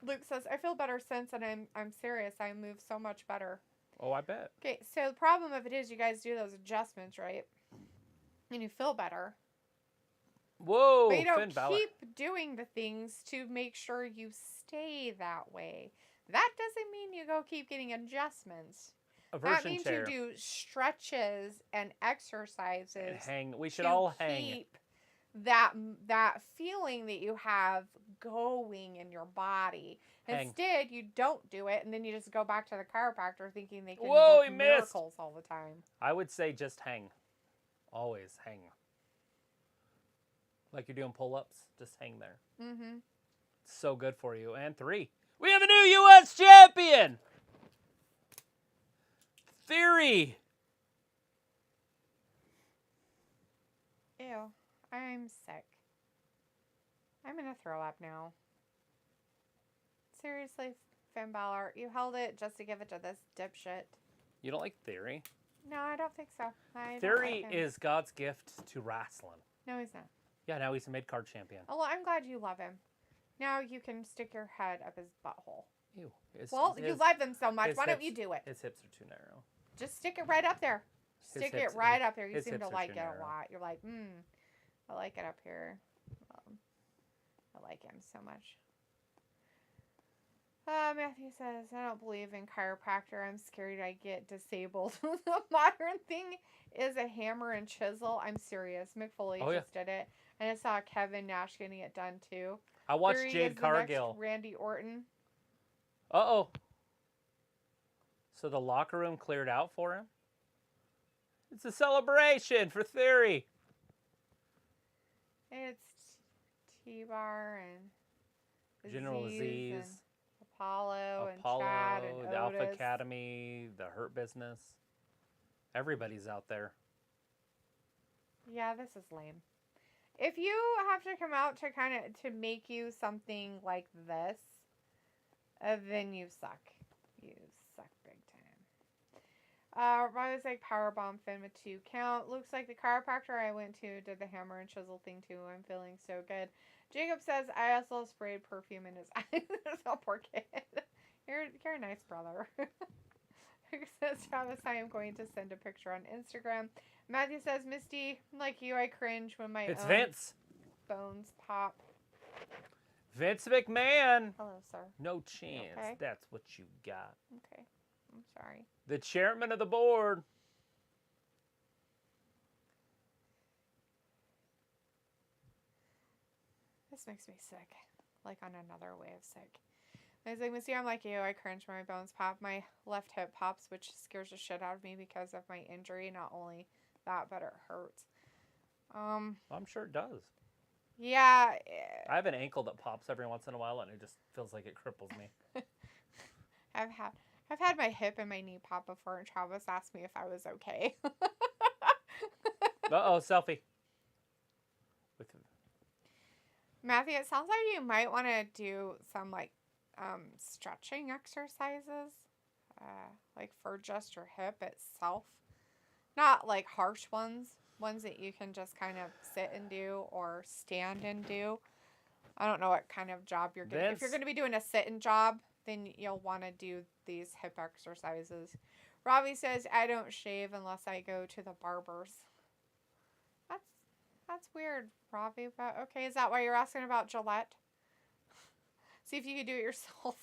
Luke says, I feel better since, and I'm serious. I move so much better. Oh, I bet. Okay, so the problem of it is you guys do those adjustments, right? And you feel better. Whoa, But you don't Finn Balor. keep doing the things to make sure you stay that way. That doesn't mean you go keep getting adjustments. That means chair. you do stretches and exercises. And hang. We should to all hang. keep that feeling that you have going in your body. Hang. Instead, you don't do it, and then you just go back to the chiropractor thinking they can Whoa, work he missed. miracles all the time. I would say just hang. Always hang. Like you're doing pull-ups, just hang there. Mm-hmm. It's so good for you. And 3. We have a new U.S. champion! Theory! Ew. I'm sick. I'm gonna throw up now. Seriously, Finn Balor, you held it just to give it to this dipshit. You don't like Theory? No, I don't think so. Theory is God's gift to wrestling. No, he's not. Yeah, now he's a mid-card champion. Oh, well, I'm glad you love him. Now you can stick your head up his butthole. Ew. You love him so much. Why don't hips- you do it? His hips are too narrow. Just stick it right up there. Stick it right up there. You his seem hips to are like too it a narrow. lot. You're like, I like it up here. I like him so much. Matthew says, I don't believe in chiropractor. I'm scared I get disabled. The modern thing is a hammer and chisel. I'm serious. Mick Foley just did it. And I saw Kevin Nash getting it done too. I watched Theory Jade is the Cargill. next Randy Orton. Uh-oh. So the locker room cleared out for him? It's a celebration for Theory. It's T-Bar and General Aziz. and Apollo and Chad and the Otis. Alpha Academy, the Hurt Business. Everybody's out there. Yeah, this is lame. If you have to come out to make you something like this, then you suck. You suck big time. Riley's like powerbomb Finn with 2 count. Looks like the chiropractor I went to did the hammer and chisel thing too. I'm feeling so good. Jacob says I also sprayed perfume in his eyes. So poor kid. You're a nice brother. Says Travis, I am going to send a picture on Instagram. Matthew says, Misty, like you, I cringe when my It's own Vince. bones pop. Vince McMahon. Hello, sir. No chance. Okay. That's what you got. Okay. I'm sorry. The chairman of the board. This makes me sick. Like on another way of sick. I was like, Missy, I'm like you. I cringe when my bones pop. My left hip pops, which scares the shit out of me because of my injury. Not only that, but it hurts. I'm sure it does. Yeah. I have an ankle that pops every once in a while, and it just feels like it cripples me. I've had my hip and my knee pop before, and Travis asked me if I was okay. Uh-oh, selfie. Matthew, it sounds like you might want to do some stretching exercises, like for just your hip itself. Not like harsh ones that you can just kind of sit and do or stand and do. I don't know what kind of job you're going to. If you're going to be doing a sit-in job, then you'll want to do these hip exercises. Robbie says, I don't shave unless I go to the barber's. That's weird, Robbie, but okay. Is that why you're asking about Gillette? See if you could do it yourself.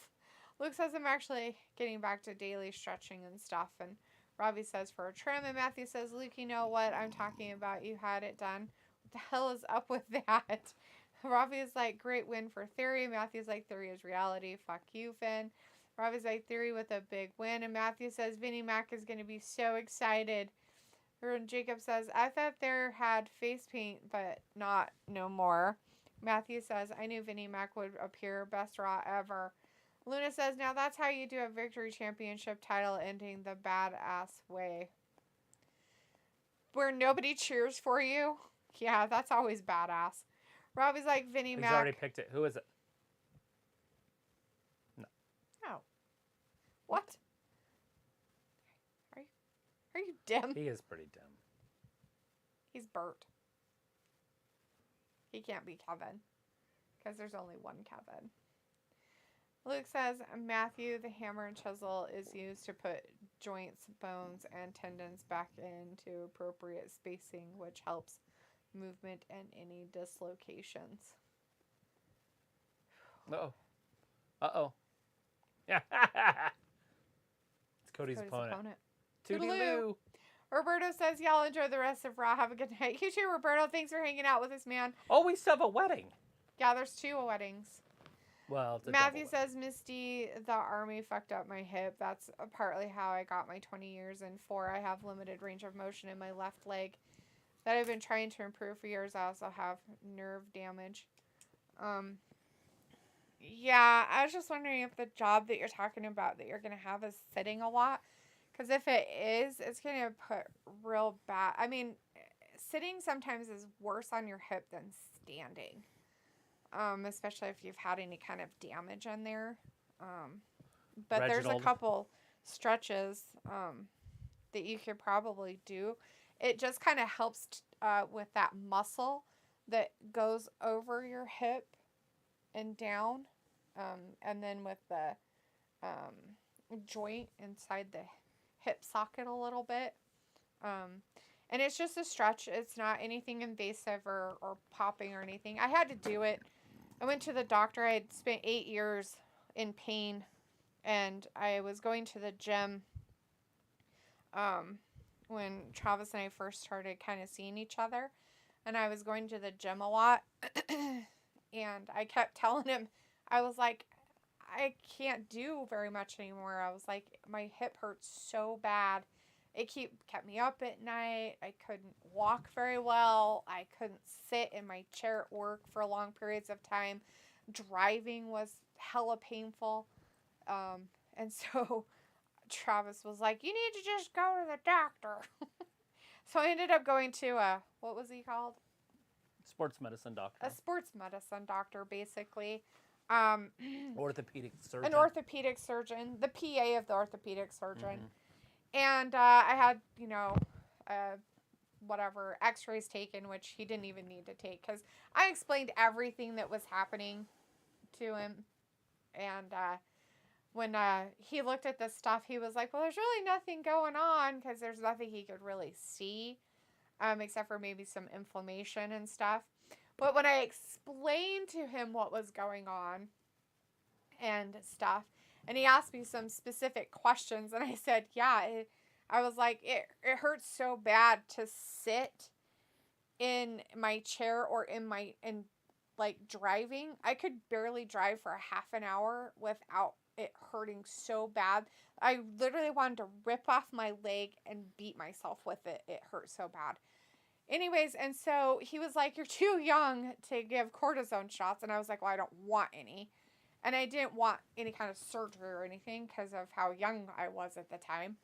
Luke says, I'm actually getting back to daily stretching and stuff. And Robbie says, for a trim. And Matthew says, Luke, you know what I'm talking about. You had it done. What the hell is up with that? Robbie is like, great win for Theory. Matthew's like, Theory is reality. Fuck you, Finn. Robbie's like, Theory with a big win. And Matthew says, Vinnie Mac is going to be so excited. And Jacob says, I thought there had face paint, but no more. Matthew says, I knew Vinnie Mac would appear. Best Raw ever. Luna says, now that's how you do a victory championship title ending the badass way. Where nobody cheers for you? Yeah, that's always badass. Robbie's like, Vinnie Mac. He's already picked it. Who is it? No. Oh. What? Are you dim? He is pretty dim. He's Bert. He can't be Kevin. Because there's only one Kevin. Luke says, Matthew, the hammer and chisel is used to put joints, bones, and tendons back into appropriate spacing, which helps movement and any dislocations. Uh-oh. Uh-oh. Yeah. It's Cody's opponent. Toodaloo. Roberto says, y'all enjoy the rest of Raw. Have a good night. You too, Roberto. Thanks for hanging out with us, man. Oh, we still have a wedding. Yeah, there's 2 weddings. Well, it's a Matthew double says, Misty, the army fucked up my hip. That's partly how I got my 20 years. And 4, I have limited range of motion in my left leg that I've been trying to improve for years. I also have nerve damage. Yeah, I was just wondering if the job that you're talking about that you're going to have is sitting a lot. Because if it is, it's going to put real bad. I mean, sitting sometimes is worse on your hip than standing. Especially if you've had any kind of damage in there. But Reginald. there's a couple stretches that you could probably do. It just kind of helps with that muscle that goes over your hip and down. And then with the joint inside the hip socket a little bit. And it's just a stretch. It's not anything invasive or popping or anything. I had to do it. I went to the doctor. I had spent 8 years in pain. And I was going to the gym when Travis and I first started kind of seeing each other. And I was going to the gym a lot. And I kept telling him, I was like, I can't do very much anymore. I was like, my hip hurts so bad. It kept me up at night. I couldn't walk very well. I couldn't sit in my chair at work for long periods of time. Driving was hella painful. And so Travis was like, you need to just go to the doctor. So I ended up going to what was he called? Sports medicine doctor. A sports medicine doctor, basically. Orthopedic surgeon. An orthopedic surgeon. The PA of the orthopedic surgeon. Mm-hmm. And I had, whatever, x-rays taken, which he didn't even need to take. Because I explained everything that was happening to him. And when he looked at this stuff, he was like, well, there's really nothing going on. Because there's nothing he could really see. Except for maybe some inflammation and stuff. But when I explained to him what was going on and stuff, and he asked me some specific questions, and I said, yeah, I was like, it hurts so bad to sit in my chair or in driving. I could barely drive for a half an hour without it hurting so bad. I literally wanted to rip off my leg and beat myself with it. It hurt so bad. Anyways, and so he was like, you're too young to give cortisone shots. And I was like, well, I don't want any. And I didn't want any kind of surgery or anything because of how young I was at the time.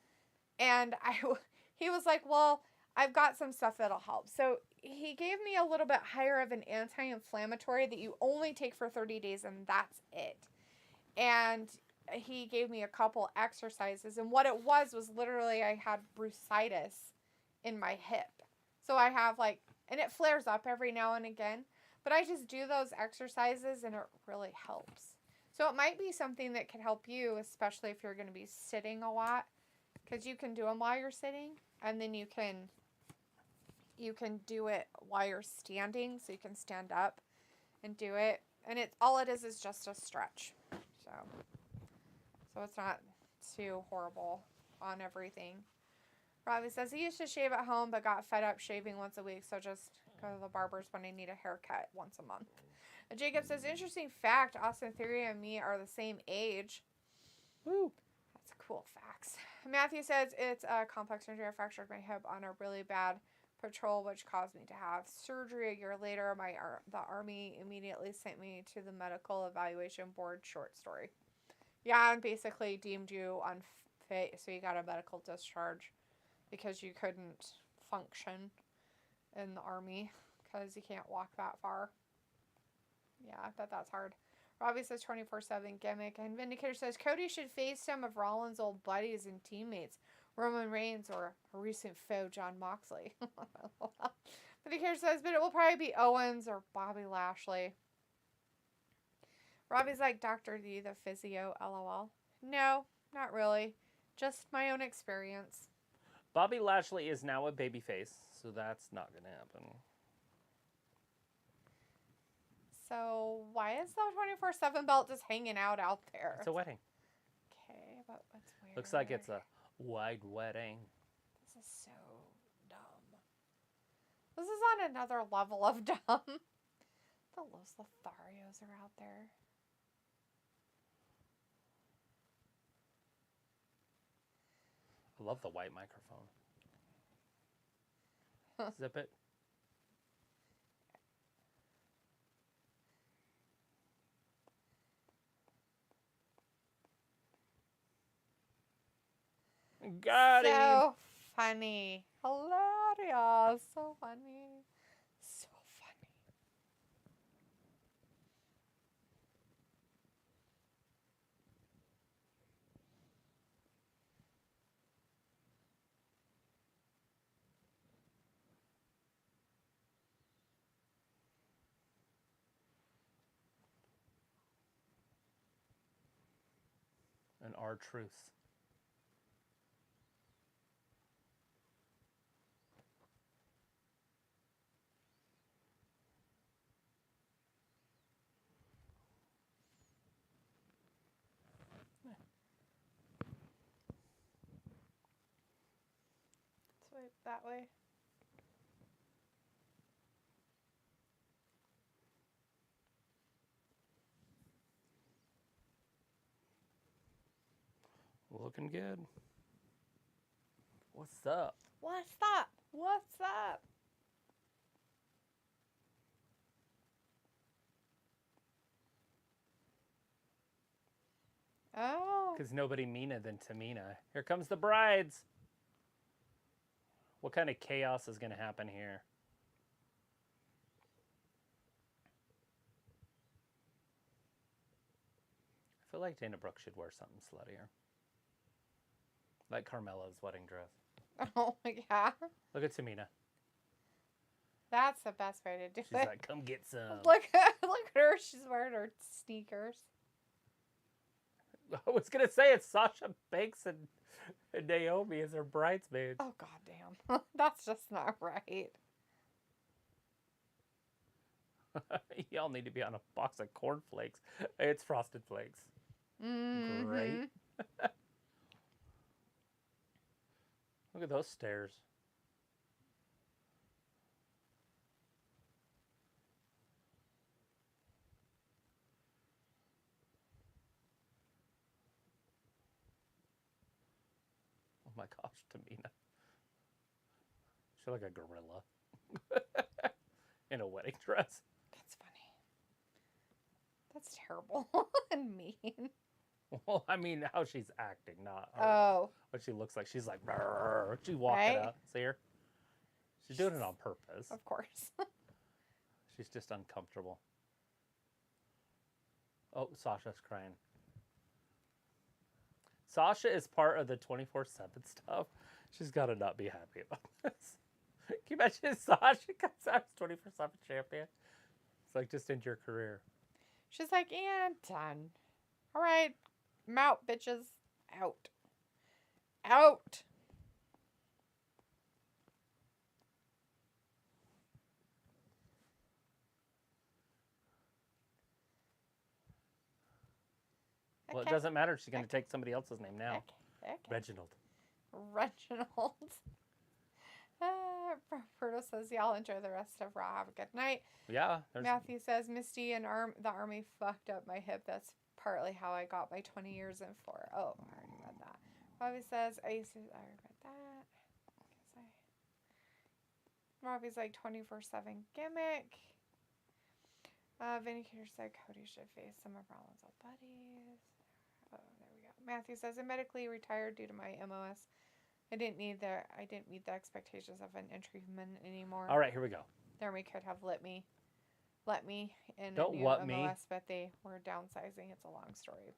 And he was like, well, I've got some stuff that'll help. So he gave me a little bit higher of an anti-inflammatory that you only take for 30 days and that's it. And he gave me a couple exercises. And what it was literally I had bursitis in my hip. So I have and it flares up every now and again. But I just do those exercises and it really helps. So it might be something that could help you, especially if you're going to be sitting a lot. Because you can do them while you're sitting. And then you can do it while you're standing. So you can stand up and do it. And all it is just a stretch. So it's not too horrible on everything. Robbie says he used to shave at home but got fed up shaving once a week, so just go to the barber's when I need a haircut once a month. And Jacob says, interesting fact, Austin Theory and me are the same age. Woo. That's cool facts. Matthew says, it's a complex injury. I fractured my hip on a really bad patrol, which caused me to have surgery. A year later, the Army immediately sent me to the medical evaluation board. Short story. Yeah, and basically deemed you unfit, so you got a medical discharge because you couldn't function in the Army because you can't walk that far. Yeah, I bet that's hard. Robbie says 24/7 gimmick. And Vindicator says Cody should face some of Rollins' old buddies and teammates, Roman Reigns or a recent foe, John Moxley. Vindicator says, but it will probably be Owens or Bobby Lashley. Robbie's like, Dr. D, the physio, LOL. No, not really. Just my own experience. Bobby Lashley is now a babyface, so that's not going to happen. So why is the 24/7 belt just hanging out there? It's a wedding. Okay, but what's weird? Looks like it's a wide wedding. This is so dumb. This is on another level of dumb. The Los Lotharios are out there. I love the white microphone. Zip it. Got him. So funny. Hilarious. So funny. So funny. And R-Truth. Swipe that way. Looking good. What's up? What's up? What's up? Oh. Because nobody meaner than Tamina. Here comes the brides. What kind of chaos is going to happen here? I feel like Dana Brooke should wear something sluttier. Like Carmella's wedding dress. Oh my god. Look at Tamina. That's the best way to do She's it. like, come get some. Look at her. She's wearing her sneakers. I was going to say it's Sasha Banks and Naomi as her bridesmaids. Oh god damn. That's just not right. Y'all need to be on a box of cornflakes. It's Frosted Flakes. Mm-hmm. Great. Look at those stairs. Oh my gosh, Tamina. She's like a gorilla. In a wedding dress. That's funny. That's terrible and mean. Well, I mean, how she's acting, not her. Oh. What she looks like. She's like, brrr. She walking Right? out. See her? She's doing it on purpose. Of course. She's just uncomfortable. Oh, Sasha's crying. Sasha is part of the 24/7 stuff. She's got to not be happy about this. Can you imagine Sasha comes out as 24/7 champion? It's like, just end your career. She's like, and done. All right. I'm out, bitches. Out. Out. Well, it Okay. doesn't matter. She's going to take somebody else's name now. Okay. Reginald. Reginald. Roberto says, y'all enjoy the rest of Raw. Have a good night. Yeah. Matthew says, Misty and the Army fucked up my hip. That's partly how I got my 20 years in for. Oh, I already read that. Robbie says, I read that. Robbie's like 24/7 gimmick. Vindicator said Cody should face some of Rollins' old buddies. Oh, there we go. Matthew says, I medically retired due to my MOS. I didn't meet the expectations of an entryman anymore. All right, here we go. The Army could have let me in Don't a new what MOS, me. but they were downsizing. It's a long story.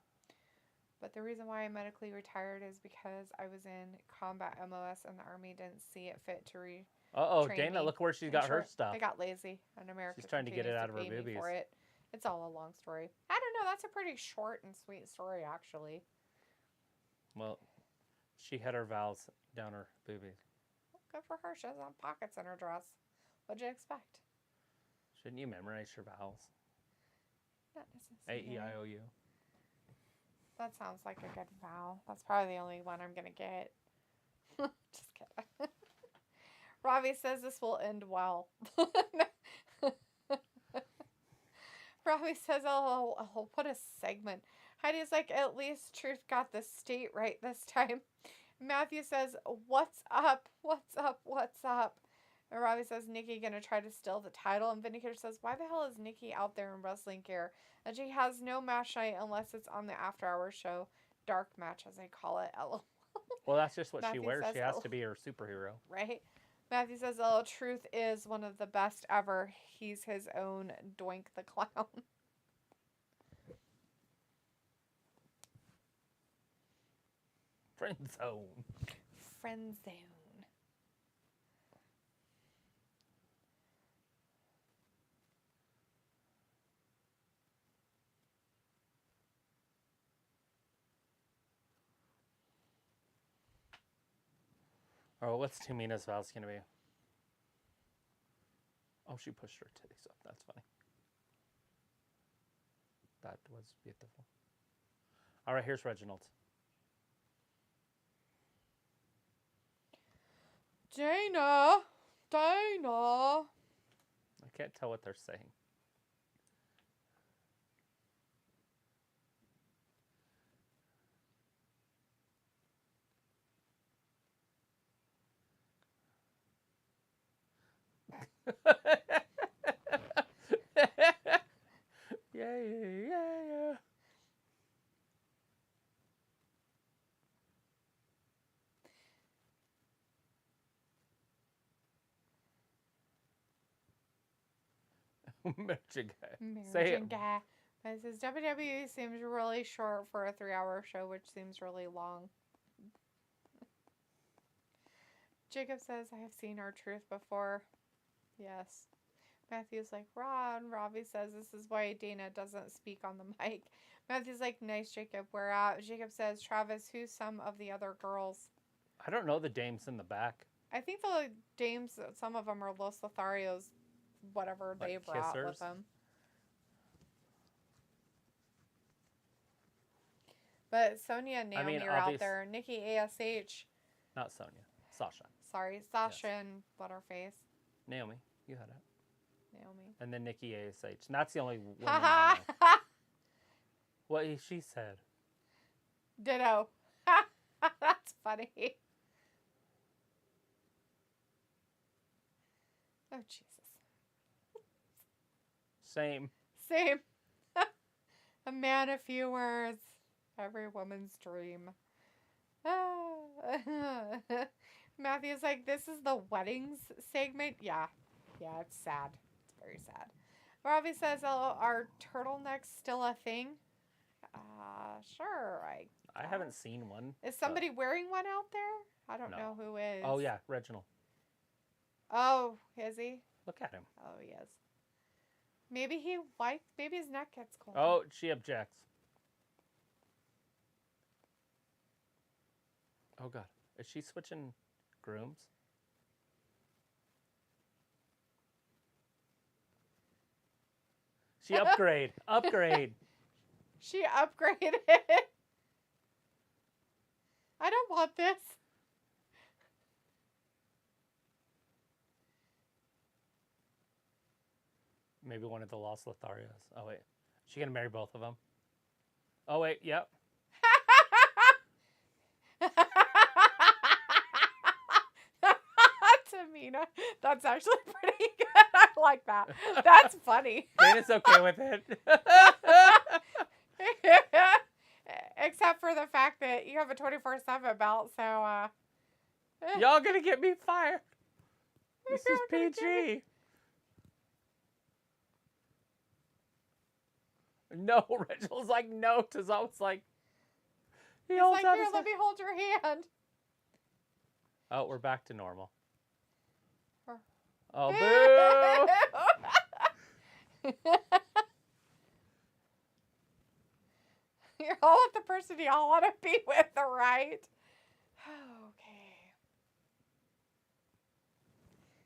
But the reason why I medically retired is because I was in combat MOS and the Army didn't see it fit to Uh-oh, train Dana, me. look where she's got her stuff. They got lazy, and America She's trying to get it continues out of her pay me boobies. for it. It's all a long story. I don't know. That's a pretty short and sweet story, actually. Well, She had her vows down her boobies. Good for her. She doesn't have pockets in her dress. What'd you expect? Shouldn't you memorize your vowels? Not necessarily. A-E-I-O-U. That sounds like a good vow. That's probably the only one I'm going to get. Just kidding. Ravi says this will end well. Ravi says I'll put a segment. Heidi's like, at least Truth got the state right this time. Matthew says, what's up? What's up? What's up? And Ravi says, Nikki gonna try to steal the title. And Vindicator says, why the hell is Nikki out there in wrestling gear? And she has no match night unless it's on the after hours show. Dark match, as I call it. LOL. Well, that's just what Matthew she wears. says, She has to be her superhero. Right? Matthew says, oh, Truth is one of the best ever. He's his own Doink the Clown. Friend zone. Friend zone. Oh, what's Tamina's vows going to be? Oh, she pushed her titties up. That's funny. That was beautiful. All right, here's Reginald. Dana. I can't tell what they're saying. Yeah. Merchant guy. Say it. Guy. It says WWE seems really short for a 3-hour show, which seems really long. Jacob says, I have seen our Truth before. Yes. Matthew's like, Ron. Robbie says, this is why Dana doesn't speak on the mic. Matthew's like, nice, Jacob. We're out. Jacob says, Travis, who's some of the other girls? I don't know the dames in the back. I think the dames, some of them are Los Lotharios, whatever Like they brought kissers? with them. But Sonia and Naomi are out there. Nikki ASH. Not Sonia. Sasha. Sorry, Sasha and Butterface. Naomi. You had it. Naomi. And then Nikki ASH. And that's the only woman Ha I know. ha! What she said. Ditto. That's funny. Oh, Jesus. Same. A man, a few words. Every woman's dream. Matthew's like, this is the weddings segment? Yeah, it's sad. It's very sad. Robbie says, oh, are turtlenecks still a thing? Sure. I haven't seen one. Is somebody wearing one out there? I don't know who is. Oh, yeah, Reginald. Oh, is he? Look at him. Oh, he is. Maybe maybe his neck gets cold. Oh, she objects. Oh, God. Is she switching grooms? She upgrade. She upgraded. I don't want this. Maybe one of the Los Lotharios. Oh, wait. Is she going to marry both of them? Oh, wait. Yep. Tamina. That's actually pretty good. I like that. That's funny. Dana's okay with it. Except for the fact that you have a 24/7 belt, so Y'all gonna get me fired. This is PG. No, Reginald's like, no. Tozaswa's like, he's like, here, let me hold your hand. Oh, we're back to normal. Or... Oh, boo! You're all with the person you all want to be with, right? Okay.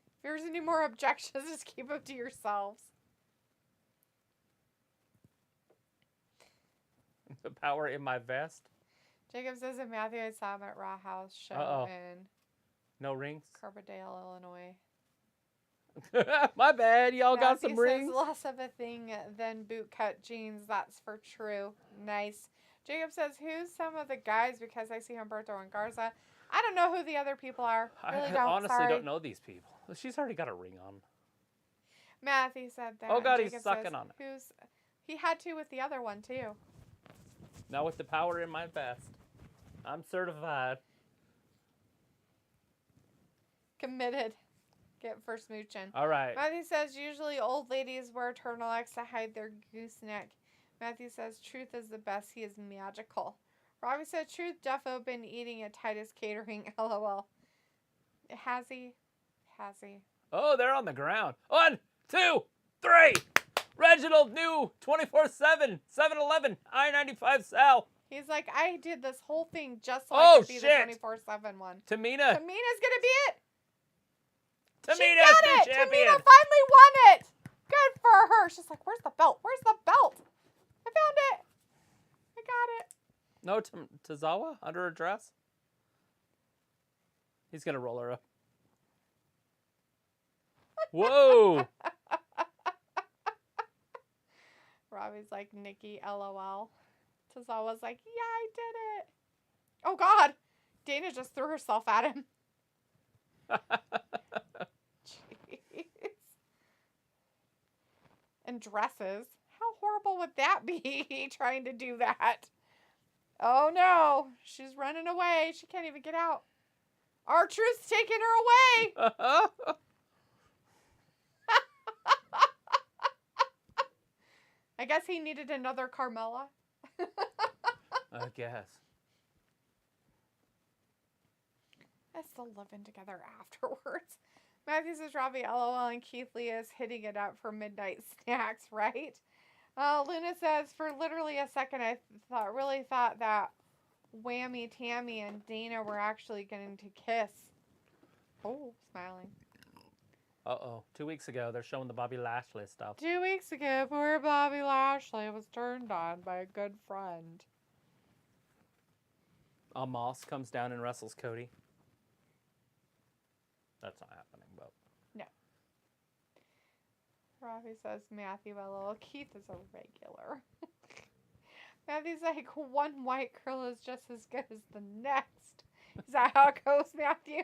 If there's any more objections, just keep them to yourselves. The power in my vest. Jacob says that Matthew and Sam at Raw House show in No rings. Carbondale, Illinois. My bad. Y'all got some Matthew rings. says less of a thing than bootcut jeans. That's for true. Nice. Jacob says, who's some of the guys? Because I see Humberto and Garza. I don't know who the other people are. Really I don't. honestly Sorry. don't know these people. She's already got a ring on. Matthew said that. Oh, God, Jacob he's sucking says, on it. He had to with the other one, too. Now with the power in my vest. I'm certified. Committed. Get for smooching. All right. Matthew says, usually old ladies wear turtlenecks to hide their gooseneck. Matthew says, truth is the best. He is magical. Robbie said, truth defo been eating at Titus Catering. LOL. Has he? Has he? Oh, they're on the ground. 1, 2, 3. Reginald New 24/7 7-Eleven I-95 Sal. He's like, I did this whole thing just so Oh, I could be shit. the 24/7 one. Tamina. Tamina's gonna be it. Tamina's She got new it. champion. Tamina finally won it. Good for her. She's like, where's the belt? Where's the belt? I found it. I got it. No, Tozawa under her dress. He's gonna roll her up. Whoa. Robbie's like, Nikki, LOL. Tozawa's like, yeah, I did it. Oh, God. Dana just threw herself at him. Jeez. And dresses. How horrible would that be, trying to do that? Oh, no. She's running away. She can't even get out. R-Truth's taking her away. I guess he needed another Carmella. I guess. They're still living together afterwards. Matthew says Robbie LOL and Keith Lee is hitting it up for midnight snacks, right? Luna says, for literally a second, I really thought that Whammy, Tammy, and Dana were actually going to kiss. Oh, smiling. Uh-oh. 2 weeks ago, they're showing the Bobby Lashley stuff. 2 weeks ago, poor Bobby Lashley was turned on by a good friend. Moss comes down and wrestles Cody. That's not happening, but... No. Robbie says Matthew LOL. Keith is a regular. Matthew's like, one white girl is just as good as the next. Is that how it goes, Matthew?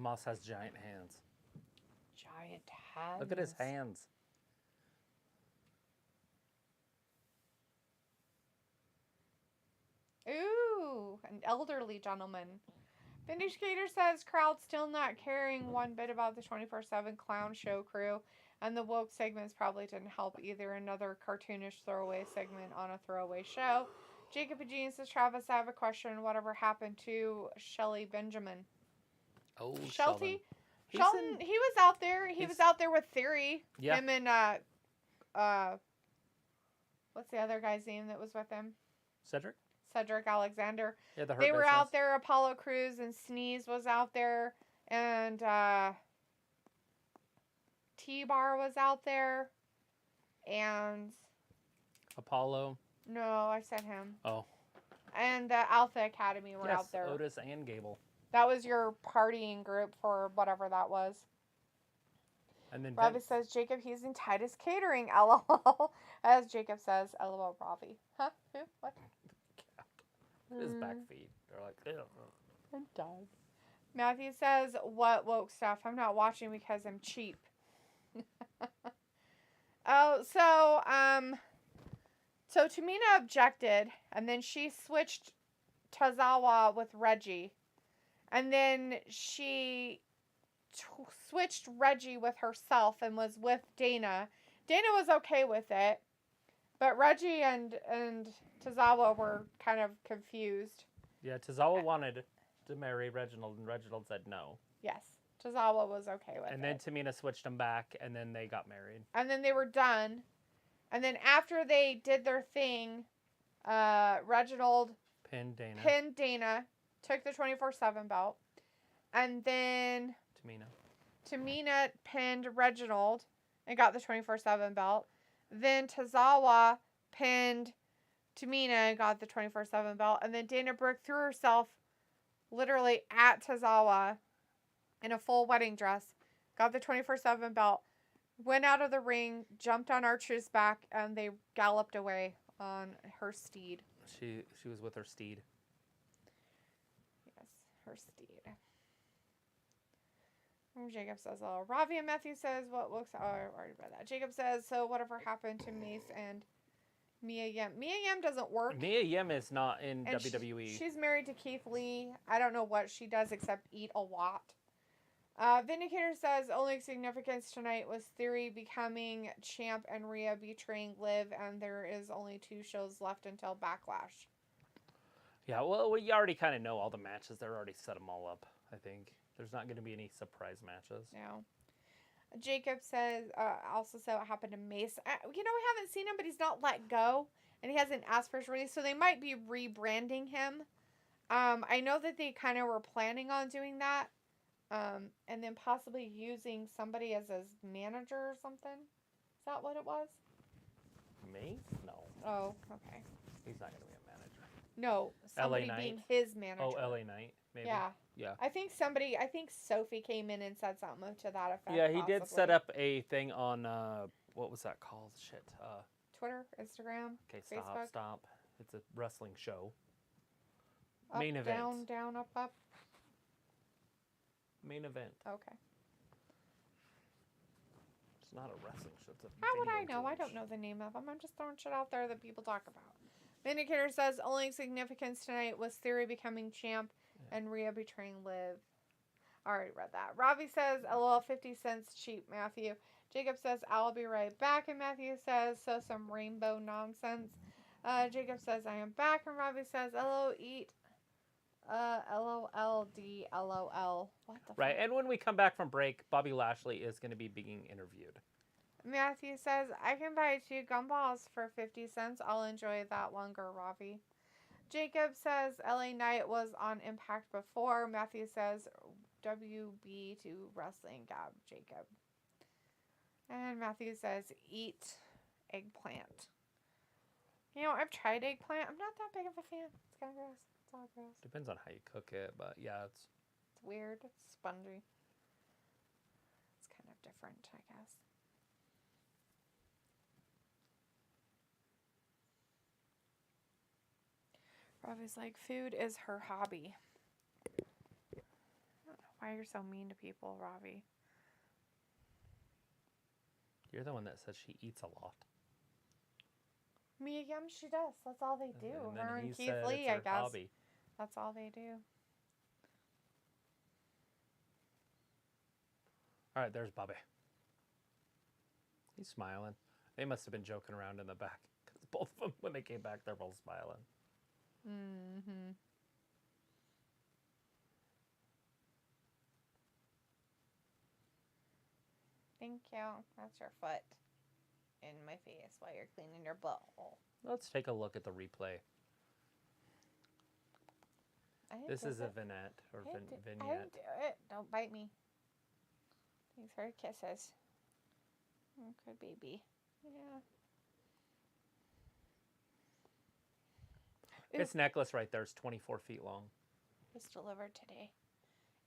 Moss has giant hands. Giant hands. Look at his hands. Ooh, an elderly gentleman. Vindicator says crowd still not caring one bit about the 24/7 clown show crew, and the woke segments probably didn't help either. Another cartoonish throwaway segment on a throwaway show. Jacob Eugene says, Travis, I have a question. Whatever happened to Shelly Benjamin? Oh, Shelton, he was out there. He was he's- out there with Theory. Yeah. Him and what's the other guy's name that was with him? Cedric? Cedric Alexander. Yeah, the Hurt They were Business. out there. Apollo Crews and Sneeze was out there, and T-Bar was out there, and Apollo. no, I said him. Oh. And the Alpha Academy were Yes, out there. Otis and Gable. That was your partying group for whatever that was. And then Robbie Vince. says, Jacob, he's in Titus Catering, LOL. As Jacob says, LOL, Robbie. Huh? Who? What? His back feet. They're like, ew. I'm done. Matthew says, what woke stuff? I'm not watching because I'm cheap. So Tamina objected, and then she switched Tozawa with Reggie. And then she switched Reggie with herself and was with Dana. Dana was okay with it. But Reggie and Tozawa were kind of confused. Yeah, Tozawa wanted to marry Reginald, and Reginald said no. Yes, Tozawa was okay with it. And then Tamina switched them back, and then they got married. And then they were done. And then after they did their thing, Reginald Pinned Dana, took the 24/7 belt. And then Tamina pinned Reginald and got the 24/7 belt. Then Tozawa pinned Tamina and got the 24/7 belt. And then Dana Brooke threw herself literally at Tozawa in a full wedding dress, got the 24/7 belt, went out of the ring, jumped on R-Truth's back, and they galloped away on her steed. She was with her steed. Yes, her steed. Jacob says, oh, Ravi and Matthew says, what looks, oh, I already read that. Jacob says, so whatever happened to Mace and Mia Yim? Mia Yim doesn't work. Mia Yim is not in and WWE. She's married to Keith Lee. I don't know what she does except eat a lot. Vindicator says, only significance tonight was Theory becoming champ and Rhea betraying Liv, and there is only 2 shows left until Backlash. Yeah, well, we already kind of know all the matches. They're already set them all up, I think. There's not going to be any surprise matches. No. Jacob says, also said what happened to Mace. We haven't seen him, but he's not let go, and he hasn't asked for his release, so they might be rebranding him. I know that they kind of were planning on doing that, and then possibly using somebody as his manager or something. Is that what it was? Mace? No. Oh, okay. He's not going to be a manager. No, somebody being his manager. Oh, LA Knight, maybe? Yeah. I think Sophie came in and said something to that effect. Yeah, he did set up a thing on, what was that called? Shit. Twitter, Instagram, okay, Facebook. Stop. It's a wrestling show. Up, Main event. Down, down, up, up. Main event. Okay. It's not a wrestling show. It's a How would I video know? I game don't know the name of them. I'm just throwing shit out there that people talk about. Vindicator says only significance tonight was Theory becoming champ and Rhea betraying Liv. Already read that. Ravi says, LOL, 50 cents cheap, Matthew. Jacob says, I'll be right back. And Matthew says, so some rainbow nonsense. Jacob says, I am back. And Ravi says, LO, eat. LOLD, LOL. What the Right, fuck? and when we come back from break, Bobby Lashley is going to be being interviewed. Matthew says, I can buy 2 gumballs for 50 cents. I'll enjoy that longer, Ravi. Jacob says, LA Knight was on Impact before. Matthew says, WB to Wrestling Gab, Jacob. And Matthew says, eat eggplant. I've tried eggplant. I'm not that big of a fan. It's kind of gross. It's all gross. Depends on how you cook it, but yeah, it's weird. It's spongy. It's kind of different, I guess. Ravi's like, food is her hobby. I don't know why you're so mean to people, Ravi. You're the one that says she eats a lot. Mia Yum, she does. That's all they do. And then Her he and Keith said Lee, it's I her guess. hobby. That's all they do. All right, there's Bobby. He's smiling. They must have been joking around in the back. Because both of them, when they came back, they're both smiling. Mm-hmm. Thank you. That's your foot in my face while you're cleaning your butthole. Let's take a look at the replay. This is a vignette or I vignette. didn't do it. Don't bite me. Thanks for kisses. Good baby. Yeah. This necklace right there is 24 feet long. It's delivered today.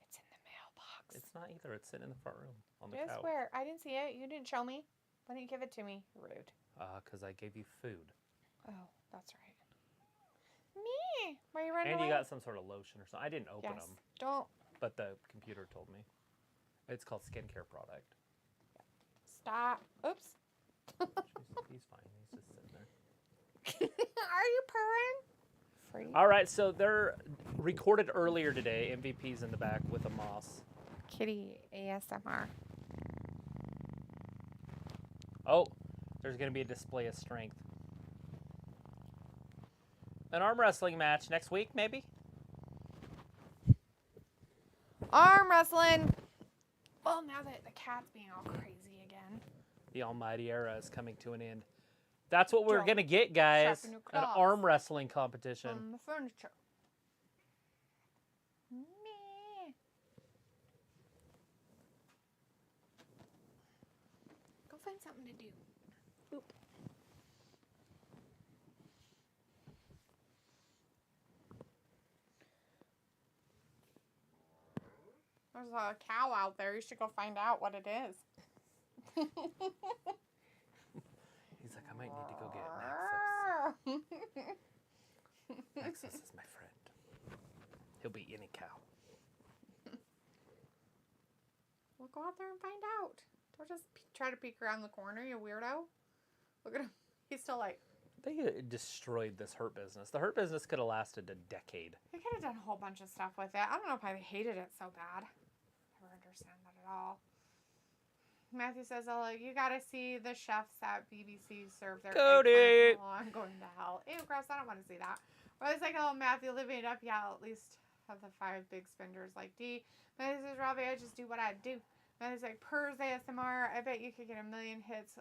It's in the mailbox. It's not either. It's sitting in the front room on the Yes, couch. where? I didn't see it. You didn't show me. Why didn't you give it to me? Rude. Because I gave you food. Oh, that's right. Me? Why are you running And away? you got some sort of lotion or something. I didn't open Yes. them, Don't. but the computer told me. It's called skincare product. Stop. Oops. He's fine. He's just sitting there. Are you purring? Free. All right, so they're recorded earlier today. MVP's in the back with a Moss. Kitty ASMR. Oh, there's going to be a display of strength. An arm wrestling match next week, maybe? Arm wrestling. Well, now that the cat's being all crazy again. The almighty era is coming to an end. That's what we're Drop. going to get, guys. Sharpen your An claws. arm wrestling competition. On the furniture. Meh. Go find something to do. Boop. There's a cow out there. You should go find out what it is. He's like, I might need to go get Nexus. Nexus is my friend. He'll be any cow. Well, go out there and find out. Don't just try to peek around the corner, you weirdo. Look at him. He's still like... They destroyed this Hurt Business. The Hurt Business could have lasted a decade. They could have done a whole bunch of stuff with it. I don't know why they hated it so bad. Never understand that at all. Matthew says, "Oh, you gotta see the chefs at BBC serve their Cody! eggplant." Oh, I'm going to hell. Ew, gross, I don't want to see that. But I was like, oh, Matthew, living it up, yeah, at least have the 5 big spenders like D. Matthew says, Robbie, I just do what I do. Matthew's like, Purrs ASMR, I bet you could get 1 million hits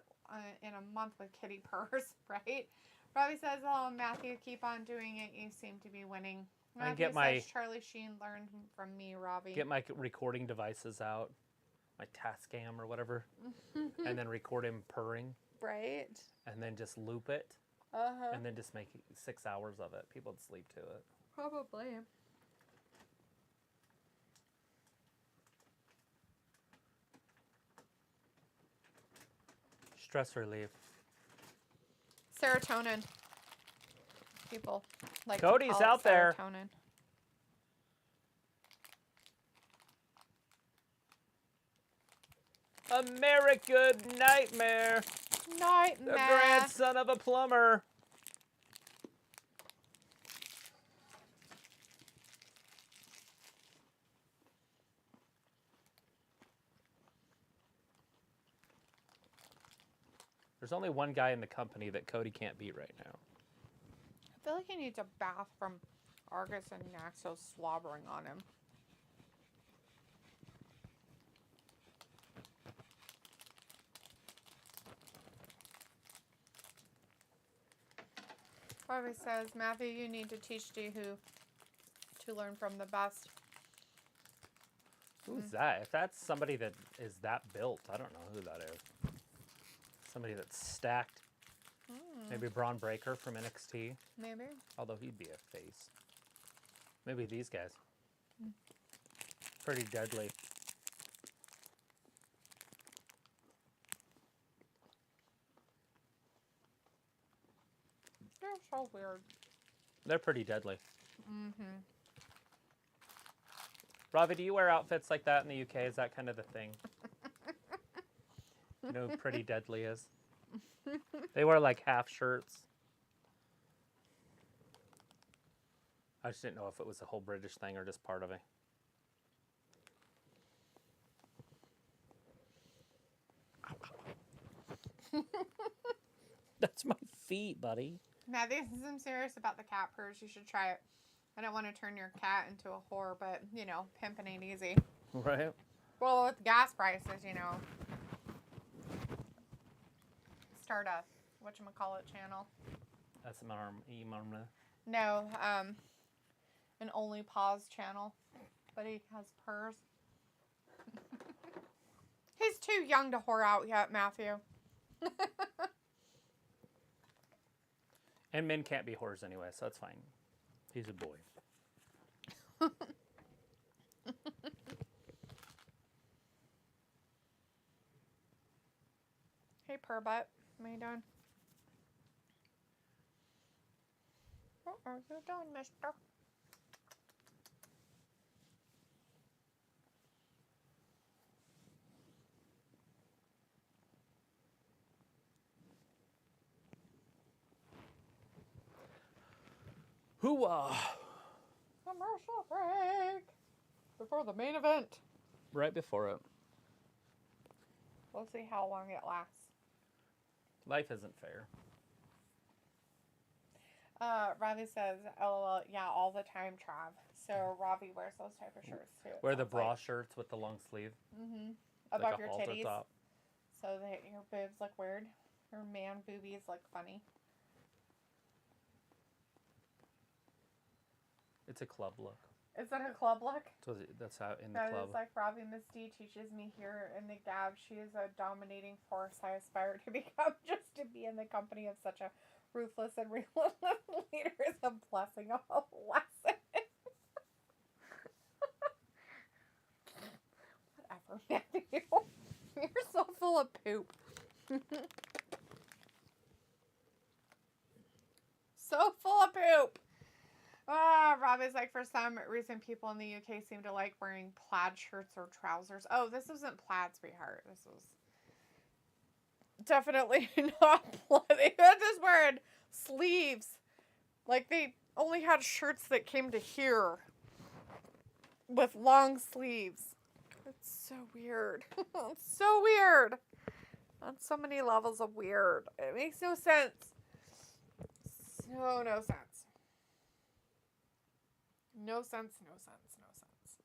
in a month with Kitty Purrs, right? Robbie says, oh, Matthew, keep on doing it. You seem to be winning. Matthew get my- says, Charlie Sheen learned from me, Robbie. Get my recording devices out. My Tascam or whatever. And then record him purring. Right. And then just loop it. Uh-huh. And then just make 6 hours of it. People would sleep to it. Probably. Stress relief. Serotonin. People like Cody's to call it out there. serotonin. American Nightmare. Nightmare. The grandson of a plumber. There's only one guy in the company that Cody can't beat right now. I feel like he needs a bath from Argus and Naxos slobbering on him. Bobby says, Matthew, you need to teach Jihu to learn from the best. Who's that? If that's somebody that is that built, I don't know who that is. Somebody that's stacked. Maybe Braun Breaker from NXT. Maybe. Although he'd be a face. Maybe these guys. Pretty deadly. They're so weird. They're pretty deadly. Mm-hmm. Ravi, do you wear outfits like that in the UK? Is that kind of the thing? You know who Pretty Deadly is? They wear like half shirts. I just didn't know if it was a whole British thing or just part of it. That's my feet, buddy. Matthew says, I'm serious about the cat purse. You should try it. I don't want to turn your cat into a whore, but, you know, pimping ain't easy. Right? Well, with gas prices, you know. Start a whatchamacallit channel. That's my No, an Only Pause channel. But he has purrs. He's too young to whore out yet, Matthew. And men can't be whores anyway, so that's fine. He's a boy. Hey, Purbutt. What are you doing? What are you doing, mister? Hooah! Commercial break! Before the main event. Right before it. We'll see how long it lasts. Life isn't fair. Ravi says, LOL, yeah, all the time, Trav. So Ravi wears those type of shirts too. Wear the bra shirts with the long sleeve. Mm-hmm. Above like your halter titties. top. So that your boobs look weird. Your man boobies look funny. It's a club look. Is that a club look? So that's how in the That club. is like Ravi Miss D teaches me here in the Gab. She is a dominating force I aspire to become. Just to be in the company of such a ruthless and relentless leader is a blessing of a lesson. Whatever, Matthew. You're so full of poop. So full of poop. Rob is like, for some reason, people in the UK seem to like wearing plaid shirts or trousers. Oh, this wasn't plaid, sweetheart. This was definitely not plaid. They just wearing sleeves. Like, they only had shirts that came to here with long sleeves. It's so weird. It's so weird. On so many levels of weird. It makes no sense. So no sense. No sense, no sense, no sense.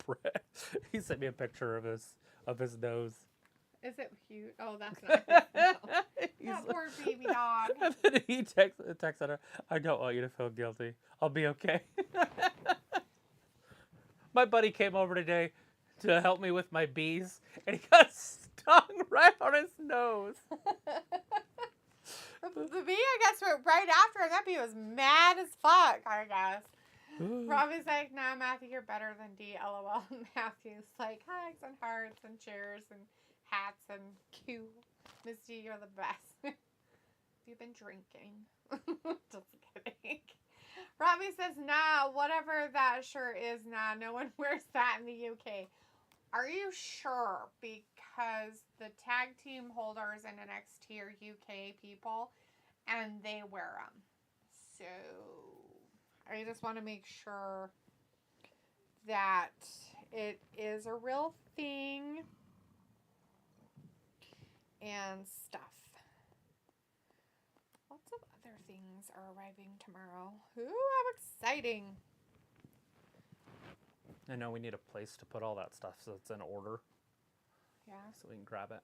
Brett, he sent me a picture of his nose. Is it cute? Oh, that's not cute. No. That poor baby dog. And then he texted her, I don't want you to feel guilty. I'll be okay. My buddy came over today to help me with my bees, and he got stung right on his nose. The bee, I guess, went right after him. That bee was mad as fuck, I guess. Robbie's like, nah, Matthew, you're better than D, LOL. Matthew's like, hugs and hearts and cheers and hats and Q. Miss D, you're the best. You've been drinking. Just kidding. Robbie says, nah, whatever that shirt is, nah, no one wears that in the UK. Are you sure? Because the tag team holders in NXT are UK people, and they wear them. So, I just want to make sure that it is a real thing and stuff. Lots of other things are arriving tomorrow. Ooh, how exciting. I know we need a place to put all that stuff so it's in order. Yeah. So we can grab it.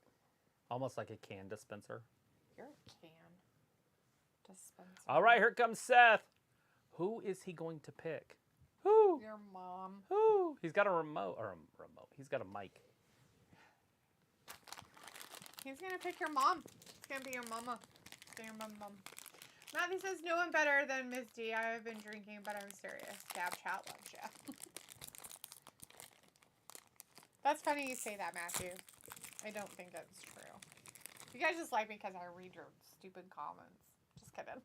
Almost like a can dispenser. You're a can dispenser. All right, here comes Seth. Who is he going to pick? Who? Your mom. Who? He's got a remote. He's got a mic. He's going to pick your mom. It's going to be your mama. It's gonna be your mom. Matthew says, no one better than Miss D. I have been drinking, but I'm serious. Gab chat loves you. That's funny you say that, Matthew. I don't think it's true. You guys just like me because I read your stupid comments. Just kidding.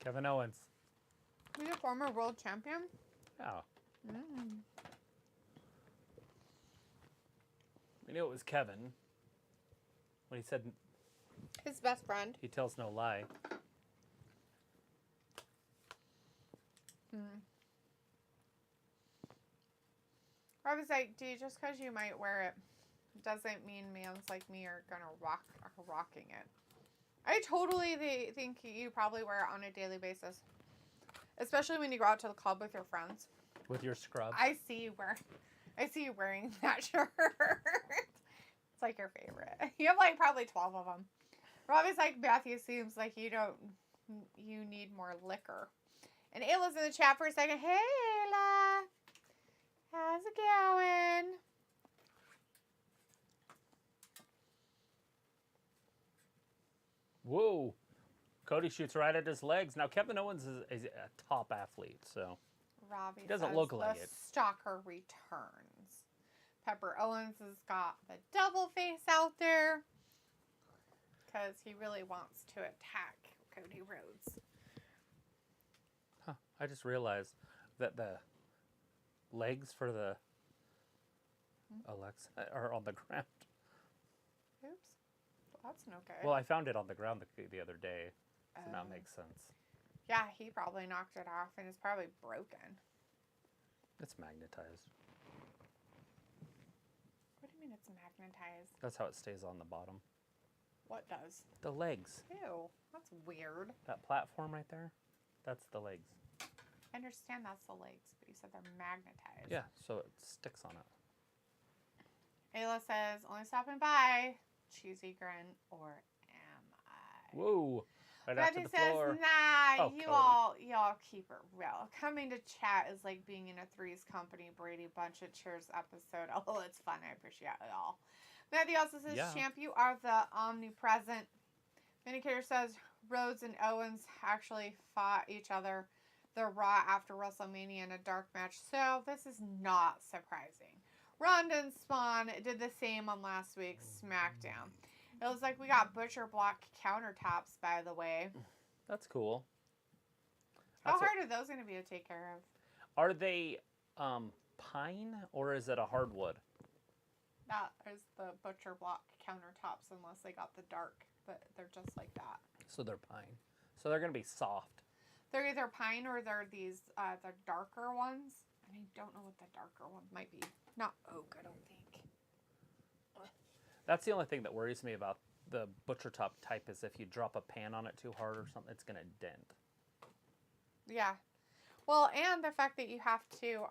Kevin Owens. He's a former world champion? Oh. Mm. We knew it was Kevin. When he said His best friend. he tells no lie. I was like, dude, just because you might wear it doesn't mean mans like me are rocking it. I totally think you probably wear it on a daily basis. Especially when you go out to the club with your friends. With your scrub. I see you wearing that shirt. It's like your favorite. You have like probably 12 of them. Robbie's like, Matthew seems like you need more liquor. And Ayla's in the chat for a second. Hey, Ayla. How's it going? Whoa. Cody shoots right at his legs. Now, Kevin Owens is a top athlete, so Robbie he doesn't says look like the it. stalker returns. Pepper Owens has got the devil face out there because he really wants to attack Cody Rhodes. Huh. I just realized that the legs for the Alexa are on the ground. Oops. Well, that's no good. Well, I found it on the ground the other day, so now it makes sense. Yeah, he probably knocked it off and it's probably broken. It's magnetized. What do you mean it's magnetized? That's how it stays on the bottom. What does? The legs. Ew, that's weird. That platform right there, that's the legs. I understand that's the legs, but you said they're magnetized. Yeah, so it sticks on it. Ayla says, only stopping by. Cheesy grin, or am I? Whoa. Right after the says, floor. nah, Oh, y'all keep it real. Coming to chat is like being in a Three's Company Brady Bunch of Cheers episode. Oh, it's fun. I appreciate it all. Matthew also says, Yeah. Champ, you are the omnipresent. Vindicator says, Rhodes and Owens actually fought each other the Raw after WrestleMania in a dark match, so this is not surprising. Ronda and Spawn did the same on last week's SmackDown. It looks like we got butcher block countertops, by the way. That's cool. How hard are those going to be to take care of? Are they pine or is it a hardwood? That is the butcher block countertops, unless they got the dark, but they're just like that. So they're pine. So they're going to be soft. They're either pine or they're these, the darker ones. I don't know what the darker one might be. Not oak, I don't think. That's the only thing that worries me about the butcher top type is if you drop a pan on it too hard or something, it's going to dent. Yeah. Well, and the fact that you have to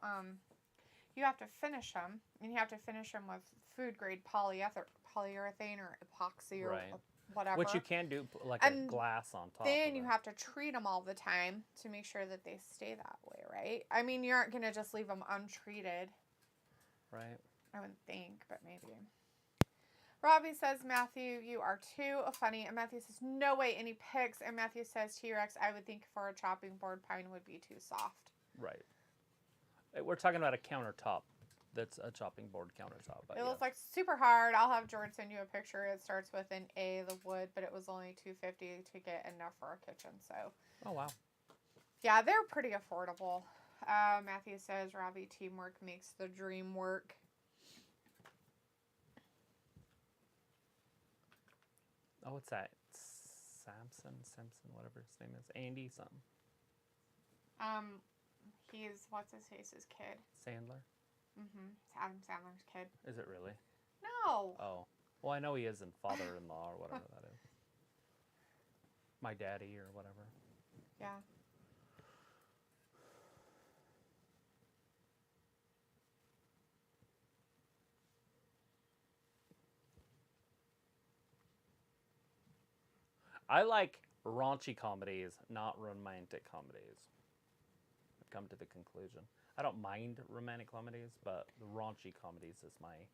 finish them, and you have to finish them with food grade polyurethane or epoxy or whatever. Which you can do like a glass on top. Then you have to treat them all the time to make sure that they stay that way, right? I mean, you aren't going to just leave them untreated. Right. I wouldn't think, but maybe. Robbie says, Matthew, you are too funny. And Matthew says, no way, any picks. And Matthew says, T-Rex, I would think for a chopping board, pine would be too soft. Right. We're talking about a countertop. That's a chopping board countertop. It looks like super hard. I'll have George send you a picture. It starts with an A, the wood, but it was only $250 to get enough for a kitchen. So. Oh, wow. Yeah, they're pretty affordable. Matthew says, Robbie, teamwork makes the dream work. Oh, what's that? Simpson, whatever his name is. Andy something. What's his face's kid? Sandler? Mm-hmm. It's Adam Sandler's kid. Is it really? No. Oh. Well, I know he is in Father-in-Law or whatever that is. My Daddy or whatever. Yeah. I like raunchy comedies, not romantic comedies. I've come to the conclusion. I don't mind romantic comedies, but the raunchy comedies is my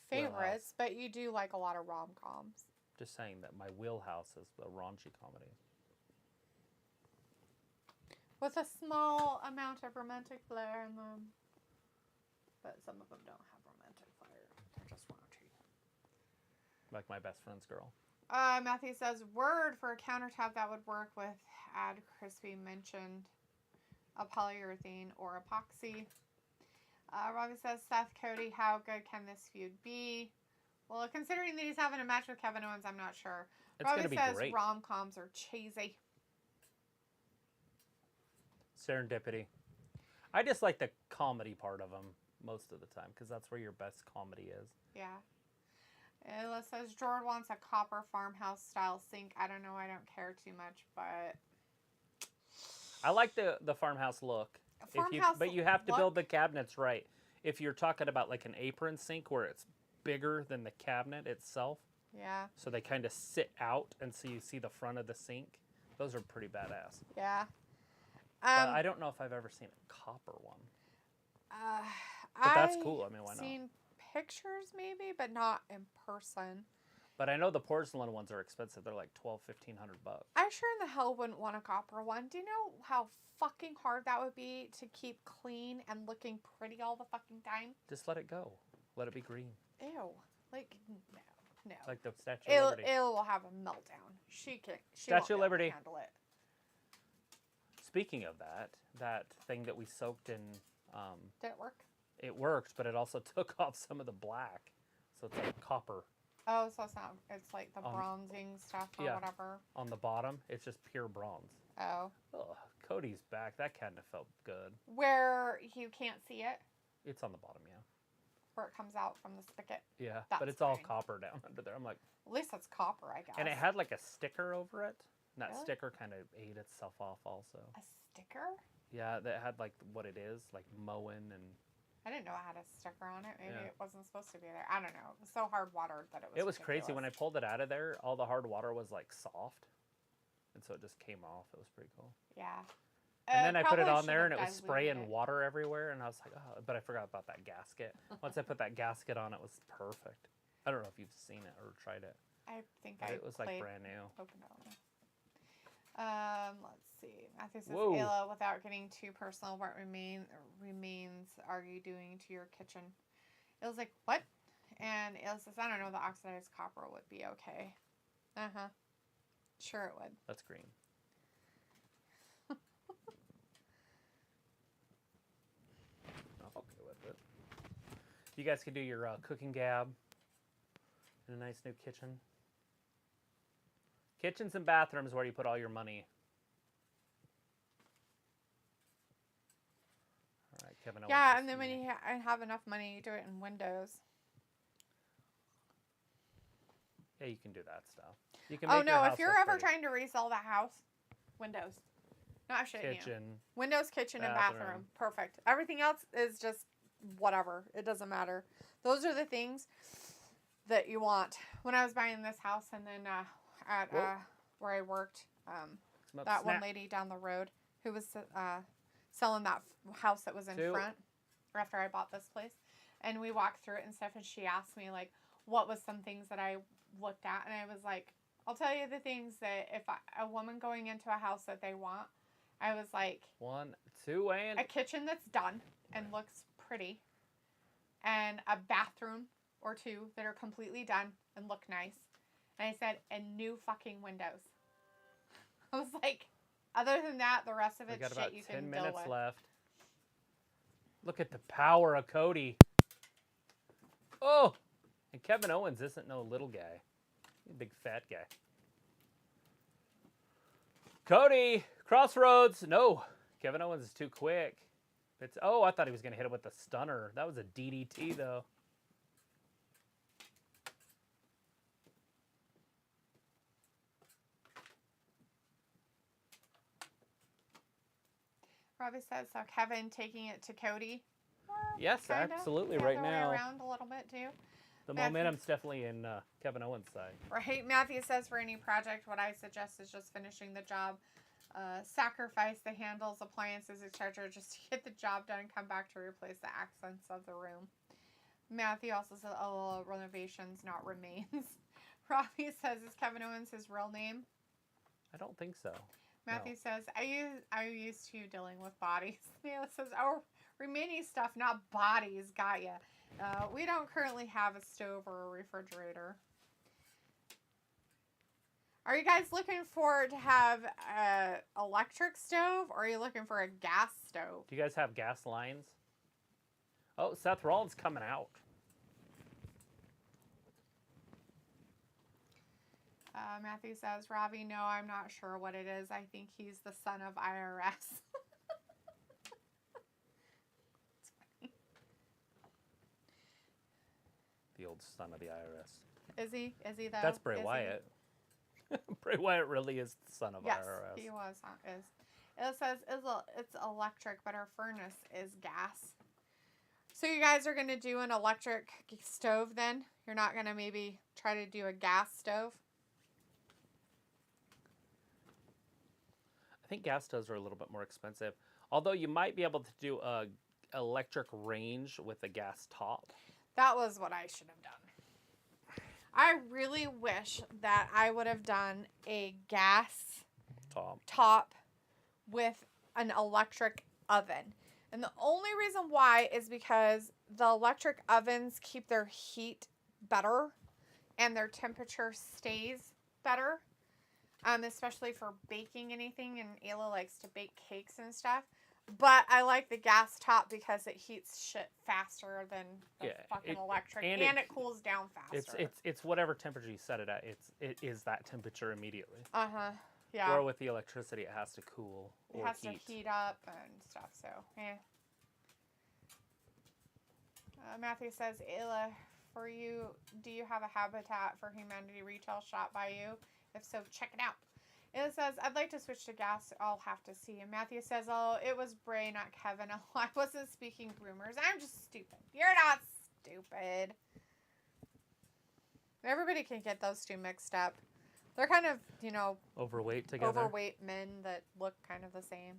favorites, wheelhouse. But you do like a lot of rom-coms. Just saying that my wheelhouse is the raunchy comedy. With a small amount of romantic flair in them. But some of them don't have romantic flair. They're just raunchy. Like My Best Friend's Girl. Matthew says, word for a countertop that would work with Ad Crispy mentioned a polyurethane or epoxy. Robbie says, Seth, Cody, how good can this feud be? Well, considering that he's having a match with Kevin Owens, I'm not sure. It's going to be says great. rom-coms are cheesy. Serendipity. I just like the comedy part of them most of the time because that's where your best comedy is. Yeah. Ella says, Jordan wants a copper farmhouse style sink. I don't know. I don't care too much, but... I like the farmhouse look. But you have to build the cabinets right. If you're talking about like an apron sink where it's bigger than the cabinet itself. Yeah. So they kind of sit out and so you see the front of the sink. Those are pretty badass. Yeah. But I don't know if I've ever seen a copper one. But that's cool. I mean, why not? Seen pictures maybe, but not in person. But I know the porcelain ones are expensive. They're like $1,200-1,500. I sure in the hell wouldn't want a copper one. Do you know how fucking hard that would be to keep clean and looking pretty all the fucking time? Just let it go. Let it be green. Ew. Like, no. Like the Statue of Liberty. It will have a meltdown. She can't. She Statue of won't be able to Liberty. handle it. Speaking of that thing that we soaked in, Did it work? it worked, but it also took off some of the black. So it's like copper. Oh, so it's not. It's like the bronzing stuff or yeah. whatever. On the bottom, it's just pure bronze. Oh. Ugh, Cody's back. That kind of felt good. Where you can't see it, It's on the bottom, yeah. where it comes out from the spigot. Yeah, That's but it's all fine. copper down under there. I'm like, At least it's copper, I guess. and it had like a sticker over it. And that Really? sticker kind of ate itself off also. a sticker? Yeah, that had like what it is, like mowing and. I didn't know it had a sticker on it. Maybe Yeah. it wasn't supposed to be there. I don't know. It was so hard watered that it was. It was crazy when I ridiculous. pulled it out of there. All the hard water was like soft, and so it just came off. It was pretty cool. Yeah. And then I put it probably on there, and should it have was diluted spraying it. water everywhere, and I was like, oh, but I forgot about that gasket. Once I put that gasket on, it was perfect. I don't know if you've seen it or tried it. I think But I it was like played- brand new. opened it on there. Let's see. Matthew says, Whoa. Ayla, without getting too personal, what remains are you doing to your kitchen? It was like, what? And Ayla says, I don't know, the oxidized copper would be okay. Uh-huh. Sure it would. That's green. I'm okay with it. You guys can do your cooking gab in a nice new kitchen. Kitchens and bathrooms where you put all your money. All right, Kevin. Yeah, and then when you have enough money, you do it in Windows. Yeah, you can do that stuff. You can Oh, make your no, house if you're look ever pretty. trying to resell that house, Windows. Not shitting you. Kitchen. Windows, kitchen, and Bathroom. bathroom. Perfect. Everything else is just whatever. It doesn't matter. Those are the things that you want. When I was buying this house and then at Whoa. where I worked, Some that one snap. lady down the road who was selling that house that was in Two. front after I bought this place. And we walked through it and stuff, and she asked me, like, what was some things that I looked at. And I was like, I'll tell you the things that if a woman going into a house that they want, I was like, 1, 2, and a kitchen that's done and looks pretty, and a bathroom or two that are completely done and look nice. And I said, and new fucking windows. I was like, other than that, the rest of we it's got shit about you 10 can deal minutes with. left. Look at the power of Cody. Oh, and Kevin Owens isn't no little guy. He's a big fat guy. Cody, Crossroads. No, Kevin Owens is too quick. It's I thought he was gonna hit him with the stunner. That was a DDT though. Robbie says, so Kevin taking it to Cody. Yes, Kinda. absolutely. The Right other way now, around a little bit too. the Matthew- momentum's definitely in Kevin Owens' side. Right. Matthew says, for any project, what I suggest is just finishing the job. Sacrifice the handles, appliances, etc. just to get the job done and come back to replace the accents of the room. Matthew also says, oh, renovations, not remains. Robbie says, is Kevin Owens his real name? I don't think so. Matthew says, I used to dealing with bodies. Neil says, oh, remaining stuff, not bodies. Got ya. We don't currently have a stove or a refrigerator. Are you guys looking for to have an electric stove, or are you looking for a gas stove? Do you guys have gas lines? Oh, Seth Rollins coming out. Matthew says, Robbie, no, I'm not sure what it is. I think he's the son of IRS. The old son of the IRS. Is he? Is he though? That's Bray Is he? Wyatt. Bray Wyatt really is the son of Yes, IRS. he was. Is. It says it's electric, but our furnace is gas. So you guys are going to do an electric stove then? You're not going to maybe try to do a gas stove? I think gas stoves are a little bit more expensive. Although you might be able to do a electric range with a gas top. That was what I should have done. I really wish that I would have done a gas top with an electric oven. And the only reason why is because the electric ovens keep their heat better and their temperature stays better, especially for baking anything. And Ayla likes to bake cakes and stuff. But I like the gas top because it heats shit faster than the fucking electric, and it cools down faster. It's whatever temperature you set it at. It is that temperature immediately. Yeah. Or with the electricity, it has to cool or it has to heat up and stuff. So, Matthew says, Ayla, for you, do you have a Habitat for Humanity retail shop by you? If so, check it out. It says, I'd like to switch to gas. I'll have to see. And Matthew says, oh, it was Bray, not Kevin. I wasn't speaking rumors. I'm just stupid. You're not stupid. Everybody can get those two mixed up. They're kind of, overweight together. Overweight men that look kind of the same.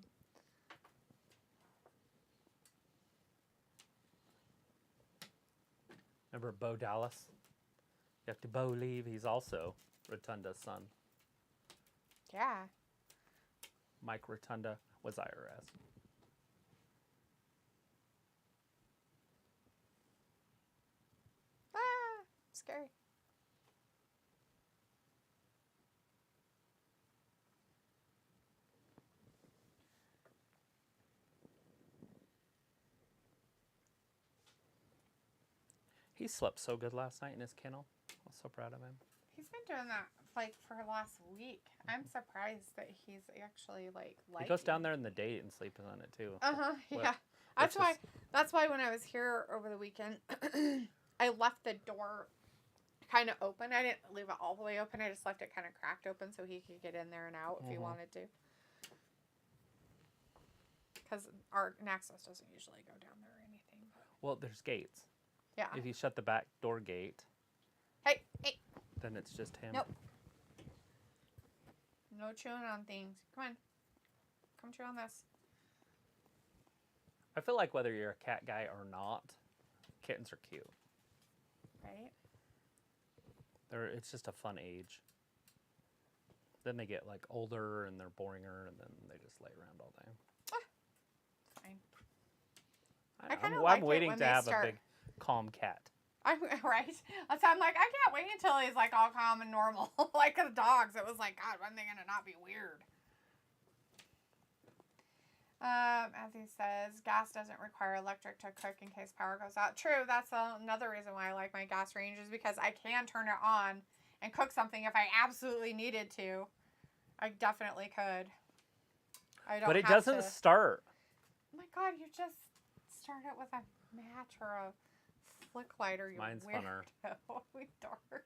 Remember Bo Dallas? You have to Bo leave. He's also Rotunda's son. Yeah. Mike Rotunda was IRS. Scary. He slept so good last night in his kennel. I was so proud of him. He's been doing that for last week. I'm surprised that he's actually he goes down there in the day and sleeps on it too. Yeah. That's why when I was here over the weekend, I left the door kind of open. I didn't leave it all the way open. I just left it kind of cracked open so he could get in there and out if he wanted to. Because our access doesn't usually go down there or anything. Well, there's gates. Yeah. If you shut the back door gate. Hey. Then it's just him. Nope. No chewing on things. Come on. Come chew on this. I feel like whether you're a cat guy or not, kittens are cute. Right? It's just a fun age. Then they get older and they're boringer, and then they just lay around all day. Fine. I'm waiting to have a big calm cat. Right? So I'm like, I can't wait until he's all calm and normal. Like the dogs. It was God, when are they gonna not be weird? As he says, gas doesn't require electric to cook in case power goes out. True, that's another reason why I like my gas range is because I can turn it on and cook something if I absolutely needed to. I definitely could. But it doesn't start. Oh my God, you just start it with a match or a flick lighter. Mine's funner. We dark.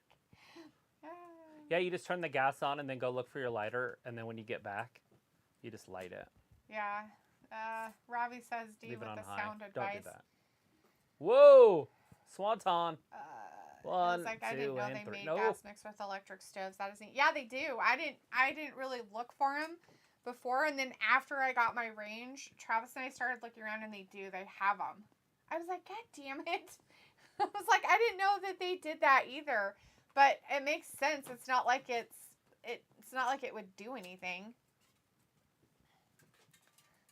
Yeah, you just turn the gas on and then go look for your lighter, and then when you get back, you just light it. Yeah. Robbie says D Leave with it on the high. sound advice. Don't do that. Whoa! Swanton. One, I two, didn't know and they three. made No. gas mixed with electric stoves. That isn't. Yeah, they do. I didn't really look for them before, and then after I got my range, Travis and I started looking around, and they do. They have them. I was like, God damn it! I was like, I didn't know that they did that either. But it makes sense. It's not like it's not like it would do anything.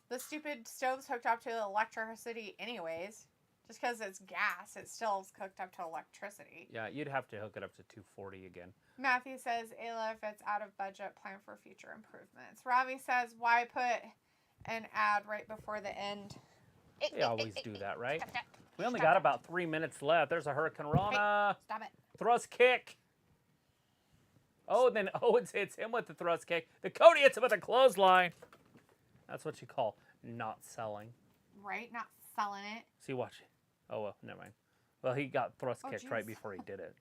The stupid stove's hooked up to electricity anyways. Just because it's gas, it still is hooked up to electricity. Yeah, you'd have to hook it up to 240 again. Matthew says, Ayla, if it's out of budget, plan for future improvements. Robbie says, why put an ad right before the end? They always do that, right? We only got about 3 minutes left. There's a Hurricane Rana. Hey, stop it. Thrust kick. Oh, and then Owens hits him with the thrust kick. The Cody hits him with a clothesline. That's what you call not selling. Right? Not selling it. See, watch it. Oh, well, never mind. Well, he got thrust kicked geez. right before he did it.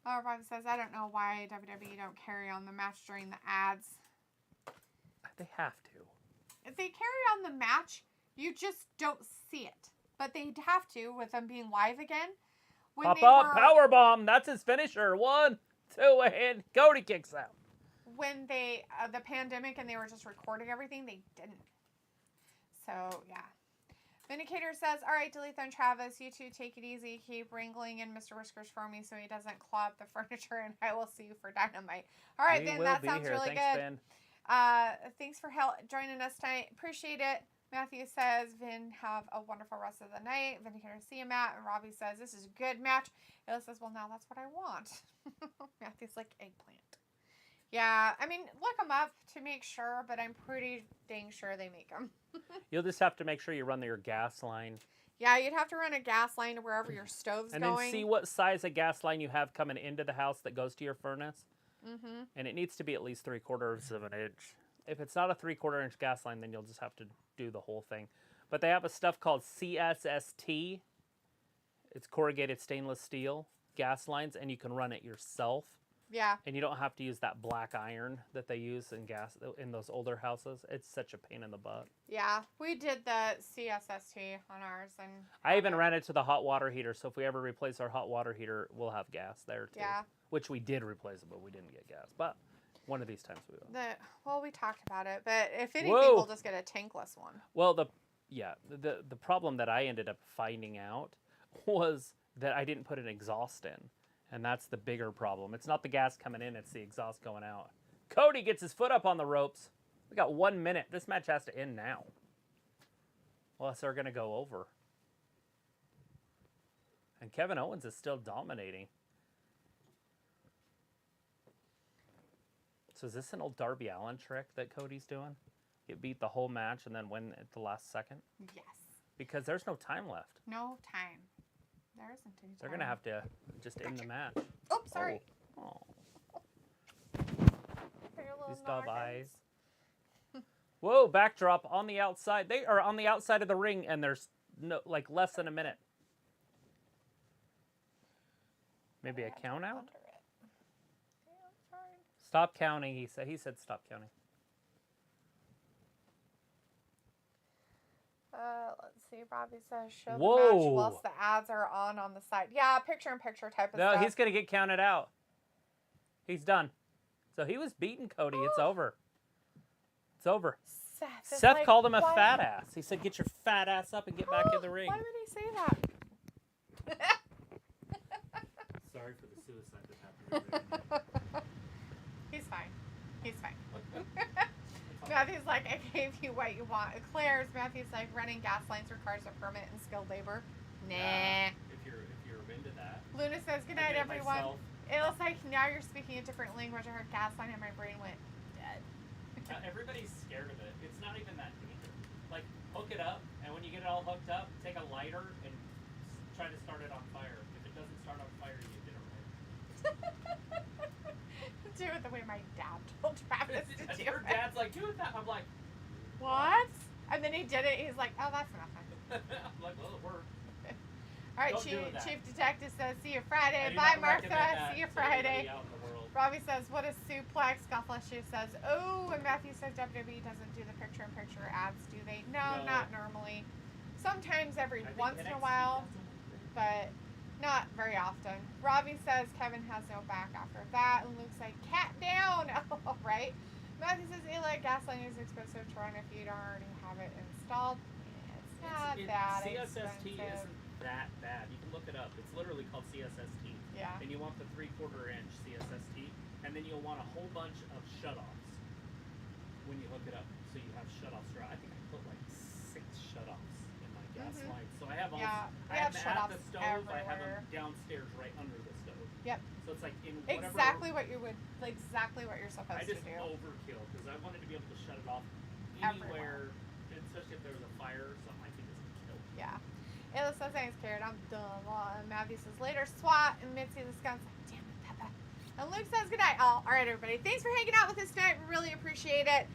Robbie says, I don't know why WWE don't carry on the match during the ads. They have to. If they carry on the match, you just don't see it. But they have to with them being live again. When Pop up, power bomb. That's his finisher. 1, 2, and Cody kicks out. When they, the pandemic and they were just recording everything, they didn't. So, yeah. Vindicator says, all right, Delete and Travis, you two take it easy. Keep wrangling in Mr. Whiskers for me so he doesn't claw up the furniture, and I will see you for Dynamite. All right, then, that sounds really good. Ben. Thanks for joining us tonight. Appreciate it. Matthew says, Vin, have a wonderful rest of the night. Vindicator see a Matt. And Robbie says, this is a good match. Ella says, well, now that's what I want. Matthew's like, eggplant. Yeah, I mean, look them up to make sure, but I'm pretty dang sure they make them. You'll just have to make sure you run your gas line. Yeah, you'd have to run a gas line to wherever your stove's and going. And then see what size of gas line you have coming into the house that goes to your furnace. Mm-hmm. And it needs to be at least 3/4 of an inch. If it's not a 3/4 inch gas line, then you'll just have to do the whole thing. But they have a stuff called CSST. It's corrugated stainless steel gas lines, and you can run it yourself. Yeah. And you don't have to use that black iron that they use in those older houses. It's such a pain in the butt. Yeah, we did the CSST on ours, and I even ran it to the hot water heater. So if we ever replace our hot water heater, we'll have gas there too. Yeah. Which we did replace it, but we didn't get gas. But one of these times we will. Well, we talked about it, but if anything, Whoa. we'll just get a tankless one. Well, the problem that I ended up finding out was that I didn't put an exhaust in. And that's the bigger problem. It's not the gas coming in, it's the exhaust going out. Cody gets his foot up on the ropes. We got 1 minute. This match has to end now. Unless they're going to go over. And Kevin Owens is still dominating. So is this an old Darby Allin trick that Cody's doing? Get beat the whole match and then win at the last second? Yes. Because there's no time left. No time. There isn't any time. They're going to have to just end the match. Oh, sorry. Oh. These dove eyes. Whoa, backdrop on the outside. They are on the outside of the ring, and there's less than a minute. Maybe a count out? Stop counting, he said. He said stop counting. Let's see. Robbie says show the Whoa. match whilst the ads are on the side. Yeah, picture-in-picture type of stuff. No, he's going to get counted out. He's done. So he was beating Cody. It's over. It's over. Seth called him a fat ass. He said, get your fat ass up and get back in the ring. Why would he say that? Sorry for the suicide that happened. He's fine. He's fine. Matthew's like, I gave you what you want. Claire's Matthew's like, running gas lines requires a permit and skilled labor. Nah. If you're into that. Luna says, good night, everyone. It looks like now you're speaking a different language. I heard gas line and my brain went dead. Everybody's scared of it. It's not even that dangerous. Like, hook it up, and when you get it all hooked up, take a lighter and try to start it on fire. If it doesn't start on fire, you did it right. Do it the way my dad told Travis to do Your it. dad's like, do it that. I'm like, what? And then he did it. He's like, oh, that's nothing. I'm like, well, it worked. All right, Don't do that. Chief Detective says, see you Friday. I do Bye, not recommend Martha. that See you to Friday. anybody out in the world. Robbie says, what a suplex. Scuffleshoe says, oh, and Matthew says WWE doesn't do the picture-in-picture ads, do they? No, not normally. Sometimes every once in a while, but not very often. Robbie says Kevin has no back after that, and Luke's like, cat down. Oh, right. Matthew says, Eli, gasoline is expensive to run if you don't already have it installed. It's not that CSST expensive. isn't that bad. You can look it up. It's literally called CSST. Yeah. And you want the 3/4 inch CSST, and then you'll want a whole bunch of shutoffs when you hook it up. So you have shutoffs. I think I put like 6 shutoffs in my gas line. So I have all. Yeah, I have them at shutoffs the stove. everywhere. I have them downstairs right under the stove. Yep. So it's like in whatever. Exactly what you're supposed I just to do. overkill because I wanted to be able to shut it off Everywhere. anywhere, especially if there was a fire or something. I think it's kill. Yeah. Ayla says, thanks, Carrot. I'm done. And Matthew says, later, SWAT. And Mitzi the Skun's like, damn it, Peppa. And Luke says, good night. All right, everybody. Thanks for hanging out with us tonight. We really appreciate it.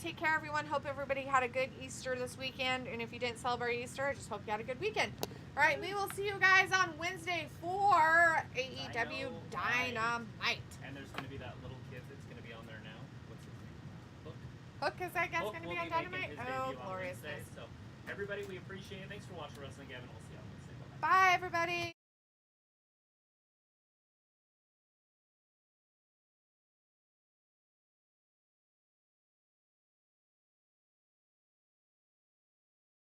Take care, everyone. Hope everybody had a good Easter this weekend. And if you didn't celebrate Easter, I just hope you had a good weekend. All right, we will see you guys on Wednesday for AEW Dynamite. And there's going to be that little kid that's going to be on there now. What's his name? Hook? Hook is, I guess, going to be on Dynamite? Oh, gloriousness. So, everybody, we appreciate it. Thanks for watching Wrestling Gavin. We'll see you on Wednesday. Bye-bye. Bye, everybody.